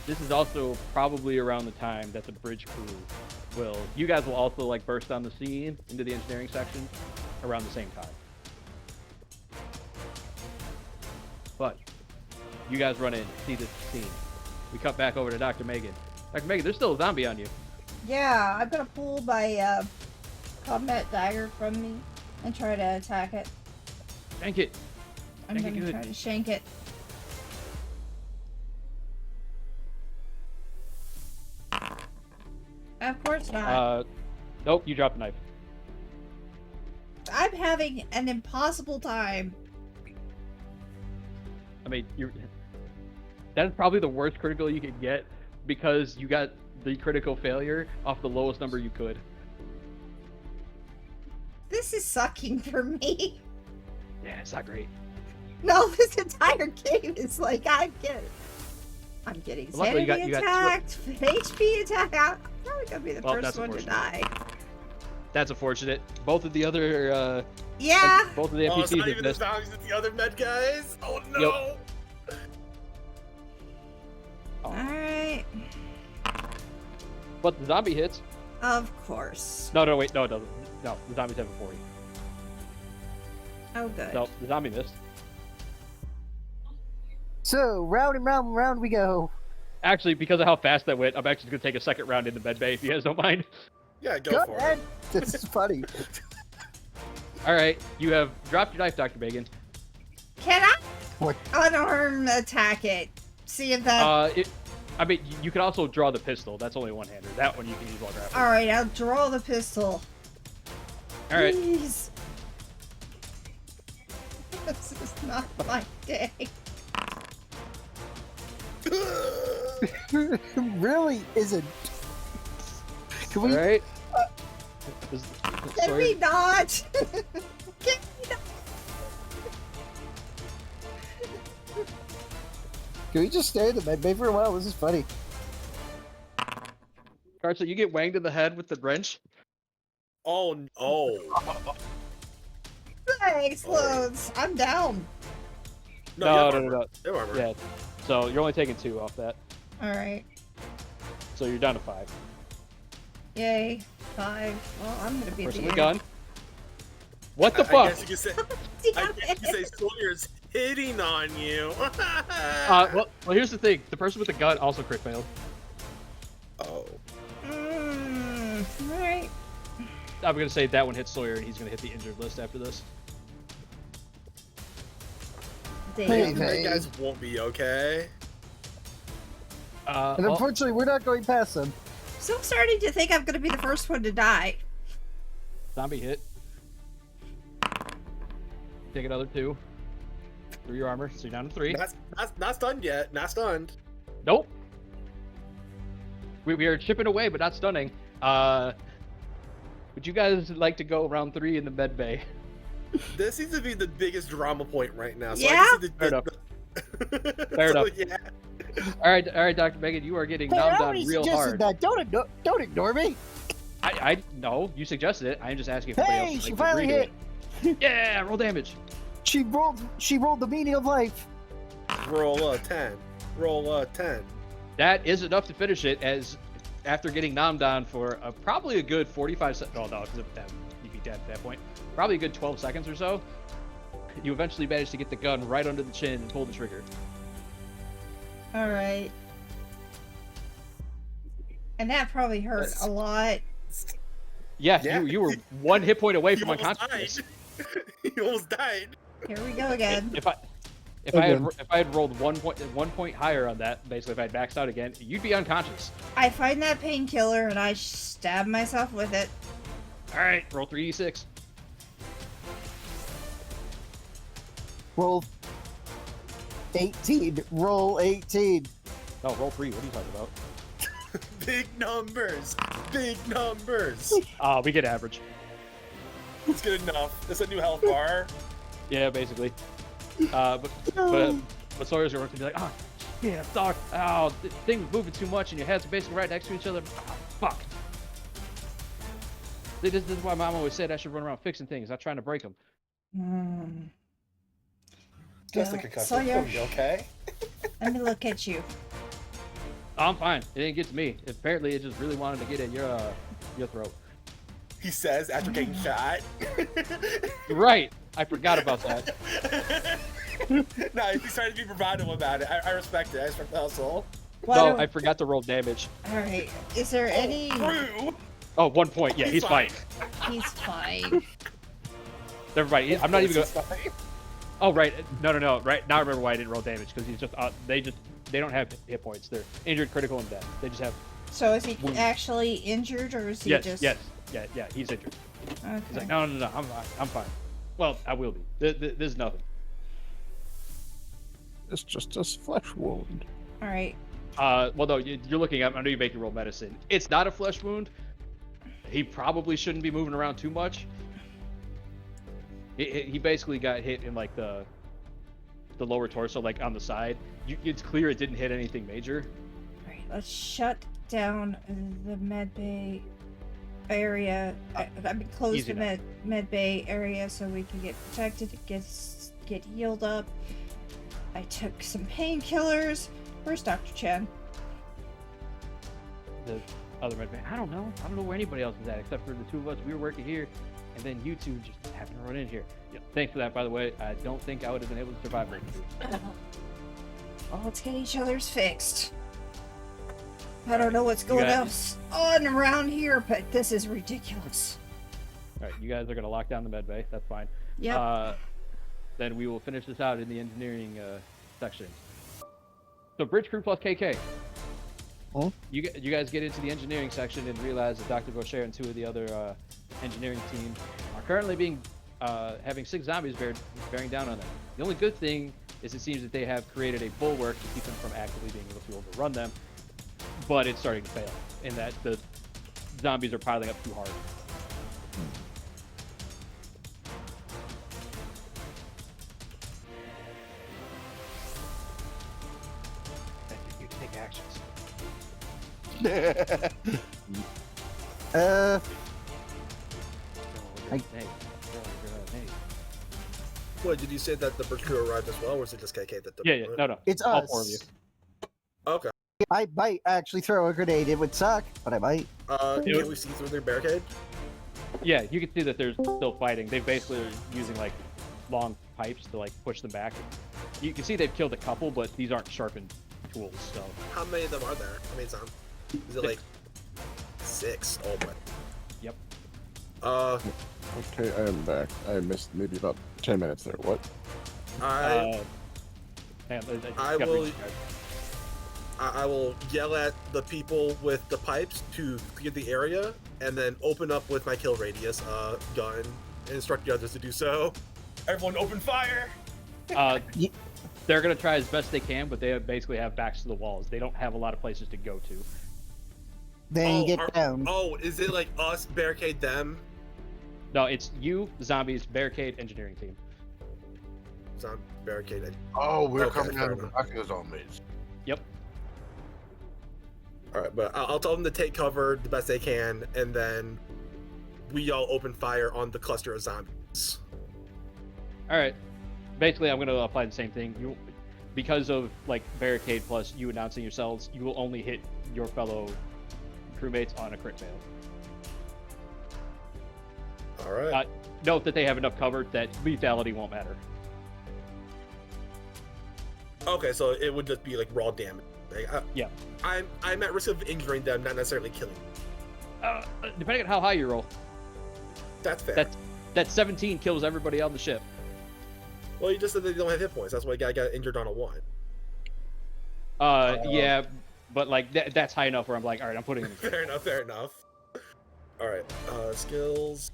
this is also probably around the time that the bridge crew will... You guys will also like burst on the scene into the engineering section around the same time. But you guys run in, see this scene. We cut back over to Dr. Megan. Dr. Megan, there's still a zombie on you. Yeah, I'm gonna pull my combat dagger from me and try to attack it. Shank it. I'm Shank it gonna good. try to shank it. Of course not. Nope, you dropped the knife. I'm having an impossible time. I mean, that is probably the worst critical you could get because you got the critical failure off the lowest number you could. This is sucking for me. Yeah, it's not great. No, this entire game is like I'm getting Well, luckily sanity you got attacked, HP attacked. I'm probably gonna be the Well, first that's one to unfortunate. die. That's unfortunate. Both of the other, Yeah. both of the Oh, it's NPCs not have even the missed. zombies, it's the other med guys. Oh no! All right. But the zombie hits. Of course. No, wait, no, it doesn't. No, the zombies have a 40. Oh, good. No, the zombie missed. So, round and round and round we go. Actually, because of how fast that went, I'm actually going to take a second round in the med bay if you guys don't mind. Yeah, go Go for ahead. it. This is funny. All right, you have dropped your knife, Dr. Megan. Can I What? unarmed attack it? See if that. I mean, you can also draw the pistol. That's only a one-hander. That one you can use while grappling. All right, I'll draw the pistol. All right. Please. This is not my day. Really isn't. Can we? All right. Can we not? Can we not? Can we just stay in the med bay for a while? This is funny. Karsa, you get wanged in the head with the wrench. Oh, oh. Explodes. I'm down. No. No armor. Yeah. So you're only taking 2 off that. All right. So you're down to 5. Yay. 5. Well, I'm gonna be Person the with gun. What the I fuck? guess you could say. Damn I guess you could say Sawyer's hitting on you. Well, here's the thing. The person with the gun also crit failed. Oh. All right. I'm gonna say that one hits Sawyer, and he's gonna hit the injured list after this. Hey, Damn. The hey. bad guys won't be okay. And unfortunately, we're not going past them. So I'm starting to think I'm gonna be the first one to die. Zombie hit. Take another 2 through your armor, so you're down to 3. Not stunned yet. Not stunned. Nope. We are chipping away, but not stunning. Would you guys like to go round 3 in the med bay? This seems to be the biggest drama point right now. So Yeah? I guess Fair enough. Fair enough. Yeah. All right, Dr. Megan, you are getting Hey, nommed I on already real suggested hard. that. Don't ignore me. I no, you suggested it. I'm just asking if anybody Hey, else she would like to finally agree hit. to it. Yeah, roll damage. She rolled the meaning of life. Roll a 10. Roll a 10. That is enough to finish it. As after getting nommed on for probably a good 45 seconds. Oh no, because of them, you beat dead at that point. Probably a good 12 seconds or so. You eventually manage to get the gun right under the chin and pull the trigger. All right. And that probably hurt a lot. Yeah, Yeah. you were 1 hit point away You from almost unconsciousness. died. You almost died. Here we go again. If I had rolled 1 point higher on that, basically if I had maxed out again, you'd be unconscious. I find that painkiller and I stab myself with it. All right, roll 3d6. Roll 18. Roll 18. No, roll 3. What are you talking about? Big numbers. Big numbers. We get average. It's good enough. It's a new health bar. Yeah, basically. But Sawyer's going to be like, oh, yeah, dog. Oh, the thing was moving too much, and your heads are basically right next to each other. Oh, fuck. This is why Mom always said I should run around fixing things, not trying to break them. Just a concussion. Sawyer. It'll be okay. Let me look at you. Oh, I'm fine. It didn't get to me. Apparently, it just really wanted to get in your throat. He says after getting shot. You're right. I forgot about that. No, he's trying to be bravado about it. I respect it. I respect the hustle. No, I forgot to roll damage. All right. Is there any? True. Oh, 1 point. Yeah, he's fine. He's fine. Never mind. I'm not even going. Oh, right. No. Right now, I remember why I didn't roll damage because he's just they don't have hit points. They're injured, critical, and dead. They just have. So is he wounds. actually injured or is he just? Yes. Yeah. He's injured. Okay. He's like, no. I'm fine. Well, I will be. There's nothing. It's just a flesh wound. All right. Well, no, you're looking at. I know you make your roll medicine. It's not a flesh wound. He probably shouldn't be moving around too much. He basically got hit in like the lower torso, like on the side. It's clear it didn't hit anything major. All right. Let's shut down the med bay area. I mean, close Easy the med bay area so we can get protected. Get healed up. I took some painkillers. Where's Dr. Chen? The other med bay. I don't know where anybody else is at except for the two of us. We were working here, and then you two just happened to run in here. Yeah, thanks for that, by the way. I don't think I would have been able to survive both of you. Well, let's get each other's fixed. I don't know what's going on around here, but this is ridiculous. All right, you guys are gonna lock down the med bay. That's fine. Yep. Then we will finish this out in the engineering section. So bridge crew plus KK. Huh? You guys get into the engineering section and realize that Dr. Gaucher and two of the other engineering team are currently having 6 zombies bearing down on them. The only good thing is it seems that they have created a bulwark to keep them from actively being able to overrun them, but it's starting to fail in that the zombies are piling up too hard. You can take actions. What, did you say that the bridge crew arrived as well, or was it just KK that Yeah, no. It's all us. 4 of you. Okay. I might actually throw a grenade. It would suck, but I might. Can we see through their barricade? Yeah, you can see that they're still fighting. They basically are using like long pipes to like push them back. You can see they've killed a couple, but these aren't sharpened tools. So How many of them are there? How many zombies? Is it like 6? Oh boy. Yep. Okay, I am back. I missed maybe about 10 minutes there. What? I got will- reached out. I will yell at the people with the pipes to clear the area, and then open up with my kill radius gun and instruct the others to do so. Everyone, open fire! They're gonna try as best they can, but they basically have backs to the walls. They don't have a lot of places to go to. Then you get down. Oh, is it like us barricade them? No, it's you, the zombies, barricade, engineering team. Zombie barricaded. Oh, we're Okay, coming out fair of the enough. back of the zombies. Yep. All right, but I'll tell them to take cover the best they can, and then we all open fire on the cluster of zombies. All right. Basically, I'm gonna apply the same thing. Because of like barricade plus you announcing yourselves, you will only hit your fellow crewmates on a crit fail. All right. Note that they have enough cover that lethality won't matter. Okay, so it would just be like raw damage. Like, Yeah. I'm at risk of injuring them, not necessarily killing them. Depending on how high you roll. That's fair. That 17 kills everybody on the ship. Well, you just said they don't have hit points. That's why I got injured on a 1. Yeah, but like that's high enough where I'm like, all right, I'm putting him in. Fair enough. All right, skills.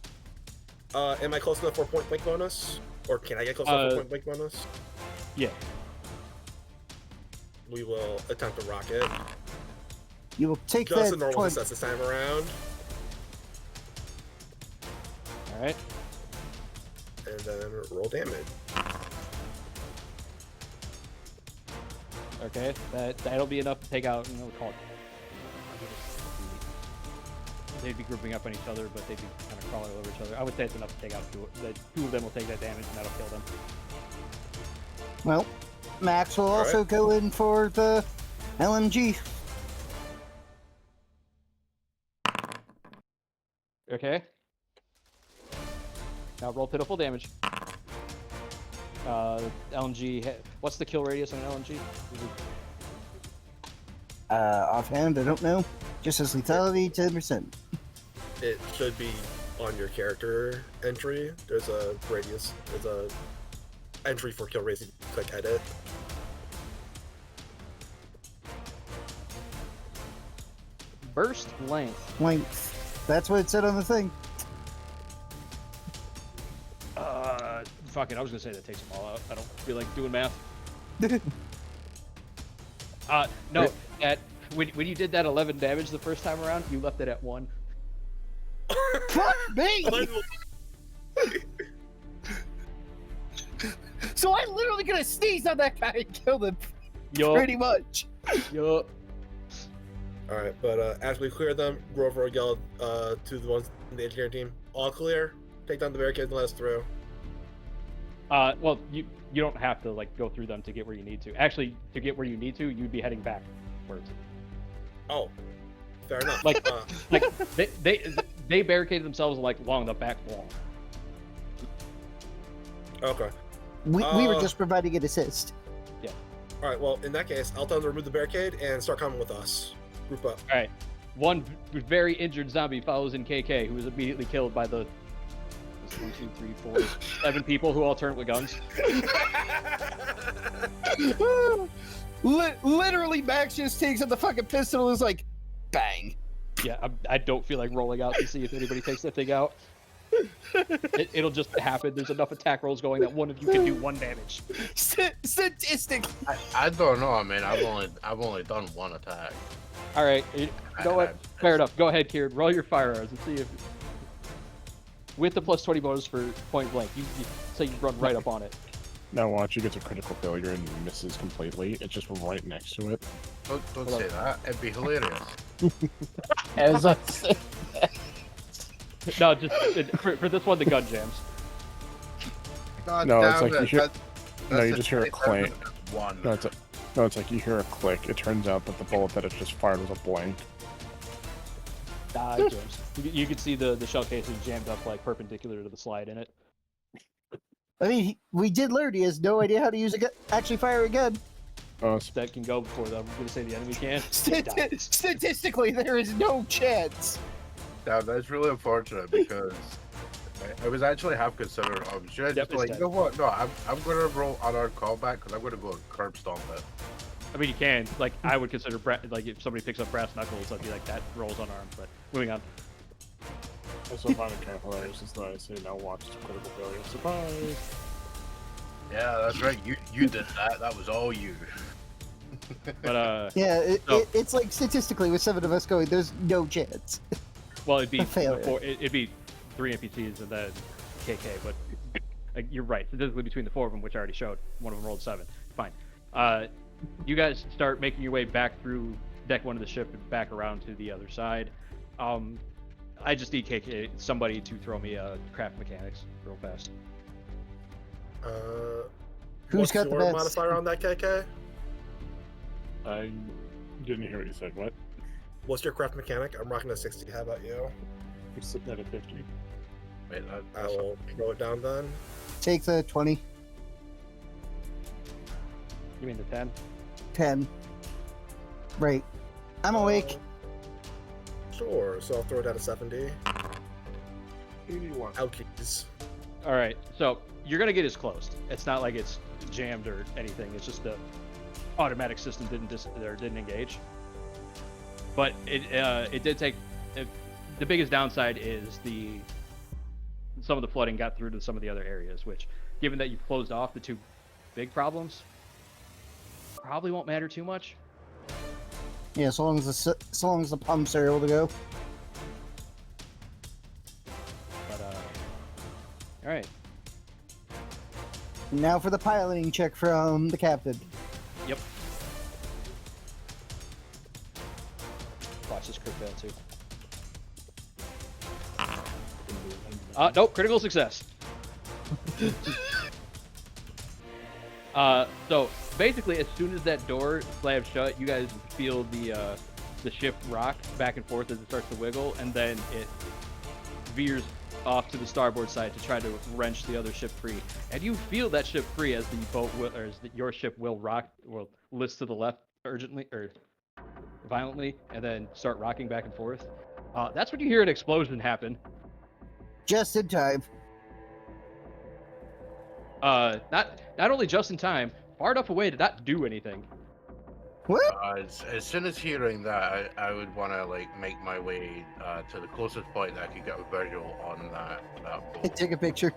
Am I close enough for point blank bonus? Or can I get close enough for point blank bonus? Yeah. We will attempt to rock it. You will take Just that a normal point. success this time around. All right. And then roll damage. Okay, that'll be enough to take out. We'll call it. They'd be grouping up on each other, but they'd be kind of crawling over each other. I would say it's enough to take out two. The two of them will take that damage, and that'll kill them. Well, Max will All also right. go in for the LMG. Okay. Now roll pitiful damage. LMG. What's the kill radius on an LMG? Offhand, I don't know. Just as lethality, 10%. It should be on your character entry. There's a radius. There's a entry for kill radius. You click edit. Burst length. Length. That's what it said on the thing. Fuck it. I was gonna say that takes them all out. I don't feel like doing math. No. At when you did that 11 damage the first time around, you left it at 1. Fuck me! So I'm literally gonna sneeze on that guy and kill him. Yup. Pretty much. Yup. All right, but as we clear them, Grover yelled to the ones in the engineering team, "All clear! Take down the barricades and let us through." Well, you don't have to like go through them to get where you need to. Actually, to get where you need to, you'd be heading backwards. Oh, fair enough. Like, like they barricaded themselves like along the back wall. Okay. We were just providing an assist. All right. Well, in that case, I'll tell them to remove the barricade and start coming with us. Group up. All right. One very injured zombie follows in KK, who was immediately killed by the 1, 2, 3, 4, 7 people who all turned with guns. Literally, Max just takes out the fucking pistol and is like, bang. Yeah, I don't feel like rolling out to see if anybody takes that thing out. It'll just happen. There's enough attack rolls going that one of you can do 1 damage. Statistic. I don't know. I mean, I've only done 1 attack. All right, you know what? Fair enough. Go ahead, Kieran. Roll your firearms and see if, with the plus 20 bonus for point blank, you say you run right up on it. Now watch, he gets a critical failure and misses completely. It's just right next to it. Don't say that. It'd be hilarious. As I said, No, just for this one, the gun jams. God No, it's damn like you it, hear- that's you just hear a 27 clank. against 1. No, it's like you hear a click. It turns out that the bullet that it just fired was a blank. Jams. You can see the shell casing jammed up like perpendicular to the slide in it. I mean, we did learn he has no idea how to use a gun, actually fire a gun. That can go before them. I'm gonna say the enemy can. It dies. Statistically, there is no chance. Damn, that's really unfortunate because I was actually half considering. Should I Yep, just it's like, dead. you know what? No, I'm gonna roll unarmed callback because I'm gonna go curb stomp it. I mean, you can. Like, I would consider like if somebody picks up brass knuckles, I'd be like, that rolls unarmed. But moving on. That's what I find kind of hilarious is that I say now watch it's a critical failure. Surprise! Yeah, that's right. You did that. That was all you. But Yeah, So- it's like statistically with 7 of us going, there's no chance. well, it'd be A failure. it'd be 3 NPCs and then KK. But you're right. Statistically, between the 4 of them, which I already showed, one of them rolled 7. Fine. You guys start making your way back through deck 1 of the ship and back around to the other side. I just need KK, somebody to throw me a craft mechanics real fast. Who's What's got the your best? modifier on that, KK? I didn't hear what you said. What? What's your craft mechanic? I'm rocking a 60. How about you? You're sitting at a 50. Wait, I that's will throw it down then. Take the 20, You mean the 10? 10. Right. I'm awake. Sure, so I'll throw it down to 70. 81. Ouchies. All right, so you're gonna get as closed. It's not like it's jammed or anything. It's just the automatic system didn't engage. But it did take. The biggest downside is some of the flooding got through to some of the other areas, which, given that you've closed off the two big problems, probably won't matter too much. Yeah, so long as the pumps are able to go. But all right. Now for the piloting check from the captain. Yep. Watch this crit fail too. Nope, critical success. So basically, as soon as that door slams shut, you guys feel the ship rock back and forth as it starts to wiggle, and then it veers off to the starboard side to try to wrench the other ship free. And you feel that ship free as the boat will, or as your ship will list to the left urgently or violently, and then start rocking back and forth. That's when you hear an explosion happen. Just in time. Not only just in time, far enough away to not do anything. What? As soon as hearing that, I would want to like make my way to the closest point that I could get a visual on that boat. Take a picture.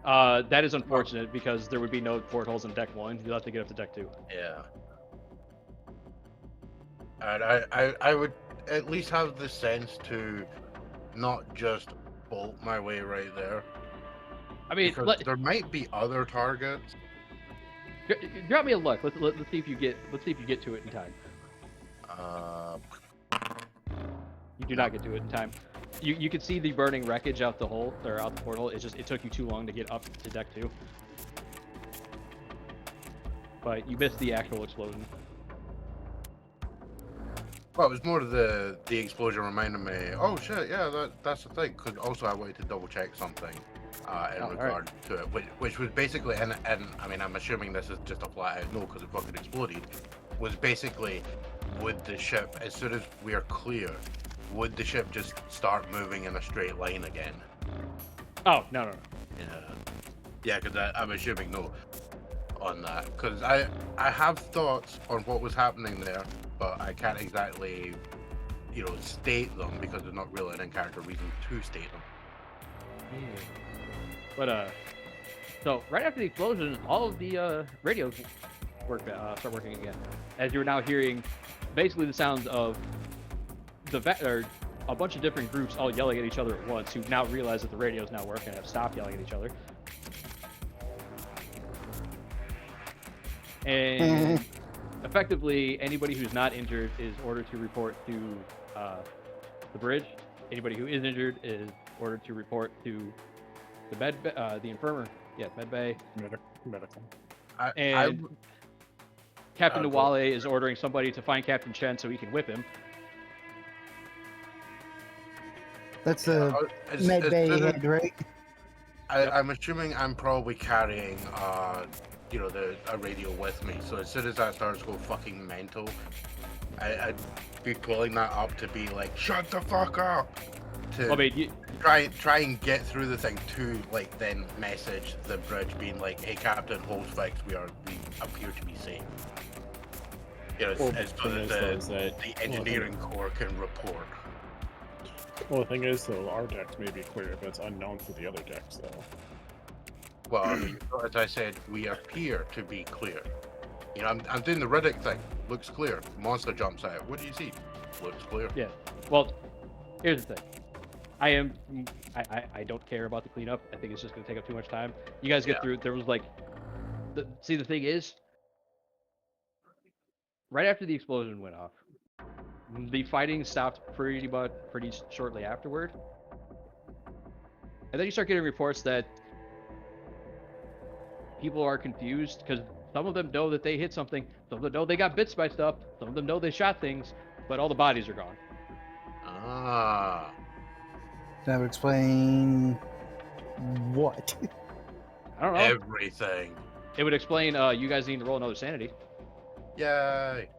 That is unfortunate because there would be no portholes in deck 1. You'll have to get up to deck 2. Yeah. And I would at least have the sense to not just bolt my way right there. I mean, Because there might be other targets. drop me a look. Let's see if you get to it in time. You do not get to it in time. You can see the burning wreckage out the hole or out the portal. It took you too long to get up to deck 2. But you missed the actual explosion. Well, it was more of the explosion reminded me. Oh shit! Yeah, that's the thing. Because also I wanted to double check something in regard to it, which was basically, and I mean I'm assuming this is just a flat out no because it fucking exploded. Was basically, would the ship as soon as we are clear, would the ship just start moving in a straight line again? Oh no. Yeah, because I'm assuming no on that. Because I have thoughts on what was happening there, but I can't exactly, state them because there's not really an in-character reason to state them. But so right after the explosion, all of the radios start working again, as you're now hearing basically the sounds of a bunch of different groups all yelling at each other at once, who now realize that the radios now work and have stopped yelling at each other. And effectively, anybody who's not injured is ordered to report to the bridge. Anybody who is injured is ordered to report to the infirmer. Yeah, med bay. Medical. Captain Nawale is ordering somebody to find Captain Chen so he can whip him. That's the med bay head, right? I'm assuming I'm probably carrying a radio with me. So as soon as that starts to go fucking mental, I'd be pulling that up to be like, shut the fuck up. To try and get through the thing to like then message the bridge being like, hey Captain, hold fixed, we appear to be safe. As the engineering corps can report. Well, the thing is, though, our decks may be clear, but it's unknown for the other decks, though. Well, I mean, as I said, we appear to be clear. I'm doing the Riddick thing. Looks clear. Monster jumps out. What do you see? Looks clear. Yeah. Well, here's the thing. I don't care about the cleanup. I think it's just going to take up too much time. You guys get through. There was like, the thing is, right after the explosion went off, the fighting stopped pretty shortly afterward. And then you start getting reports that people are confused because some of them know that they hit something, some of them know they got bits by stuff, some of them know they shot things, but all the bodies are gone. Ah. That would explain What? I don't know. Everything. It would explain you guys need to roll another sanity. Yay.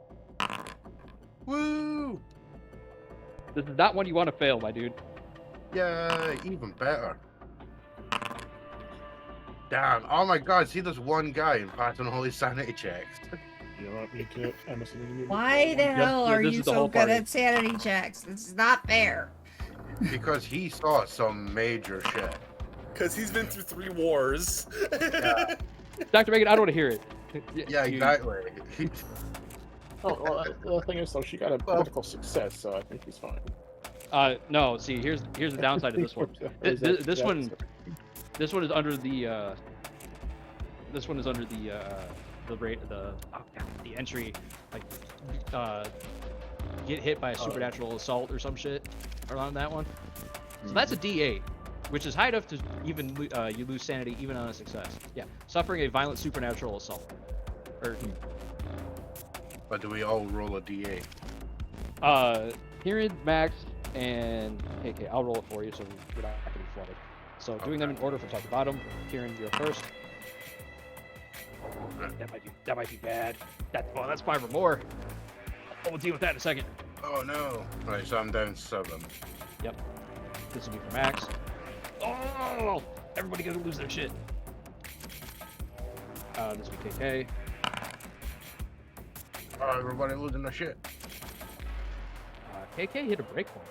Woo! This is not one you want to fail, my dude. Yay, even better. Damn, oh my god, see this one guy and passing all his sanity checks. You want me to, Emerson? Why the hell yeah, are this you is the so whole good party. at sanity checks? This is not fair. Because he saw some major shit. Because he's been through 3 wars. Yeah. Dr. Megan, I don't want to hear it. Yeah, You- exactly. Oh, well, the thing is, though, she got a political success, so I think he's fine. No, see, here's the downside of this one. This one is under the the entry, like get hit by a supernatural assault or some shit around that one. So that's a D8, which is high enough to even you lose sanity even on a success. Yeah, suffering a violent supernatural assault. Or But do we all roll a d8? Kieran, Max, and KK. I'll roll it for you so we're not going to be flooded. So doing them in order from top to bottom. Kieran, you're first. That might be bad. That's 5 or more. Oh, we'll deal with that in a second. Oh no. Right, so I'm down 7. Yep. This will be for Max. Oh! Everybody gonna lose their shit. This will be KK. Oh, everybody losing their shit. KK hit a breakpoint.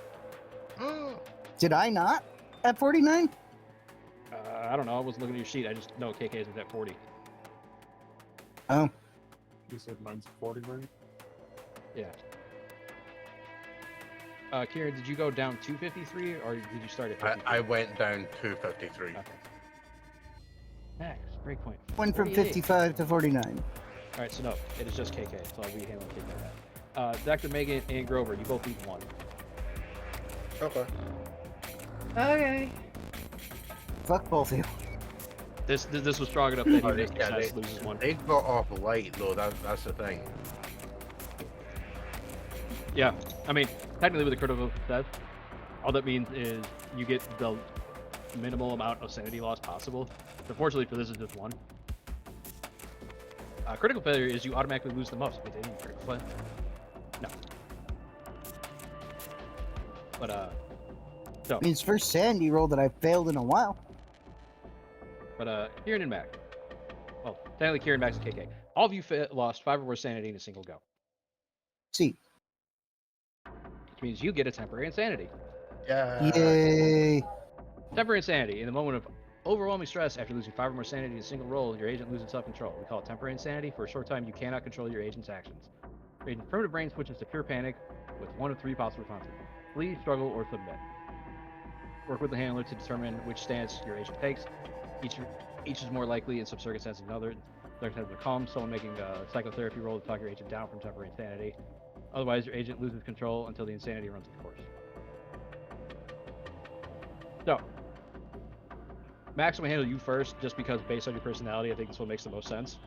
Did I not? At 49? I don't know. I wasn't looking at your sheet. I just know KK is at 40. Oh. You said mine's 40, right? Yeah. Kieran, did you go down 253 or did you start at 53? I went down 253. Okay. Max, breakpoint. Went from 48. 55 to 49. Alright, so no, it is just KK, so I'll be handling KK that. Dr. Megan and Grover, you both need 1. Okay. Okay. Fuck both of you. This was strong enough that Oh, even if yeah, success loses 1. They got off light though, that's the thing. Yeah, I mean, technically with a critical success, all that means is you get the minimal amount of sanity loss possible. Unfortunately for this is just 1. Critical failure is you automatically lose the most. Wait, didn't you critical fail? No. But so. It's first sandy roll that I failed in a while. But Kieran and Mac. Well, technically Kieran, Max, and KK. All of you lost 5 or more sanity in a single go. See. Which means you get a temporary insanity. Yeah. Yay. Temporary insanity. In the moment of overwhelming stress after losing 5 or more sanity in a single roll, your agent loses self-control. We call it temporary insanity. For a short time, you cannot control your agent's actions. Your agent's primitive brain switches to pure panic with 1 of 3 possible responses. Flee, struggle, or submit. Work with the handler to determine which stance your agent takes. Each is more likely in some circumstances than others. Circumstances are calm, someone making a psychotherapy roll to talk your agent down from temporary insanity. Otherwise, your agent loses control until the insanity runs its course. So, Max, I'm gonna handle you first, just because based on your personality, I think this one makes the most sense.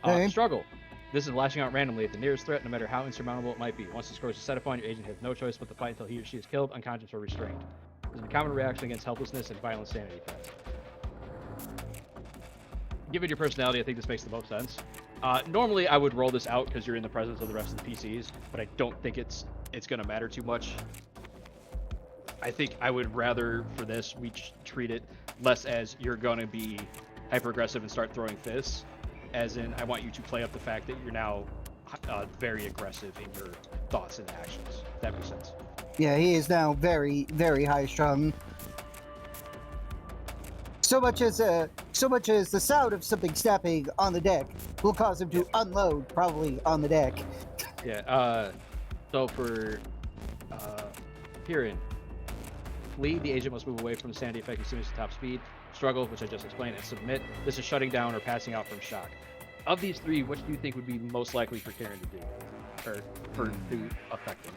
Okay. Struggle. This is lashing out randomly at the nearest threat, no matter how insurmountable it might be. Once the score is set upon, your agent has no choice but to fight until he or she is killed, unconscious, or restrained. This is a common reaction against helplessness and violent sanity threats. Given your personality, I think this makes the most sense. Normally, I would roll this out because you're in the presence of the rest of the PCs, but I don't think it's going to matter too much. I think I would rather, for this, we treat it less as you're going to be hyper-aggressive and start throwing fists, as in I want you to play up the fact that you're now very aggressive in your thoughts and actions. If that makes sense. Yeah, he is now very, very high strung. So much as the sound of something snapping on the deck will cause him to unload, probably on the deck. Yeah. So for Kieran, flee. The agent must move away from the sanity effect as soon as the top speed. Struggle, which I just explained, and submit. This is shutting down or passing out from shock. Of these 3, which do you think would be most likely for Kieran to do, or to affect him?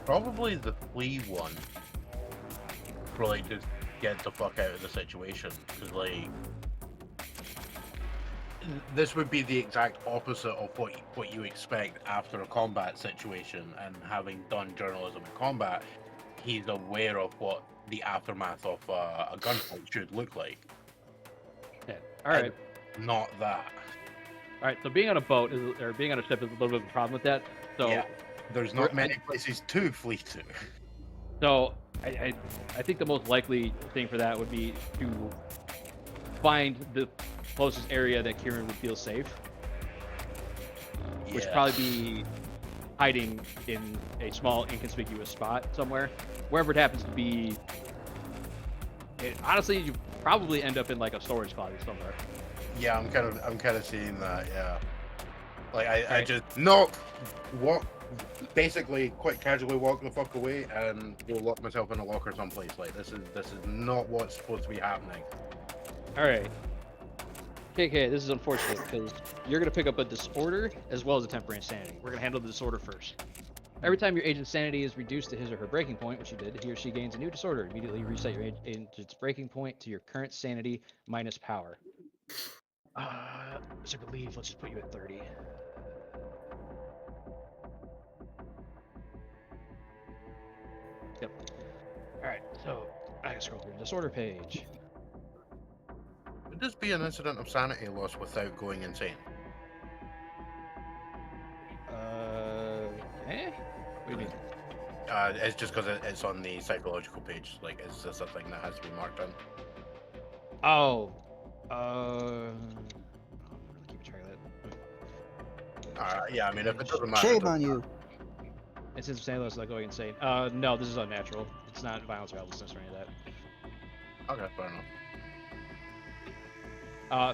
Probably the flee one. For like just get the fuck out of the situation. Cause like this would be the exact opposite of what you expect after a combat situation. And having done journalism in combat, he's aware of what the aftermath of a gunfight should look like. Yeah. All right. Not that. All right. So being on a boat or being on a ship is a little bit of a problem with that. So Yeah. There's not many places to flee to. So I think the most likely thing for that would be to find the closest area that Kieran would feel safe, which would probably be hiding in a small inconspicuous spot somewhere, wherever it happens to be. Honestly, you probably end up in like a storage closet somewhere. Yeah, I'm kind of seeing that. Yeah, like I Right. just walk, basically quite casually walk the fuck away and go lock myself in a locker someplace. Like this is not what's supposed to be happening. All right. KK, this is unfortunate because you're going to pick up a disorder as well as a temporary insanity. We're going to handle the disorder first. Every time your agent's sanity is reduced to his or her breaking point, which you did, he or she gains a new disorder. Immediately reset your agent's breaking point to your current sanity minus power. So I believe, let's just put you at 30. Yep. Alright, so I can scroll through the disorder page. Would this be an incident of sanity loss without going insane? Okay. What do you mean? It's just because it's on the psychological page. Like, it's just a thing that has to be marked on. Oh. Keep track of that. Yeah, I mean, if it doesn't matter. Shame on you. It says Sailor is not going insane. No, this is unnatural. It's not violence or helplessness or any of that. Okay, fair enough.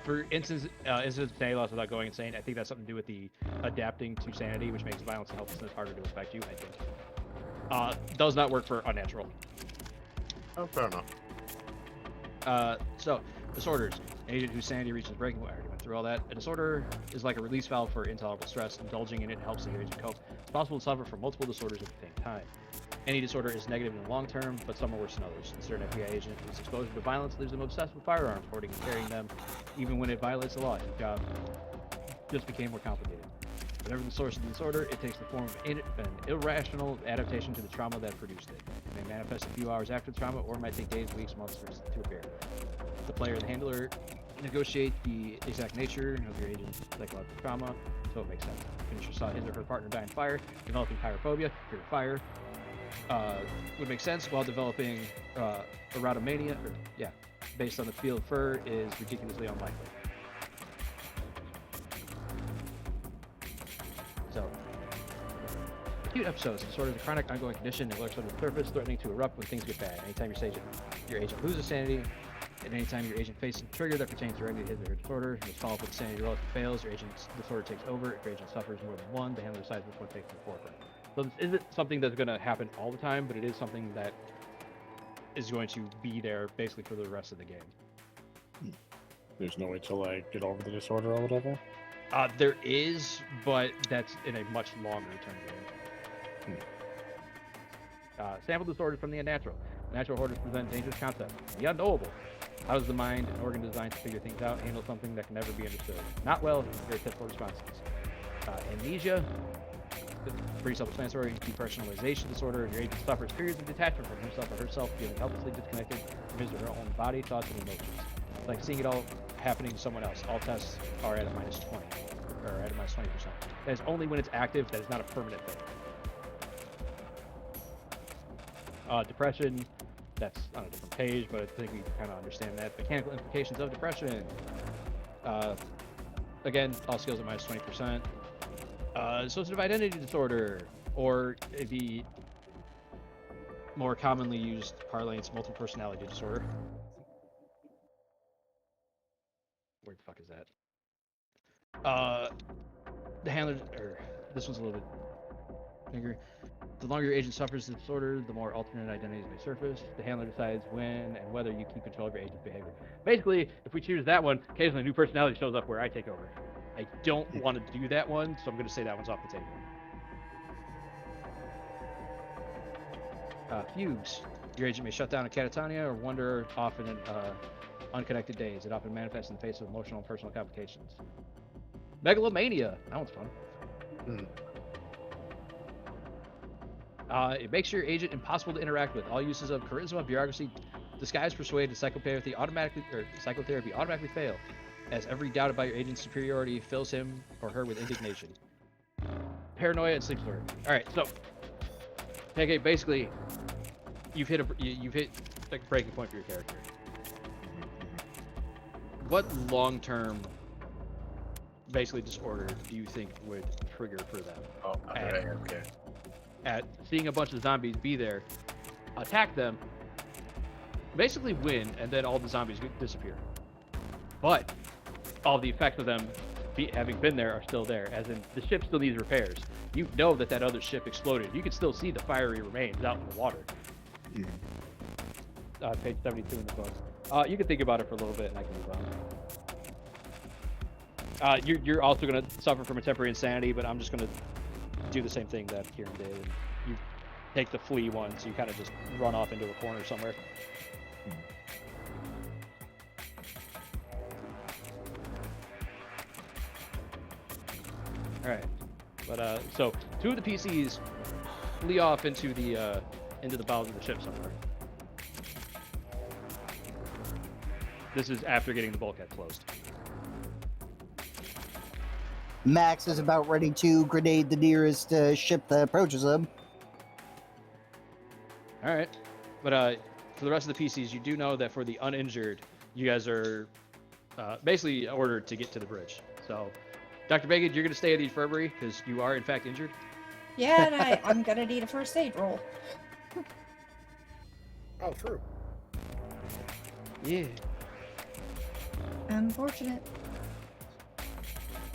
For instance of sanity loss without going insane, I think that's something to do with the adapting to sanity, which makes violence and helplessness harder to affect you, I think. Does not work for unnatural. Oh, fair enough. So, disorders. An agent whose sanity reaches breaking point. I already went through all that. A disorder is like a release valve for intolerable stress. Indulging in it helps the agent cope. It's possible to suffer from multiple disorders at the same time. Any disorder is negative in the long term, but some are worse than others. A certain FBI agent whose exposure to violence leaves them obsessed with firearms, hoarding and carrying them, even when it violates the law. His job just became more complicated. Whatever the source of the disorder, it takes the form of an irrational adaptation to the trauma that produced it. It may manifest a few hours after the trauma, or might take days, weeks, months to appear. The player and the handler negotiate the exact nature of your agent's psychological trauma, so it makes sense. Finisher saw his or her partner die in fire, developing pyrophobia, fear of fire. Would make sense while developing erotomania, based on the feel of fur, is ridiculously unlikely. So, acute episodes. Disorder is a chronic, ongoing condition that lurks under the surface, threatening to erupt when things get bad. Anytime your agent loses sanity, and anytime your agent faces a trigger that pertains directly to his or her disorder, his follow-up with sanity roll. If it fails, your agent's disorder takes over. If your agent suffers more than one, the handler decides which one takes the forefront. So this isn't something that's going to happen all the time, but it is something that is going to be there basically for the rest of the game. There's no way to like get over the disorder or whatever. There is, but that's in a much longer term game. Sample disorders from the unnatural. Natural disorders present dangerous concepts. The unknowable. How does the mind and organ designed to figure things out handle something that can never be understood? Not well, very typical responses. Amnesia. Pretty self-explanatory. Depersonalization disorder. Your agent suffers periods of detachment from himself or herself, feeling helplessly disconnected from his or her own body, thoughts, and emotions. It's like seeing it all happening to someone else. All tests are at a minus 20, or at a minus 20%. That is only when it's active. That is not a permanent thing. Depression. That's on a different page, but I think we kind of understand that. Mechanical implications of depression. Again, all skills at minus 20%. Dissociative identity disorder, or the more commonly used parlance, multiple personality disorder. Where the fuck is that? The handler, or this one's a little bit bigger. The longer your agent suffers the disorder, the more alternate identities may surface. The handler decides when and whether you keep control of your agent's behavior. Basically, if we choose that one, occasionally a new personality shows up where I take over. I don't want to do that one, so I'm going to say that one's off the table. Fugues. Your agent may shut down a catatonia or wander off in unconnected days. It often manifests in the face of emotional and personal complications. Megalomania. That one's fun. It makes your agent impossible to interact with. All uses of charisma, bureaucracy, disguise, persuade, and psychotherapy automatically fail, as every doubt about your agent's superiority fills him or her with indignation. Paranoia and sleep disorder. All right, so okay, basically, you've hit like a breaking point for your character. What long-term, basically, disorder do you think would trigger for them? Oh, okay. At seeing a bunch of zombies be there, attack them, basically win, and then all the zombies disappear. But all the effects of them having been there are still there, as in the ship still needs repairs. You know that other ship exploded. You can still see the fiery remains out in the water. Page 72 in the book. You can think about it for a little bit, and I can move on. You're also going to suffer from a temporary insanity, but I'm just going to do the same thing that Kieran did. And you take the flee one, so you kind of just run off into a corner somewhere. All right, but so 2 of the PCs flee off into the bowels of the ship somewhere. This is after getting the bulkhead closed. Max is about ready to grenade the nearest ship that approaches him. All right, but for the rest of the PCs, you do know that for the uninjured, you guys are basically ordered to get to the bridge. So, Dr. Bacon, you're going to stay at the infirmary because you are in fact injured. Yeah, and I'm gonna need a first aid roll. Oh, true. Yeah. Unfortunate.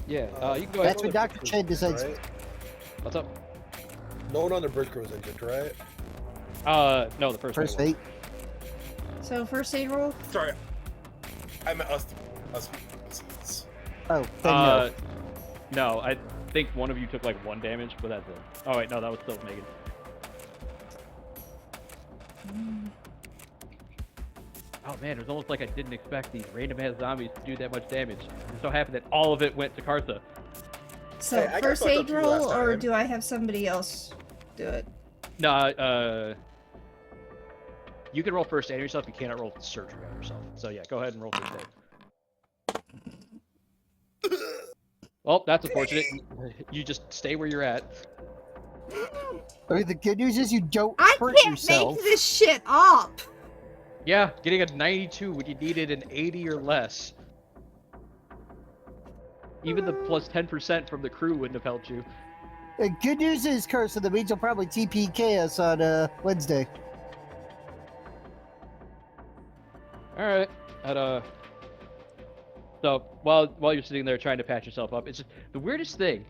Yeah. You can go ahead. That's what Dr. Chen decides. Right? What's up? No one on the bridge crew was injured, right? No, the first First aid. fate. So first aid roll. Sorry. I meant us. Oh, then no. No, I think one of you took like 1 damage, but that's it. Oh wait, no, that was still Megan. Oh man, it was almost like I didn't expect these random ass zombies to do that much damage. I'm so happy that all of it went to Karsa. So Hey, I got first fucked up aid too roll, last or time. do I have somebody else do it? No, you can roll first aid on yourself. You cannot roll surgery on yourself. So yeah, go ahead and roll first aid. Well, that's unfortunate. You just stay where you're at. I mean, the good news is you don't I hurt can't yourself. make this shit up. Yeah, getting a 92 when you needed an 80 or less. Even the plus 10% from the crew wouldn't have helped you. The good news is, Karsa, that means you'll probably TPK us on Wednesday. All right. So while you're sitting there trying to patch yourself up, it's just the weirdest thing.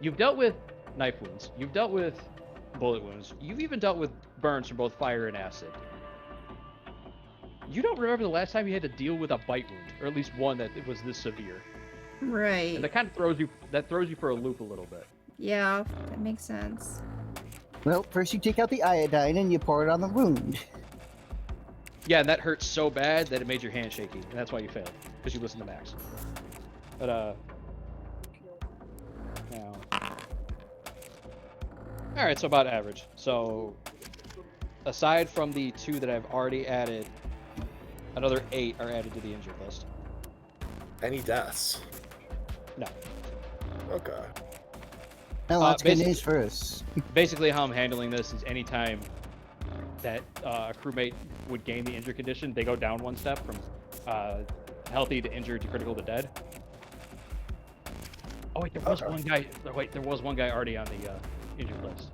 You've dealt with knife wounds. You've dealt with bullet wounds. You've even dealt with burns from both fire and acid. You don't remember the last time you had to deal with a bite wound, or at least one that was this severe. Right. And that kind of throws you for a loop a little bit. Yeah, that makes sense. Well, first you take out the iodine and you pour it on the wound. Yeah, and that hurt so bad that it made your hand shaky, and that's why you failed, because you listened to Max. But now, all right, so about average. So, aside from the 2 that I've already added, another 8 are added to the injured list. Any deaths? No. Okay. Well, that's good basically- news for us. Basically, how I'm handling this is anytime that a crewmate would gain the injured condition, they go down 1 step from healthy to injured to critical to dead. Oh wait, there was Okay. one guy. Wait, there was one guy already on the injured list.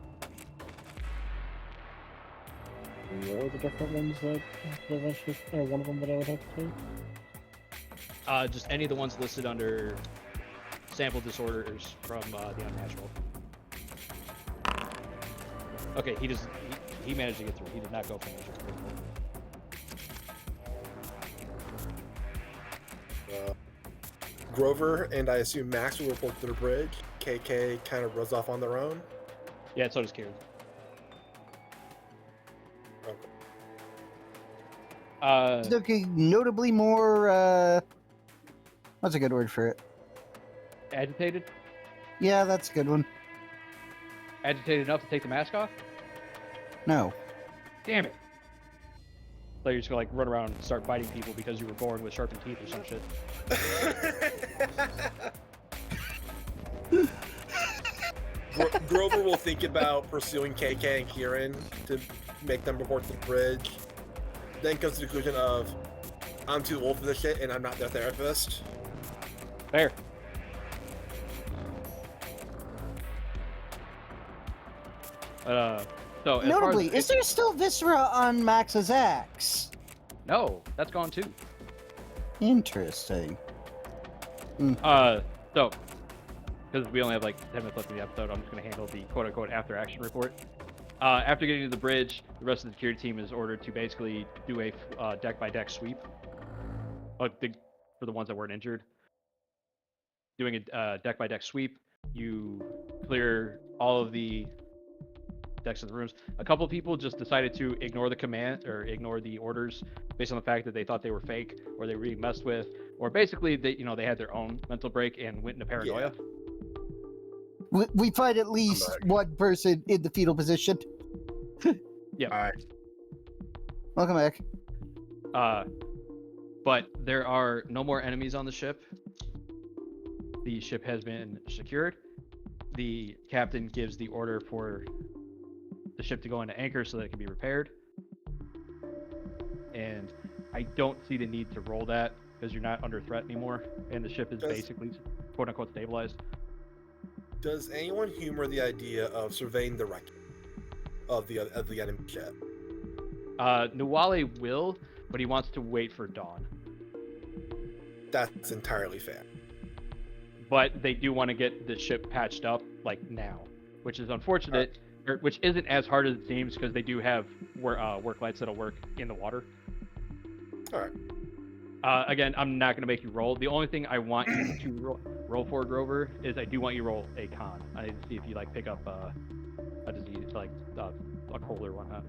What are the different ones that eventually, or one of them that I would have to take? Just any of the ones listed under sample disorders from the unnatural. Okay, he managed to get through. He did not go from injured to critical. Grover and I assume Max will report to the bridge. KK kind of runs off on their own. Yeah, so does Kieran. Okay. Uh, Looking notably more, what's a good word for it? agitated? Yeah, that's a good one. Agitated enough to take the mask off? No. Damn it. So you're just gonna like run around and start biting people because you were born with sharpened teeth or some shit. Grover will think about pursuing KK and Kieran to make them report to the bridge. Then comes to the conclusion of, I'm too old for this shit and I'm not their therapist. Fair. So as Notably, far as is there still viscera on Max's axe? No, that's gone too. Interesting. So because we only have like 10 minutes left in the episode, I'm just gonna handle the quote-unquote after-action report. After getting to the bridge, the rest of the security team is ordered to basically do a deck-by-deck sweep. For the ones that weren't injured. Doing a deck-by-deck sweep, you clear all of the decks of the rooms. A couple of people just decided to ignore the command or ignore the orders based on the fact that they thought they were fake or they were being messed with, or basically they had their own mental break and went into paranoia. Yeah. We find at least one person in the fetal position. Yeah. Alright. Welcome back. But there are no more enemies on the ship. The ship has been secured. The captain gives the order for the ship to go into anchor so that it can be repaired. And I don't see the need to roll that because you're not under threat anymore, and the ship is basically quote-unquote stabilized. Does anyone humor the idea of surveying the wreck of the enemy ship? Nuwale will, but he wants to wait for dawn. That's entirely fair. But they do want to get the ship patched up like now, which is unfortunate, which isn't as hard as it seems because they do have work lights that'll work in the water. All right. Again, I'm not going to make you roll. The only thing I want you to roll for, Grover, is I do want you to roll a con. I need to see if you like pick up a disease, like a cold or whatnot.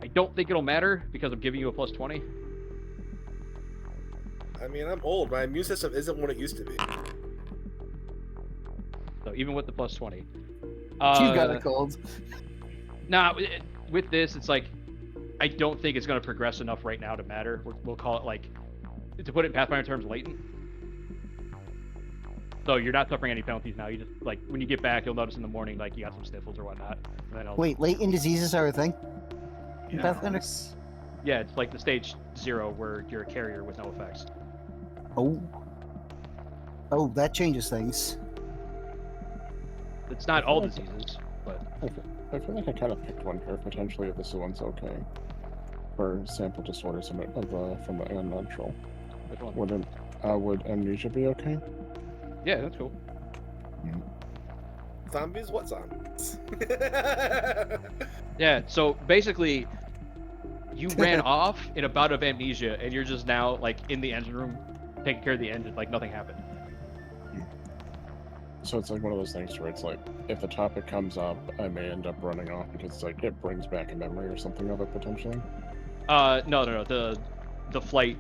I don't think it'll matter because I'm giving you a plus 20. I mean, I'm old. My immune system isn't what it used to be. So even with the plus 20. You got a cold. Nah, with this, it's like, I don't think it's going to progress enough right now to matter. We'll call it like, to put it in Pathfinder terms, latent. So you're not suffering any penalties now. You just, like, when you get back, you'll notice in the morning, like, you got some sniffles or whatnot. And then Wait, latent diseases are a thing? In Pathfinder? Yeah, it's like the stage 0 where you're a carrier with no effects. Oh. Oh, that changes things. It's not all diseases, but... I feel like I kind of picked one here, potentially, if this one's okay. For sample disorders from the unnatural. Which one? Would amnesia be okay? Yeah, that's cool. Zombies? What zombies? Yeah, so basically, you ran off in a bout of amnesia, and you're just now, like, in the engine room, taking care of the engine, like nothing happened. So it's like one of those things where it's like, if the topic comes up, I may end up running off because it's like, it brings back a memory or something of it, potentially. No. The flight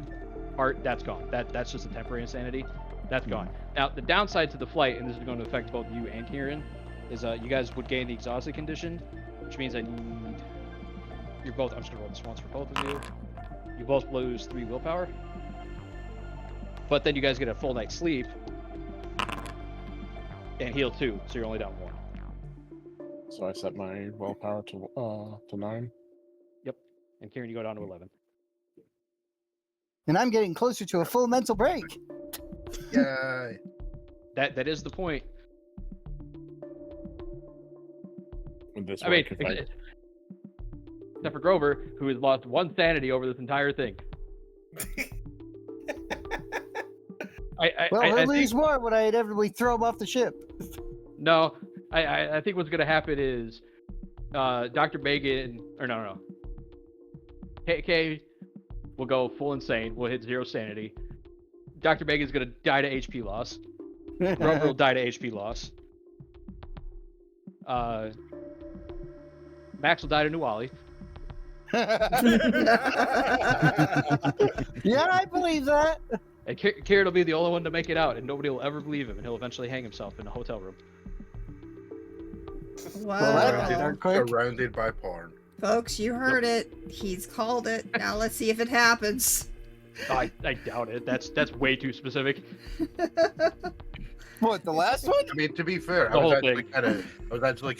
part, that's gone. That's just a temporary insanity. That's gone. Now, the downside to the flight, and this is going to affect both you and Kieran, is you guys would gain the exhausted condition, which means I need... I'm just going to roll this once for both of you. You both lose 3 willpower. But then you guys get a full night's sleep, and heal 2, so you're only down 1. So I set my willpower to 9. Yep. And Kieran, you go down to 11. And I'm getting closer to a full mental break. Yay. That is the point. This I mean, except for Grover, who has lost 1 sanity over this entire thing. He'll lose more when I inevitably throw him off the ship. No, I think what's going to happen is Dr. Megan, or no. KK will go full insane. We'll hit 0 sanity. Dr. Megan's going to die to HP loss. Grover will die to HP loss. Max will die to Nuwale. Yeah, I believe that. And Kieran will be the only one to make it out, and nobody will ever believe him, and he'll eventually hang himself in a hotel room. Wow. that start quick. Surrounded by porn. Folks, you heard it. He's called it. Now let's see if it happens. I doubt it. That's way too specific. What, the last one? I mean, to be fair, The I was whole actually thing.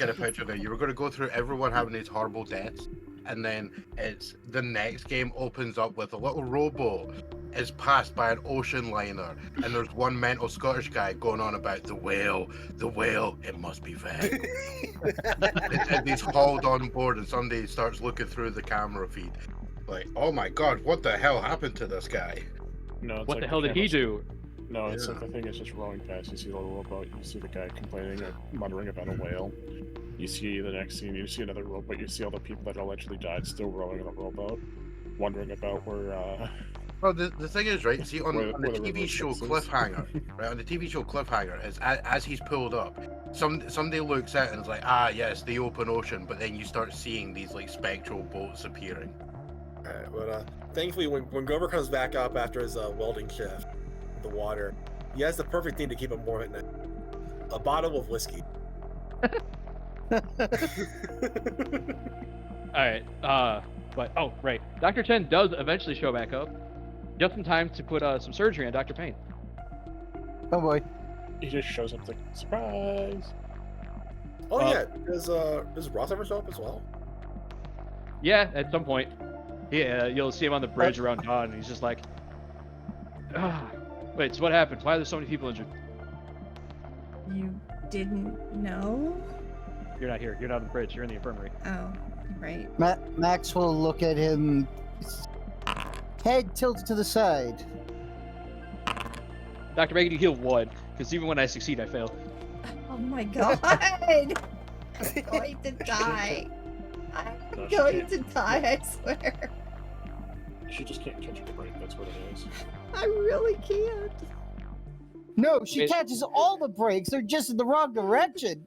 kind of picturing it. You were going to go through everyone having these horrible deaths, and then it's the next game opens up with a little rowboat is passed by an ocean liner, and there's one mental Scottish guy going on about the whale, it must be Veg. and he's hauled on board, and somebody starts looking through the camera feed, like, oh my god, what the hell happened to this guy? No, it's What like the hell did he camera's- do? No, it's Yeah. like the thing is just rowing past. You see the little rowboat, you see the guy complaining or muttering about a whale. You see the next scene, you see another rowboat, you see all the people that allegedly died still rowing on a rowboat, wondering about where, Well, the thing is, right, see, on the where the TV river show Styx is. Cliffhanger, right, on the TV show Cliffhanger, is as he's pulled up, somebody looks out and is like, ah, yes, the open ocean, but then you start seeing these, like, spectral boats appearing. Alright, but thankfully, when Grover comes back up after his welding shift, the water, he has the perfect thing to keep him warm at night: a bottle of whiskey. Alright, but, oh, right. Dr. Chen does eventually show back up, just in time to put some surgery on Dr. Payne. Oh boy. he just shows up like, surprise! Oh yeah, does Ross ever show up as well? Yeah, at some point. Yeah, you'll see him on the bridge around dawn, and he's just like, ah, wait, so what happened? Why are there so many people injured? You didn't know? You're not here. You're not on the bridge. You're in the infirmary. Oh, right. Max will look at him, head tilted to the side. Dr. Bacon, you heal one, because even when I succeed, I fail. Oh my god! I'm going to die. I'm No, she going can't. to die, I swear. She just can't catch a break, that's what it is. I really can't. No, she Wait. catches all the breaks. They're just in the wrong direction.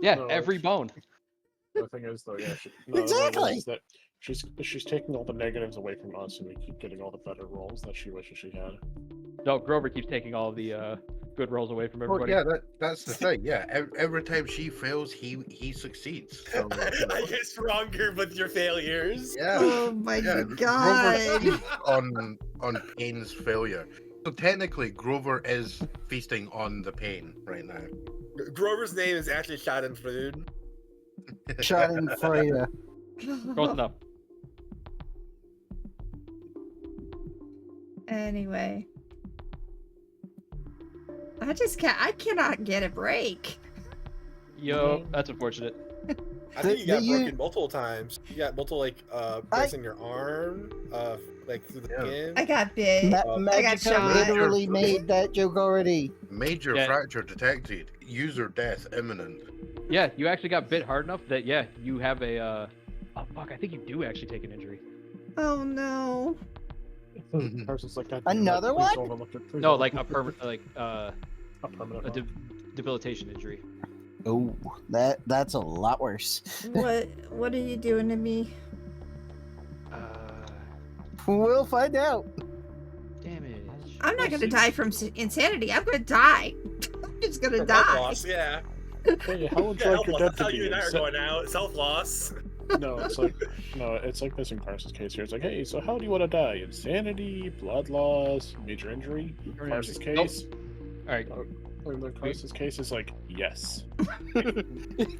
Yeah, No, every bone. The thing is, though, yeah, the Exactly. thing is that she's taking all the negatives away from us, and we keep getting all the better rolls that she wishes she had. No, Grover keeps taking all the good rolls away from Well, everybody. yeah, that's the thing. Yeah, every time she fails, he succeeds. So, I get stronger with your failures. yeah, Oh my yeah. god. Grover feasts on Payne's failure. So technically, Grover is feasting on the pain right now. Grover's name is actually Schadenfreude. Schadenfreude. Close enough. Anyway. I cannot get a break. Yo, that's unfortunate. I think you The- got you- broken multiple times. You got multiple breaks in your arm, like through the Yeah. pin. I got bit. I got Magica shot. literally made that joke already. Major Yeah. fracture detected. User death imminent. Yeah, you actually got bit hard enough that, yeah, you have a, oh fuck, I think you do actually take an injury. Oh no. Mhm. Person's like, "God Another damn it, please one? overlook it, please No, overlook like a it." permanent, like, A permanent a one. debilitation injury. Oh, that's a lot worse. What are you doing to me? We'll find out. Damage. I'm not We'll gonna see. die from insanity. I'm gonna die. I'm just gonna From die. health loss, yeah. Hey, how would you Yeah, like health your loss. death That's to how be? you and I are So- going out. Self loss. No, it's like this in Carson's case here. It's like, hey, so how do you want to die? Insanity, blood loss, major injury? Carson's Nope. case, Alright, in the Carson's case, is like, yes.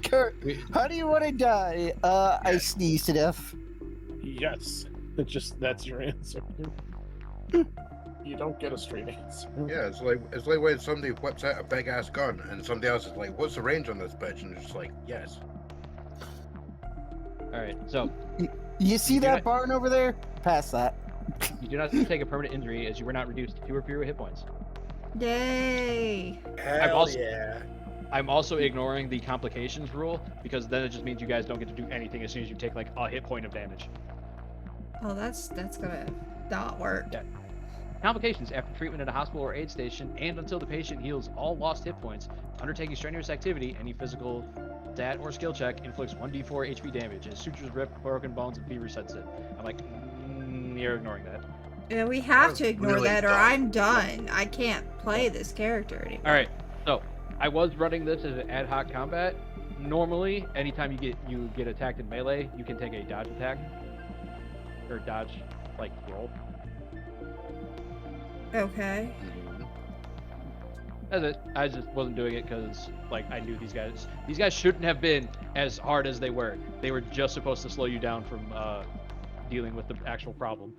Kurt, how do you want to die? I sneeze to death. Yes. That's your answer. You don't get a straight answer. Yeah, it's like when somebody whips out a big ass gun and somebody else is like, "What's the range on this bitch?" And it's just like, "Yes." alright, so, You see You do that not- barn over there? Past that. you do not take a permanent injury as you were not reduced to 2 or fewer hit points. Yay. Hell also- yeah. I'm also ignoring the complications rule, because then it just means you guys don't get to do anything as soon as you take, like, a hit point of damage. Oh, that's gonna not work. Yeah. Complications after treatment at a hospital or aid station and until the patient heals all lost hit points, undertaking strenuous activity, any physical stat or skill check inflicts 1d4 HP damage. His sutures rip, broken bones, and fever resets it. I'm like, you're ignoring that. Yeah, we have That's to ignore really that, or dumb. I'm done. I can't play this character anymore. All right, so I was running this as an ad hoc combat. Normally, anytime you get attacked in melee, you can take a dodge attack or dodge like roll. Okay. That's it. I just wasn't doing it because like I knew these guys shouldn't have been as hard as they were. They were just supposed to slow you down from dealing with the actual problem.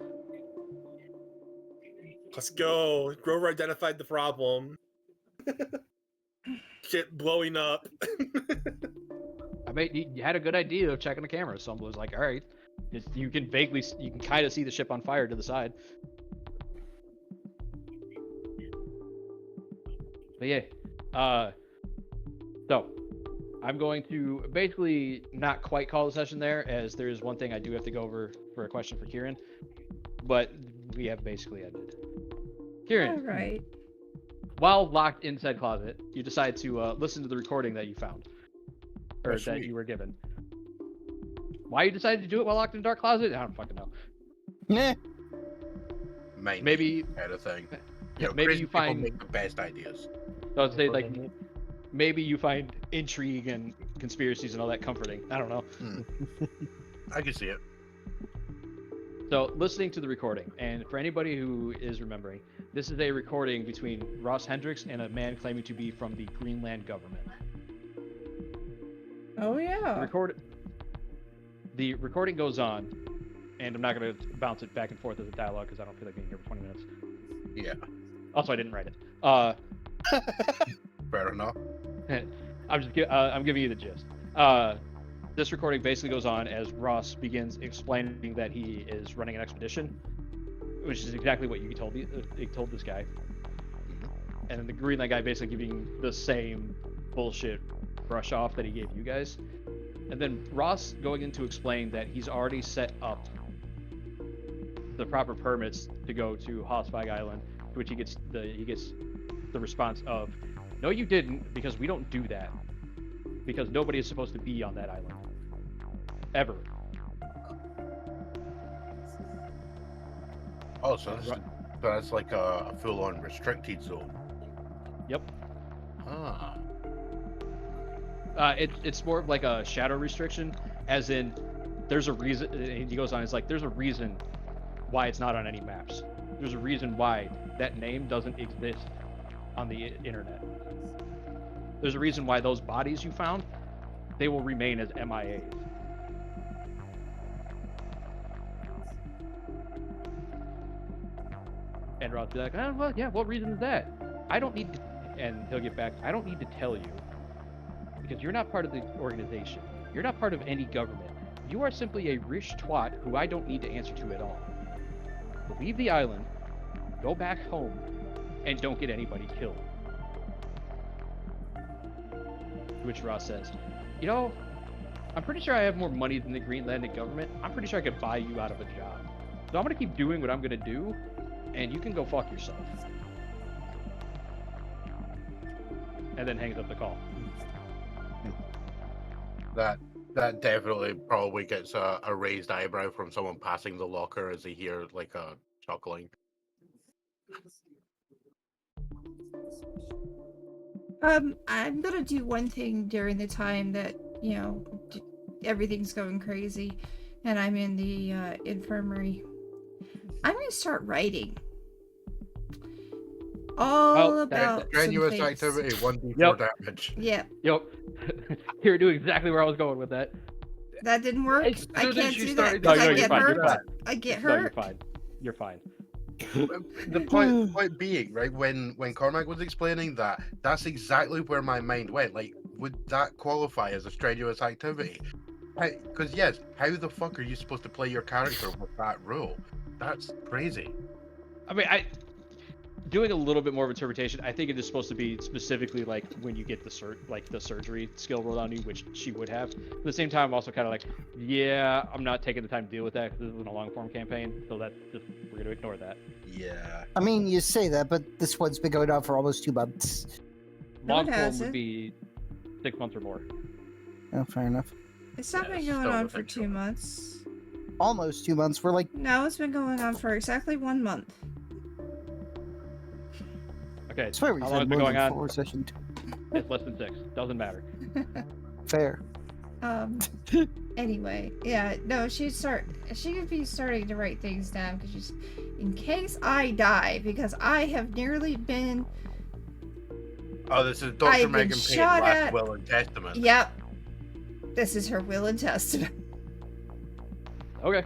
Let's go. Grover identified the problem. Shit blowing up. I mean, you had a good idea of checking the camera. So I was like, all right, you can kind of see the ship on fire to the side. But yeah, so I'm going to basically not quite call the session there, as there is one thing I do have to go over for a question for Kieran, but we have basically ended. Kieran, All right. while locked in said closet, you decide to listen to the recording that you found, or That's that sweet. you were given. Why you decided to do it while locked in a dark closet? I don't fucking know. Nah. Maybe kind of thing. You know, maybe crazy you people find. make the best ideas. I would say like maybe you find intrigue and conspiracies and all that comforting. I don't know. I can see it. So listening to the recording, and for anybody who is remembering, this is a recording between Ross Hendrix and a man claiming to be from the Greenland government. Oh yeah. The recording goes on, and I'm not going to bounce it back and forth as a dialogue because I don't feel like being here for 20 minutes. Yeah. Also, I didn't write it. Fair enough. I'm giving you the gist. This recording basically goes on as Ross begins explaining that he is running an expedition, which is exactly what you told this guy. And then the Greenland guy basically giving the same bullshit brush off that he gave you guys. And then Ross going in to explain that he's already set up the proper permits to go to Hossfag Island, to which he gets the response of, "No, you didn't, because we don't do that. Because nobody is supposed to be on that island. Ever." Oh, so that's like a full-on restricted zone. Yep. Ah. It's more of like a shadow restriction, as in there's a reason. And he goes on, it's like there's a reason why it's not on any maps. There's a reason why that name doesn't exist on the internet. There's a reason why those bodies you found, they will remain as MIAs. And Ross will be like, "Oh, well, yeah, what reason is that? I don't need to," and he'll get back, "I don't need to tell you, because you're not part of the organization. You're not part of any government. You are simply a rich twat who I don't need to answer to at all. So leave the island, go back home, and don't get anybody killed." To which Ross says, "You know, I'm pretty sure I have more money than the Greenlandic government. I'm pretty sure I could buy you out of a job. So I'm going to keep doing what I'm going to do, and you can go fuck yourself." And then hangs up the call. That definitely probably gets a raised eyebrow from someone passing the locker as they hear like a chuckling. I'm gonna do one thing during the time that, you know, everything's going crazy and I'm in the infirmary. I'm gonna start writing. All about Strenuous some things. activity, 1d4 Yep. damage. Yeah, Yep. You knew exactly where I was going with that. that didn't work. As I soon as can't you do started- that because No, I you're get fine, you're hurt. fine. I get No, you're hurt. fine. You're fine. The point being, right, when Cormac was explaining that, that's exactly where my mind went. Like, would that qualify as a strenuous activity? Because yes, how the fuck are you supposed to play your character with that rule? That's crazy. I mean, doing a little bit more of interpretation, I think it is supposed to be specifically like when you get the surgery skill rolled on you, which she would have. At the same time, I'm also kind of like, yeah, I'm not taking the time to deal with that because this isn't a long form campaign, so that's just, we're gonna ignore that. Yeah. I mean, you say that, but this one's been going on for almost 2 months. No, Long it form hasn't. would be 6 months or more. Oh, fair enough. It's not Yeah, been it's going still on within for 2 children. months. Almost 2 months. We're like, No, it's been going on for exactly 1 month. Okay. I swear we How long said has it been more going than on? 4 session. It's less than 6. Doesn't matter. Fair. Anyway, yeah, no, she could be starting to write things down because she's, in case I die, because I have nearly been, Oh, this is I've Dr. been Megan Payne, shot last at. will and testament. Yep, this is her will and testament. Okay.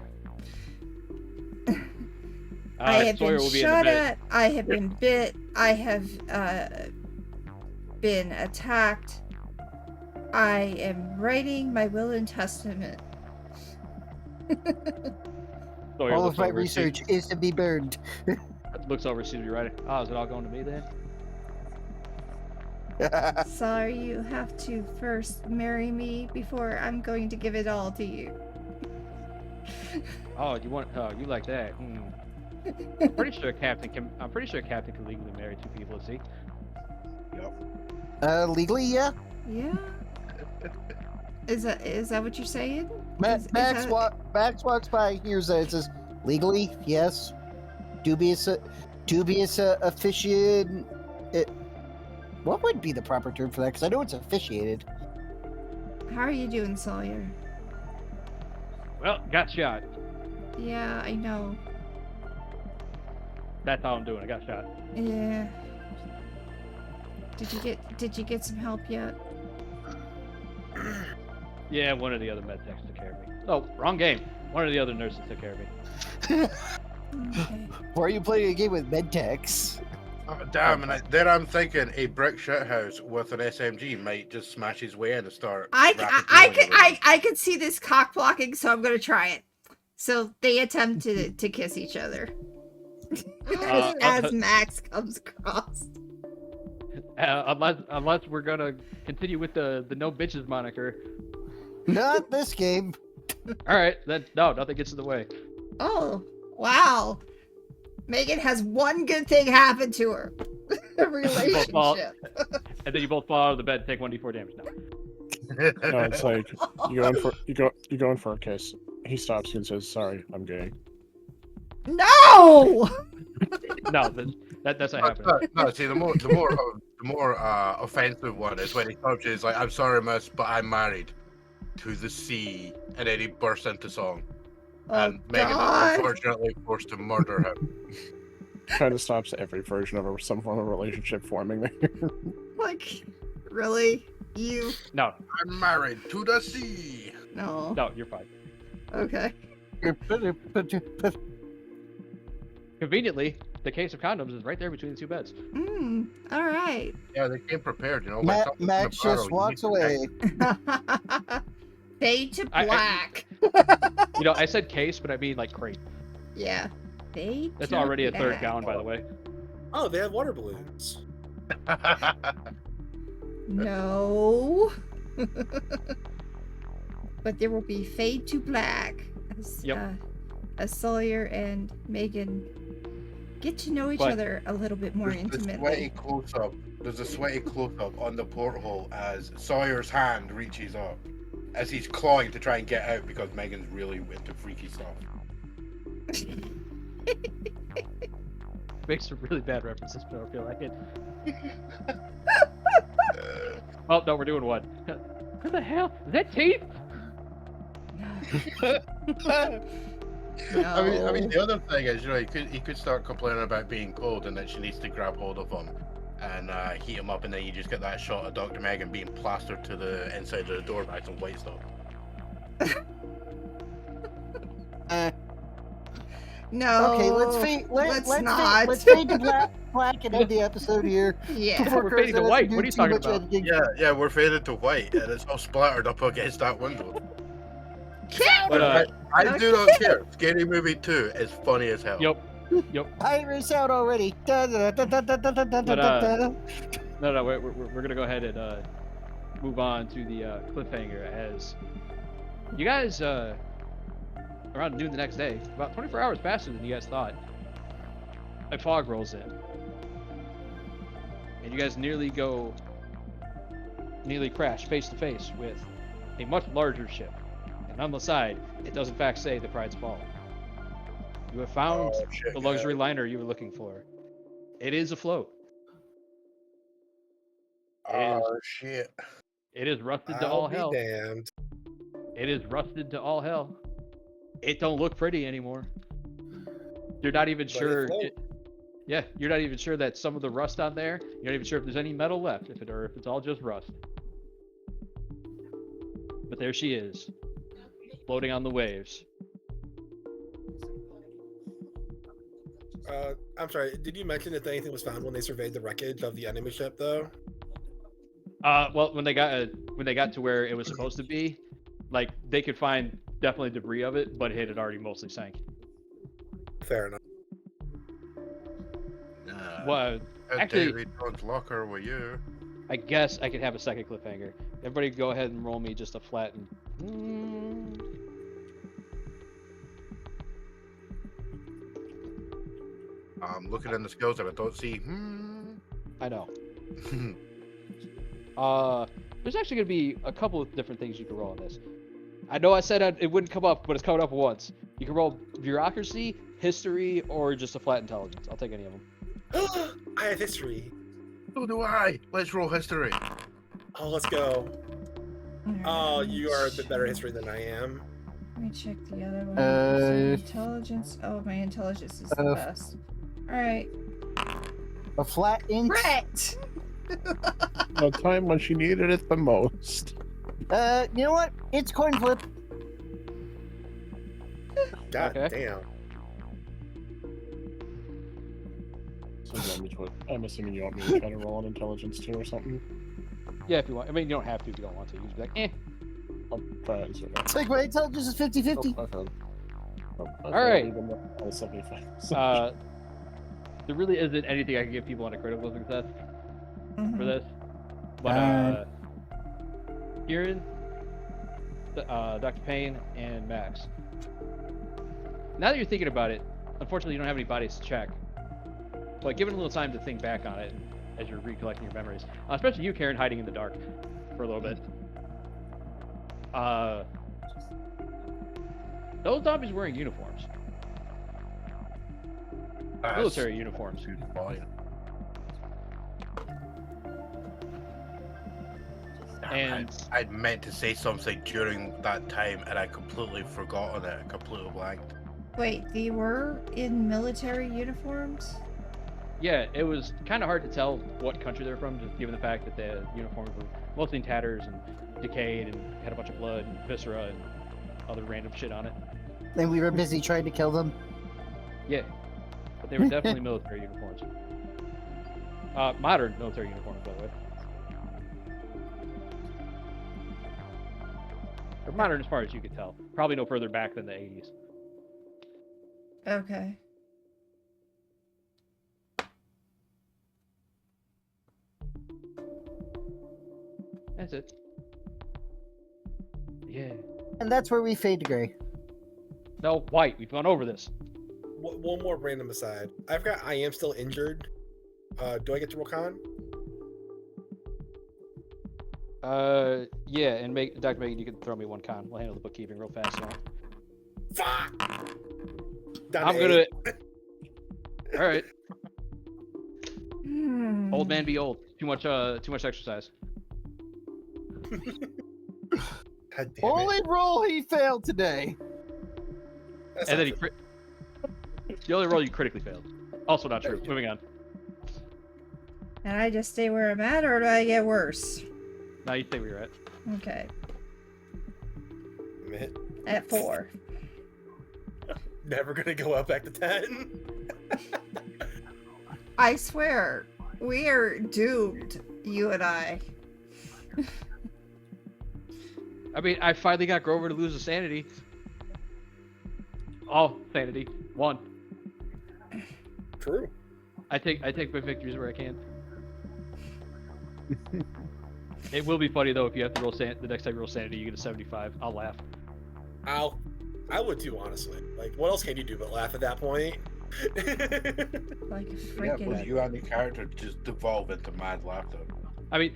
I have Sawyer been will be in the shot bed. at, I have been bit, I have been attacked. I am writing my will and testament. Sawyer All looks of my over, research is to be burned. looks over, sees me writing. Oh, is it all going to me then? Sorry, you have to first marry me before I'm going to give it all to you. Oh, you like that? Hmm. I'm pretty sure Captain can legally marry 2 people. See? Legally, yeah. Yeah. Is that what you're saying? Is Max that- walks by, hears that, it says, legally, yes. Dubious officiated. What would be the proper term for that? Because I know it's officiated. How are you doing, Sawyer? Well, got shot. Yeah, I know. That's how I'm doing. I got shot. Yeah. Did you get some help yet? Yeah, one of the other med techs took care of me. Oh, wrong game. One of the other nurses took care of me. Okay. Why are you playing a game with medtechs? Oh, damn, and there I'm thinking a brick shithouse with an SMG might just smash his way in and start. I could see this cock blocking, so I'm gonna try it. So they attempt to kiss each other. As Max comes across. Unless we're gonna continue with the no bitches moniker. Not this game. All right, then no, nothing gets in the way. Oh, wow. Megan has one good thing happen to her. A relationship. And then you both fall out of the bed and take 1d4 damage. No. No, it's like you go in for a kiss. He stops you and says, "Sorry, I'm gay." No! No, that doesn't happen. No, see, the more offensive one is when he comes in, he's like, "I'm sorry, miss, but I'm married to the sea," and then he bursts into song, and Megan is God. unfortunately forced to murder him. Kind of stops every version of some form of relationship forming there. Like, really? You? No, I'm married to the sea. No. no, you're fine. Okay. Conveniently, the case of condoms is right there between the 2 beds. All right. Yeah, they came prepared, you know. when something's Max in a just barrel, you walks need to away. Fade to I- black. You know, I said case, but I mean like crate. Yeah. Fade That's to already a 3rd black. gallon, by the way. Oh, they have water balloons. No. But there will be fade to black as, Yep. as Sawyer and Megan get to know each But- other a little bit more There's a sweaty intimately. close-up. There's a sweaty close-up on the porthole as Sawyer's hand reaches up, as he's clawing to try and get out because Megan's really into freaky stuff. Makes some really bad references, but I don't feel like it. Oh, no, we're doing one. What the hell? Is that teeth? I mean, the other thing is, you know, he could start complaining about being cold, and then she needs to grab hold of him and heat him up, and then you just get that shot of Dr. Megan being plastered to the inside of the door by some white stuff. No. Okay, let's fade. let's Let's not. Let's fade to black and end the episode here. Yeah. Before We're fading to Karsa has white. do What are you too talking much about? editing. Yeah, we're faded to white, and it's all splattered up against that window. But, I do not care. Scary Movie 2 is funny as hell. Yep. I hear it out already. Da, da, da, da, da, da, da, da, But, da, da. No, we're gonna go ahead and move on to the cliffhanger as you guys around noon the next day, about 24 hours faster than you guys thought, a fog rolls in, and you guys nearly crash face to face with a much larger ship, and on the side, it does in fact say the Pride's Fall. You have found Oh, shit, the yeah. luxury liner you were looking for. It is afloat. Oh shit. It is rusted to I'll all be hell. damned. It is rusted to all hell. It don't look pretty anymore. You're not even But it sure. float. Yeah, you're not even sure that some of the rust on there. You're not even sure if there's any metal left, if it's all just rust. But there she is, floating on the waves. I'm sorry. Did you mention if anything was found when they surveyed the wreckage of the enemy ship, though? Well, when they got to where it was supposed to be, like they could find definitely debris of it, but it had already mostly sank. Fair enough. Well, actually, David Jones locker with you. I guess I could have a second cliffhanger. Everybody, go ahead and roll me just a flatten. I'm looking in the skills and I don't see. I know. There's actually gonna be a couple of different things you can roll on this. I know I said it wouldn't come up, but it's coming up once. You can roll bureaucracy, history, or just a flat intelligence. I'll take any of them. I have history. So do I. Let's roll history. Oh, let's go. Oh, Alright, you are a bit better at history than I am. Let me check the other one. Uh, Intelligence. Oh, my intelligence is the best. Alright. A flat int. Correct! The time when she needed it the most. You know what? It's coin flip. God Okay. damn. So I'm assuming you want me to try to roll on intelligence too or something. Yeah, if you want. I mean, you don't have to if you don't want to. You just be like, eh. I'll try it. So It's like my intelligence is 50-50. All right. 75. There really isn't anything I can give people on a critical success Mhm. for this. But Kieran, Dr. Payne, and Max. Now that you're thinking about it, unfortunately you don't have any bodies to check. But given a little time to think back on it as you're recollecting your memories, especially you, Karen, hiding in the dark for a little bit. Those zombies wearing uniforms, military uniforms. Fine. And I meant to say something during that time and I completely forgot on it. I completely blanked. Wait, they were in military uniforms? yeah, it was kind of hard to tell what country they're from, just given the fact that the uniforms were mostly in tatters and decayed and had a bunch of blood and viscera and other random shit on it. And we were busy trying to kill them. Yeah, but they were definitely military uniforms. Modern military uniforms, by the way. Or modern as far as you could tell. Probably no further back than the 80s. Okay. That's it. Yeah. And that's where we fade to gray. No, white. We've gone over this. One more random aside. I forgot I am still injured. Do I get to roll con? Yeah, and Dr. Megan, you can throw me one con. We'll handle the bookkeeping real fast now. Fuck! Down I'm to gonna. 8. All right. Hmm. Old man be old. Too much exercise. God damn Only roll he failed today. That's And then not the only roll you critically failed. Also not true. Moving on. And I just stay where I'm at, or do I get worse? Now you stay where you're at. Okay. Man, At 4. never gonna go up back to 10. I swear, we are doomed, you and I. I mean, I finally got Grover to lose his sanity. All sanity. 1. True. I take my victories where I can. It will be funny though if you have to roll the next time you roll sanity, you get a 75. I'll laugh. I would too, honestly. Like, what else can you do but laugh at that point? Like a Yeah, freaking. but you and the character just devolve into mad laughter. I mean,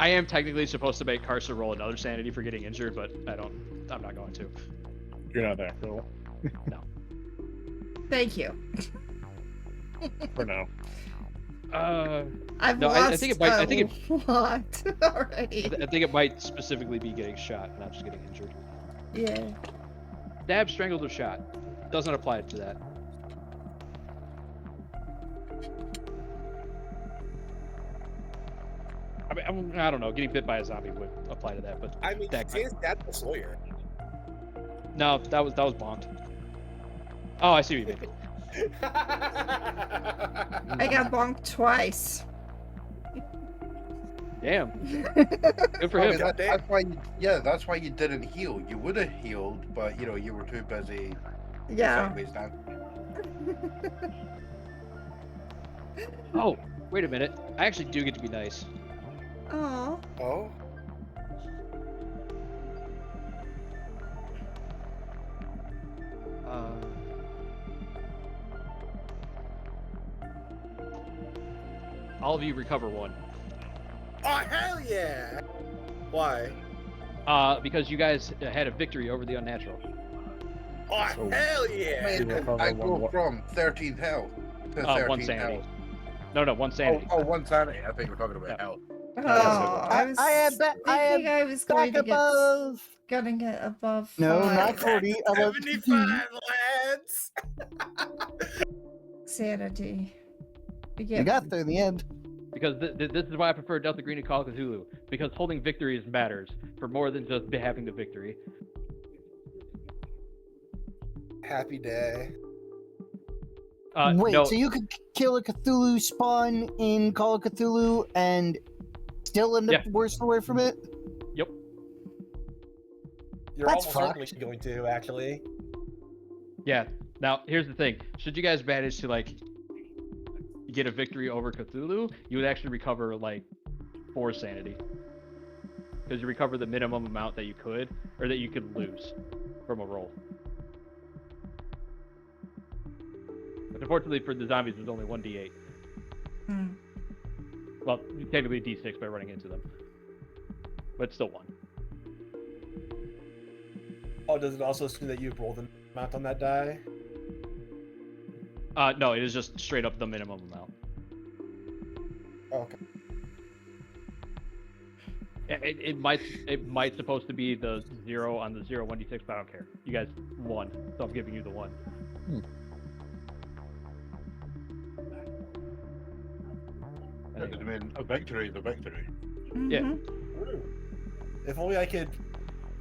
I am technically supposed to make Karsa roll another sanity for getting injured, but I'm not going to. You're not that cool. Thank you. For now. I've No, lost I think it might. I think a lot already. I think it might specifically be getting shot, not just getting injured. Yeah. Stab, strangled, or shot doesn't apply to that. I mean, I don't know. Getting bit by a zombie would apply to that, but I mean, that Kane's dad was Sawyer. no, that was bonked. Oh, I see what you mean. I got bonked twice. Damn. Good for I him. mean, that's why. That's why you didn't heal. You would have healed, but you were too busy. Yeah. Sideways down. Oh, wait a minute. I actually do get to be nice. Oh. Oh. All of you recover one. Oh, hell yeah! Why? Because you guys had a victory over the unnatural. Oh, So- hell yeah! Man, recover I one go what? from 13 health to 13 1 sanity. health. No, 1 sanity. Oh, 1 sanity. I think we're talking about Yeah. health. Oh, I- I was I am thinking I was going Back to get above. gonna get above No, not 5 40. Above 75, lads! sanity. You got there in the end. Because this is why I prefer Delta Green to Call of Cthulhu. Because holding victories matters for more than just having the victory. Happy day. Wait, no, so you could kill a Cthulhu spawn in Call of Cthulhu and still end up Yeah. worse away from it? Yep. You're That's almost certainly going to, actually. Yeah. Now, here's the thing. Should you guys manage to, like, get a victory over Cthulhu, you would actually recover, like, 4 sanity. Because you recover the minimum amount that you could, or that you could lose from a roll. But unfortunately for the zombies, there's only 1d8. Hmm. Well, technically d6 by running into them. But it's still 1. Oh, does it also assume that you've rolled an amount on that die? No, it is just straight up the minimum amount. Oh, okay. It might supposed to be the 0 on the 0 1d6, but I don't care. You guys won, so I'm giving you the 1. I mean, a victory is a victory. Yeah. Mhm. If only I could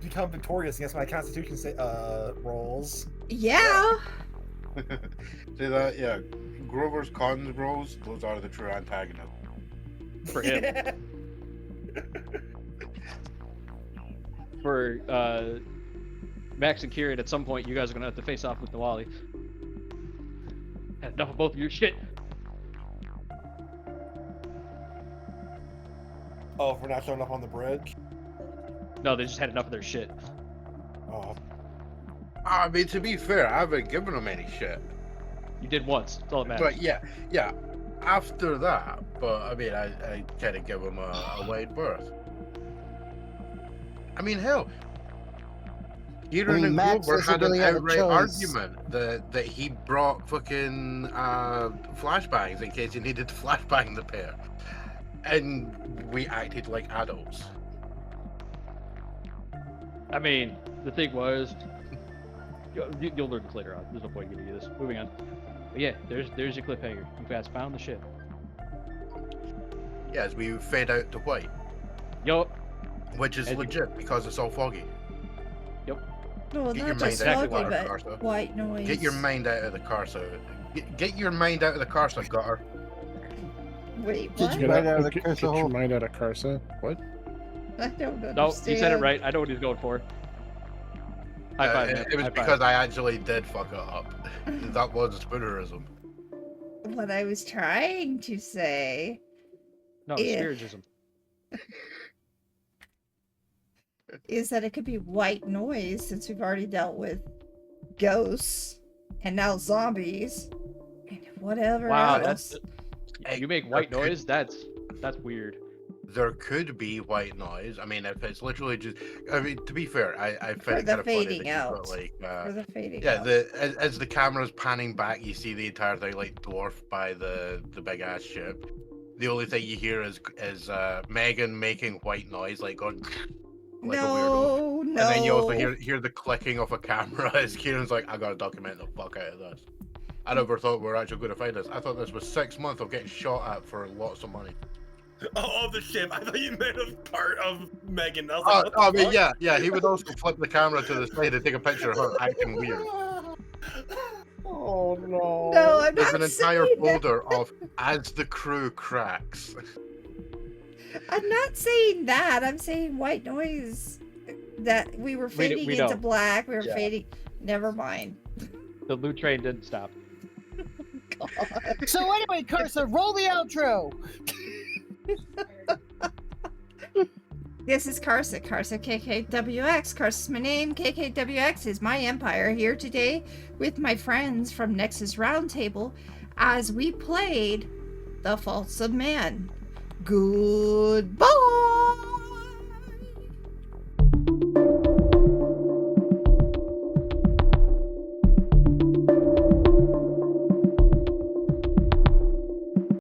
become victorious against my Constitution rolls. Yeah. See that? Yeah. Grover's cons rolls, those are the true antagonists. For him. For Max and Kieran, at some point, you guys are gonna have to face off with Nawali. Had enough of both of your shit. Oh, if we're not showing up on the bridge? No, they just had enough of their shit. Oh. I mean, to be fair, I haven't given them any shit. You did once. That's all that matters. But yeah. After that, but I mean, I kind of give them a wide berth. I mean, hell, Kieran and Max Grover doesn't had really an have a outright choice. argument that he brought fucking flashbangs in case he needed to flashbang the pair, and we acted like adults. I mean, the thing was, you'll learn this later on. There's no point giving you this. Moving on. But yeah, there's your cliffhanger. You guys found the ship. Yeah, as we fade out to white, Yup. which is As you- legit because it's all foggy. Well, Get not your just mind out of foggy, the but water, Karsa. white noise. Get your mind out of the Karsa. Get your mind out of the Karsa gutter. Wait, Did what? you write out of the get Karsa your hole? mind out of Karsa? What? I don't understand. No, you said it right. I know what he's going for. High five, man. It was High five. because I actually did fuck it up. That was a spoonerism. What I was trying to say No, Yeah. spiritism. is that it could be white noise since we've already dealt with ghosts and now zombies and whatever Wow, else. that's. You make white noise? That's That's weird. There could be white noise. I mean, if it's literally just, I mean, to be fair, I For find it the kind of funny that fading you've got out. like, For the fading yeah, out. as the camera's panning back, you see the entire thing like dwarfed by the big ass ship. The only thing you hear is Megan making white noise, like going like a weirdo. No, And then you also no. hear the clicking of a camera as Kieran's like, I gotta document the fuck out of this. I never thought we were actually going to find this. I thought this was 6 months of getting shot at for lots of money. Oh, the ship. I thought you meant a part of Megan. I was Oh, like, what the I mean, fuck? yeah. He would also flip the camera to the side and take a picture of her acting weird. Oh no. No, I'm There's not an entire saying that. folder of as the crew cracks. I'm not saying that. I'm saying white noise. That we were fading we into know. black. We were Yeah. fading. Never mind. The loot train didn't stop. So anyway, Karsa, roll the outro. This is KarsaKKWx. Karsa's my name. KKWX is my empire. Here today with my friends from Nexus Roundtable as we played The Faults of Man. Goodbye.